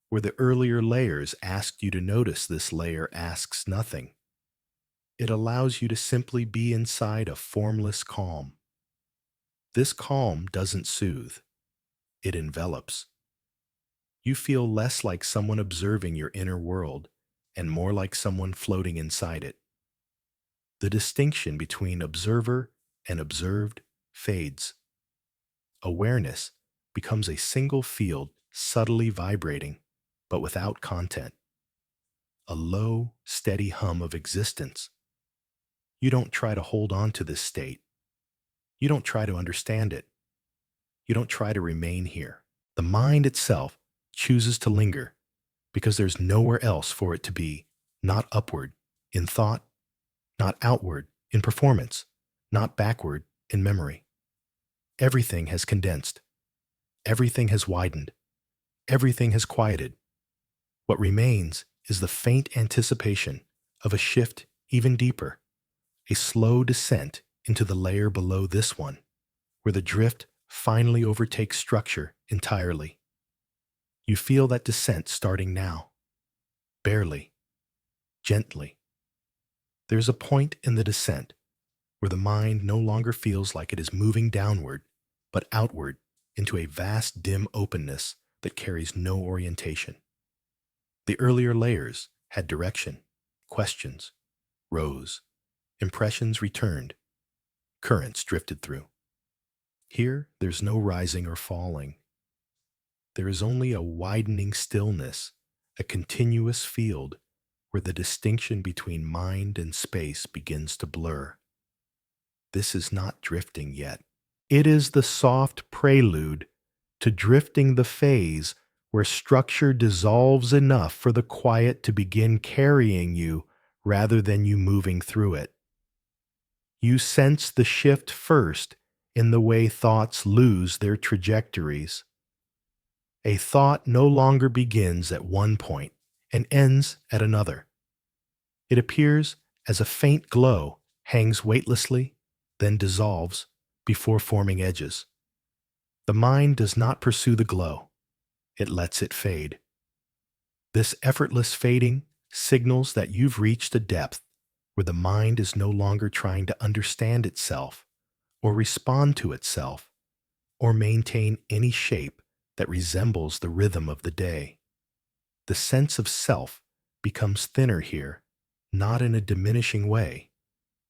Where the earlier layers asked you to notice, this layer asks nothing. It allows you to simply be inside a formless calm. This calm doesn't soothe, it envelops. You feel less like someone observing your inner world and more like someone floating inside it. The distinction between observer and observed fades. Awareness becomes a single field subtly vibrating, but without content. A low, steady hum of existence. You don't try to hold on to this state. You don't try to understand it. You don't try to remain here. The mind itself chooses to linger because there's nowhere else for it to be, not upward in thought, not outward in performance, not backward in memory. Everything has condensed. Everything has widened. Everything has quieted. What remains is the faint anticipation of a shift even deeper, a slow descent into the layer below this one, where the drift finally overtakes structure entirely. You feel that descent starting now, barely, gently. There's a point in the descent where the mind no longer feels like it is moving downward, but outward into a vast dim openness that carries no orientation. The earlier layers had direction, questions, rose, impressions returned, currents drifted through. Here, there's no rising or falling. There is only a widening stillness, a continuous field where the distinction between mind and space begins to blur. This is not drifting yet. It is the soft prelude to drifting, the phase where structure dissolves enough for the quiet to begin carrying you rather than you moving through it. You sense the shift first in the way thoughts lose their trajectories. A thought no longer begins at one point and ends at another. It appears as a faint glow hangs weightlessly, then dissolves before forming edges. The mind does not pursue the glow. It lets it fade. This effortless fading signals that you've reached a depth where the mind is no longer trying to understand itself or respond to itself or maintain any shape that resembles the rhythm of the day. The sense of self becomes thinner here, not in a diminishing way,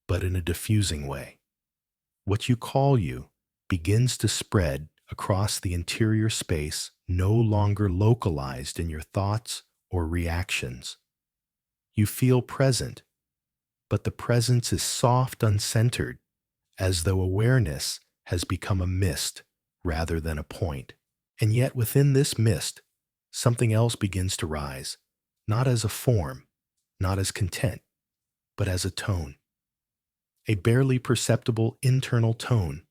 but in a diffusing way. What you call you begins to spread across the interior space, no longer localized in your thoughts or reactions. You feel present, but the presence is soft, uncentered, as though awareness has become a mist rather than a point. And yet within this mist, something else begins to rise, not as a form, not as content, but as a tone. A barely perceptible internal tone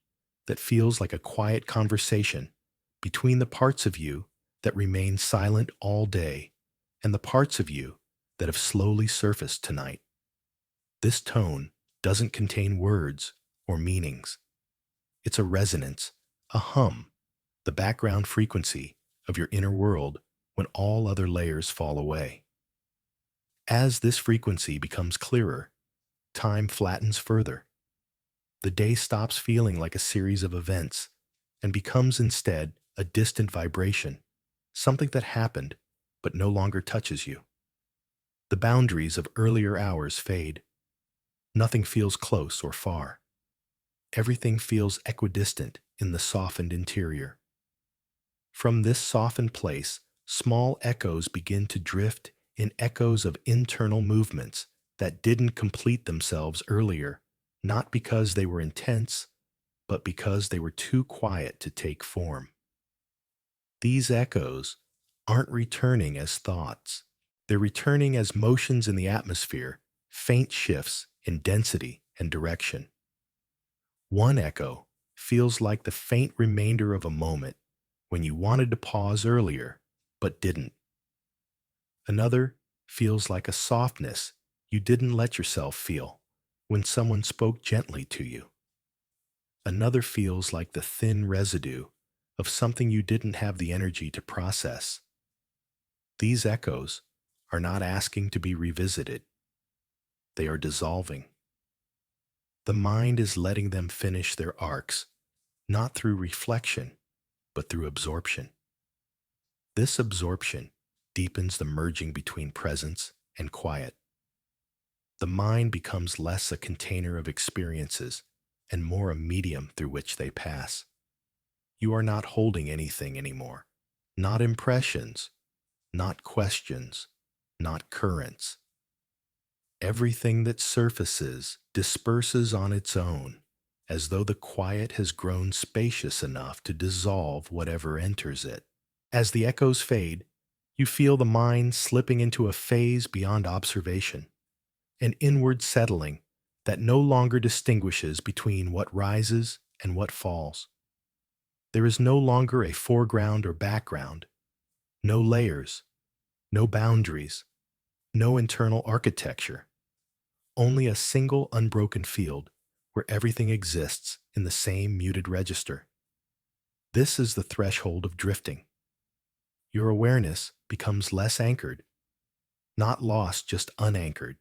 that feels like a quiet conversation between the parts of you that remain silent all day and the parts of you that have slowly surfaced tonight. This tone doesn't contain words or meanings. It's a resonance, a hum, the background frequency of your inner world when all other layers fall away. As this frequency becomes clearer, time flattens further. The day stops feeling like a series of events and becomes instead a distant vibration, something that happened but no longer touches you. The boundaries of earlier hours fade. Nothing feels close or far. Everything feels equidistant in the softened interior. From this softened place, small echoes begin to drift in echoes of internal movements that didn't complete themselves earlier, not because they were intense, but because they were too quiet to take form. These echoes aren't returning as thoughts. They're returning as motions in the atmosphere, faint shifts in density and direction. One echo feels like the faint remainder of a moment when you wanted to pause earlier but didn't. Another feels like a softness you didn't let yourself feel when someone spoke gently to you. Another feels like the thin residue of something you didn't have the energy to process. These echoes are not asking to be revisited. They are dissolving. The mind is letting them finish their arcs, not through reflection, but through absorption. This absorption deepens the merging between presence and quiet. The mind becomes less a container of experiences and more a medium through which they pass. You are not holding anything anymore, not impressions, not questions, not currents. Everything that surfaces disperses on its own, as though the quiet has grown spacious enough to dissolve whatever enters it. As the echoes fade, you feel the mind slipping into a phase beyond observation, an inward settling that no longer distinguishes between what rises and what falls. There is no longer a foreground or background, no layers, no boundaries, no internal architecture, only a single unbroken field where everything exists in the same muted register. This is the threshold of drifting. Your awareness becomes less anchored, not lost, just unanchored.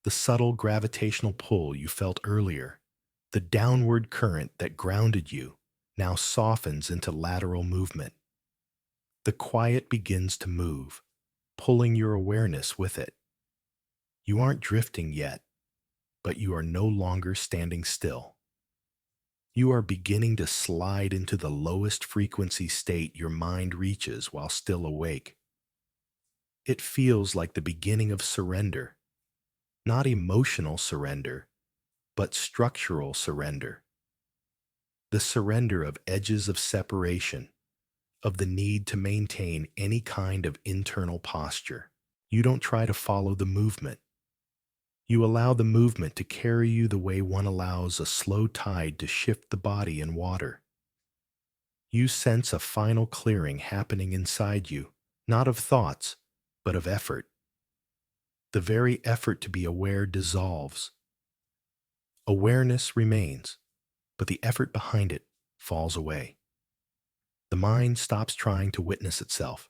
The subtle gravitational pull you felt earlier, the downward current that grounded you, now softens into lateral movement. The quiet begins to move, pulling your awareness with it. You aren't drifting yet, but you are no longer standing still. You are beginning to slide into the lowest frequency state your mind reaches while still awake. It feels like the beginning of surrender, not emotional surrender, but structural surrender. The surrender of edges of separation, of the need to maintain any kind of internal posture. You don't try to follow the movement. You allow the movement to carry you the way one allows a slow tide to shift the body in water. You sense a final clearing happening inside you, not of thoughts, but of effort. The very effort to be aware dissolves. Awareness remains, but the effort behind it falls away. The mind stops trying to witness itself.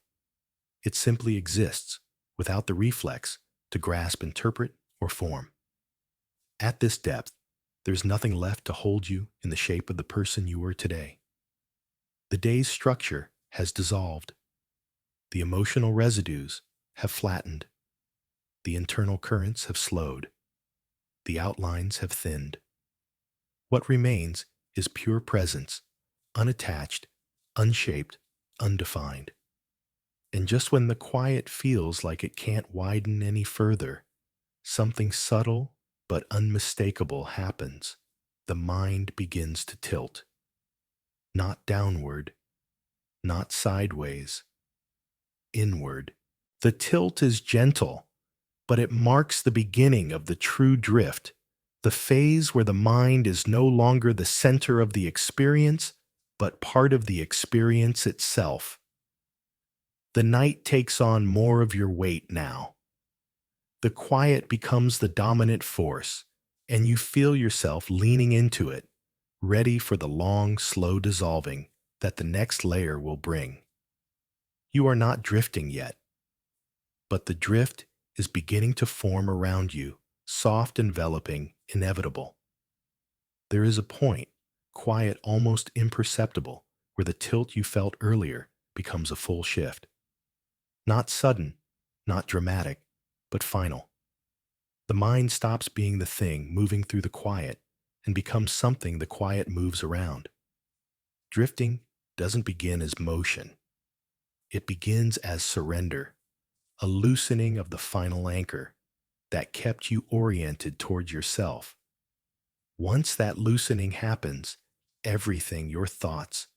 It simply exists, without the reflex to grasp, interpret, or form. At this depth, there's nothing left to hold you in the shape of the person you were today. The day's structure has dissolved. The emotional residues have flattened. The internal currents have slowed. The outlines have thinned. What remains is pure presence, unattached, unshaped, undefined. And just when the quiet feels like it can't widen any further, something subtle but unmistakable happens. The mind begins to tilt. Not downward, not sideways, inward. The tilt is gentle, but it marks the beginning of the true drift, the phase where the mind is no longer the center of the experience, but part of the experience itself. The night takes on more of your weight now. The quiet becomes the dominant force, and you feel yourself leaning into it, ready for the long, slow dissolving that the next layer will bring. You are not drifting yet, but the drift is beginning to form around you, soft, enveloping, inevitable. There is a point, quiet, almost imperceptible, where the tilt you felt earlier becomes a full shift. Not sudden, not dramatic, but final. The mind stops being the thing moving through the quiet and becomes something the quiet moves around. Drifting doesn't begin as motion. It begins as surrender, a loosening of the final anchor that kept you oriented towards yourself. Once that loosening happens, everything, your thoughts,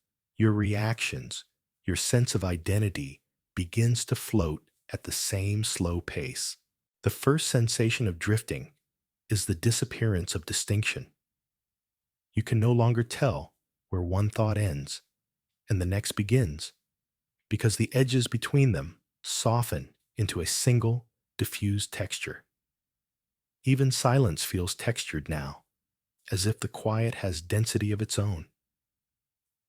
your reactions, your sense of identity begins to float at the same slow pace. The first sensation of drifting is the disappearance of distinction. You can no longer tell where one thought ends and the next begins, because the edges between them soften into a single, diffused texture. Even silence feels textured now, as if the quiet has density of its own.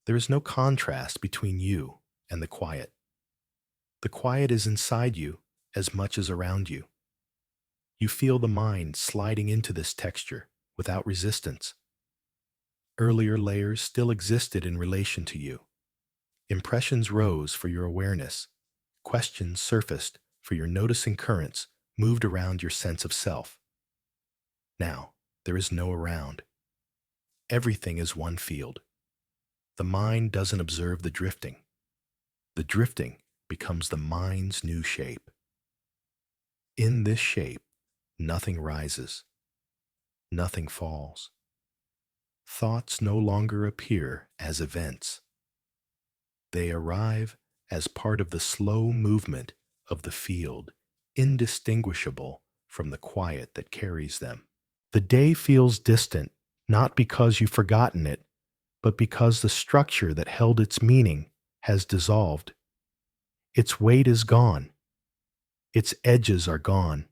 There is no contrast between you and the quiet. The quiet is inside you as much as around you. You feel the mind sliding into this texture without resistance. Earlier layers still existed in relation to you. Impressions rose for your awareness. Questions surfaced for your noticing currents moved around your sense of self. Now, there is no around. Everything is one field. The mind doesn't observe the drifting. The drifting becomes the mind's new shape. In this shape, nothing rises. Nothing falls. Thoughts no longer appear as events. They arrive as part of the slow movement of the field, indistinguishable from the quiet that carries them. The day feels distant, not because you've forgotten it, but because the structure that held its meaning has dissolved. Its weight is gone. Its edges are gone.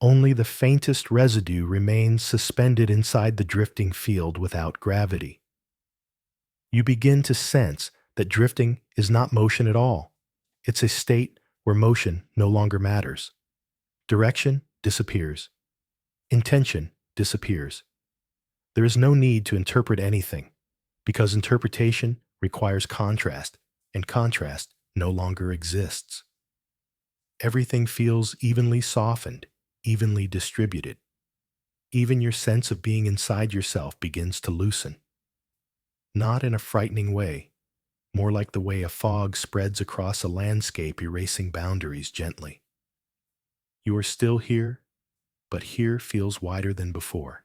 Only the faintest residue remains suspended inside the drifting field without gravity. You begin to sense that drifting is not motion at all. It's a state where motion no longer matters. Direction disappears. Intention disappears. There is no need to interpret anything, because interpretation requires contrast, and contrast no longer exists. Everything feels evenly softened, evenly distributed. Even your sense of being inside yourself begins to loosen. Not in a frightening way, more like the way a fog spreads across a landscape, erasing boundaries gently. You are still here, but here feels wider than before.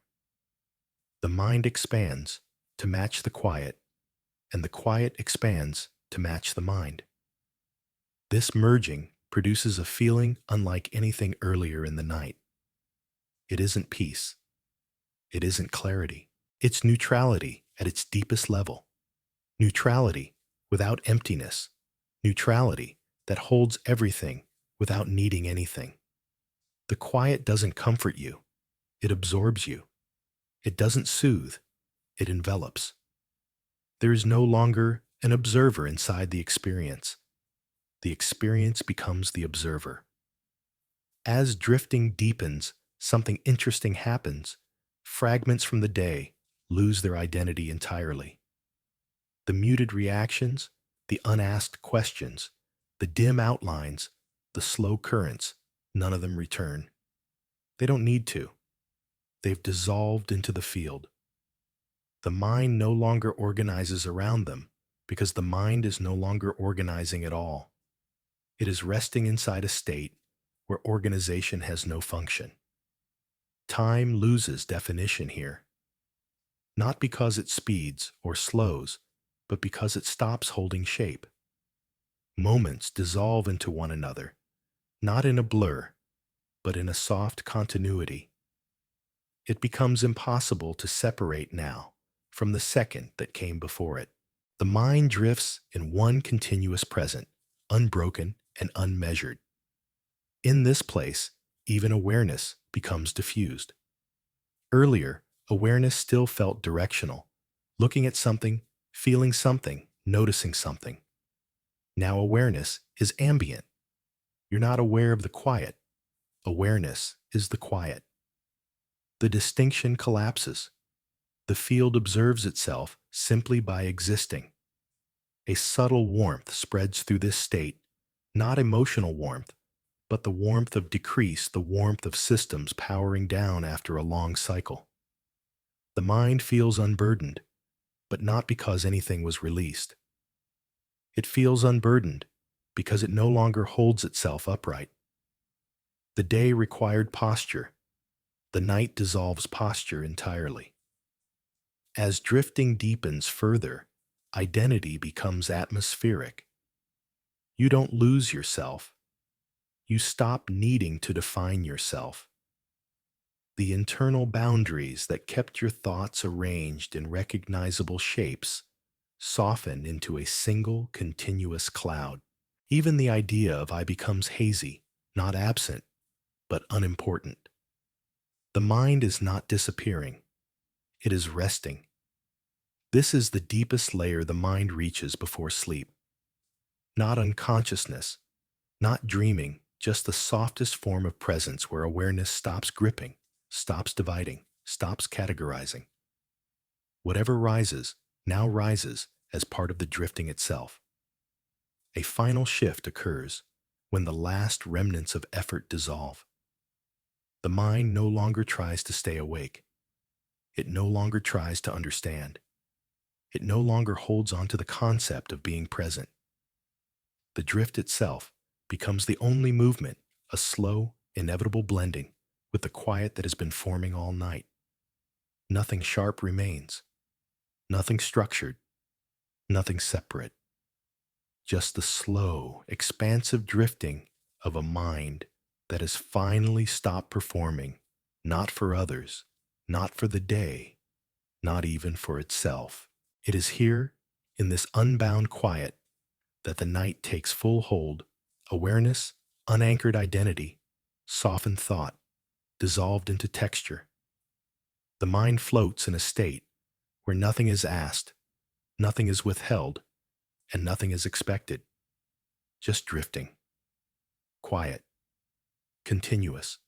The mind expands to match the quiet, and the quiet expands to match the mind. This merging produces a feeling unlike anything earlier in the night. It isn't peace. It isn't clarity. It's neutrality at its deepest level. Neutrality without emptiness. Neutrality that holds everything without needing anything. The quiet doesn't comfort you. It absorbs you. It doesn't soothe. It envelops. There is no longer an observer inside the experience. The experience becomes the observer. As drifting deepens, something interesting happens. Fragments from the day lose their identity entirely. The muted reactions, the unasked questions, the dim outlines, the slow currents, none of them return. They don't need to. They've dissolved into the field. The mind no longer organizes around them because the mind is no longer organizing at all. It is resting inside a state where organization has no function. Time loses definition here. Not because it speeds or slows, but because it stops holding shape. Moments dissolve into one another, not in a blur, but in a soft continuity. It becomes impossible to separate now from the second that came before it. The mind drifts in one continuous present, unbroken and unmeasured. In this place, even awareness becomes diffused. Earlier, awareness still felt directional, looking at something, feeling something, noticing something. Now awareness is ambient. You're not aware of the quiet. Awareness is the quiet. The distinction collapses. The field observes itself simply by existing. A subtle warmth spreads through this state, not emotional warmth, but the warmth of decrease, the warmth of systems powering down after a long cycle. The mind feels unburdened, but not because anything was released. It feels unburdened because it no longer holds itself upright. The day required posture. The night dissolves posture entirely. As drifting deepens further, identity becomes atmospheric. You don't lose yourself. You stop needing to define yourself. The internal boundaries that kept your thoughts arranged in recognizable shapes soften into a single continuous cloud. Even the idea of I becomes hazy, not absent, but unimportant. The mind is not disappearing. It is resting. This is the deepest layer the mind reaches before sleep. Not unconsciousness, not dreaming, just the softest form of presence where awareness stops gripping, stops dividing, stops categorizing. Whatever rises, now rises as part of the drifting itself. A final shift occurs when the last remnants of effort dissolve. The mind no longer tries to stay awake. It no longer tries to understand. It no longer holds on to the concept of being present. The drift itself becomes the only movement, a slow, inevitable blending with the quiet that has been forming all night. Nothing sharp remains. Nothing structured. Nothing separate. Just the slow, expansive drifting of a mind that has finally stopped performing, not for others, not for the day, not even for itself. It is here, in this unbound quiet, that the night takes full hold, awareness, unanchored identity, softened thought, dissolved into texture. The mind floats in a state where nothing is asked, nothing is withheld, and nothing is expected. Just drifting. Quiet. Continuous.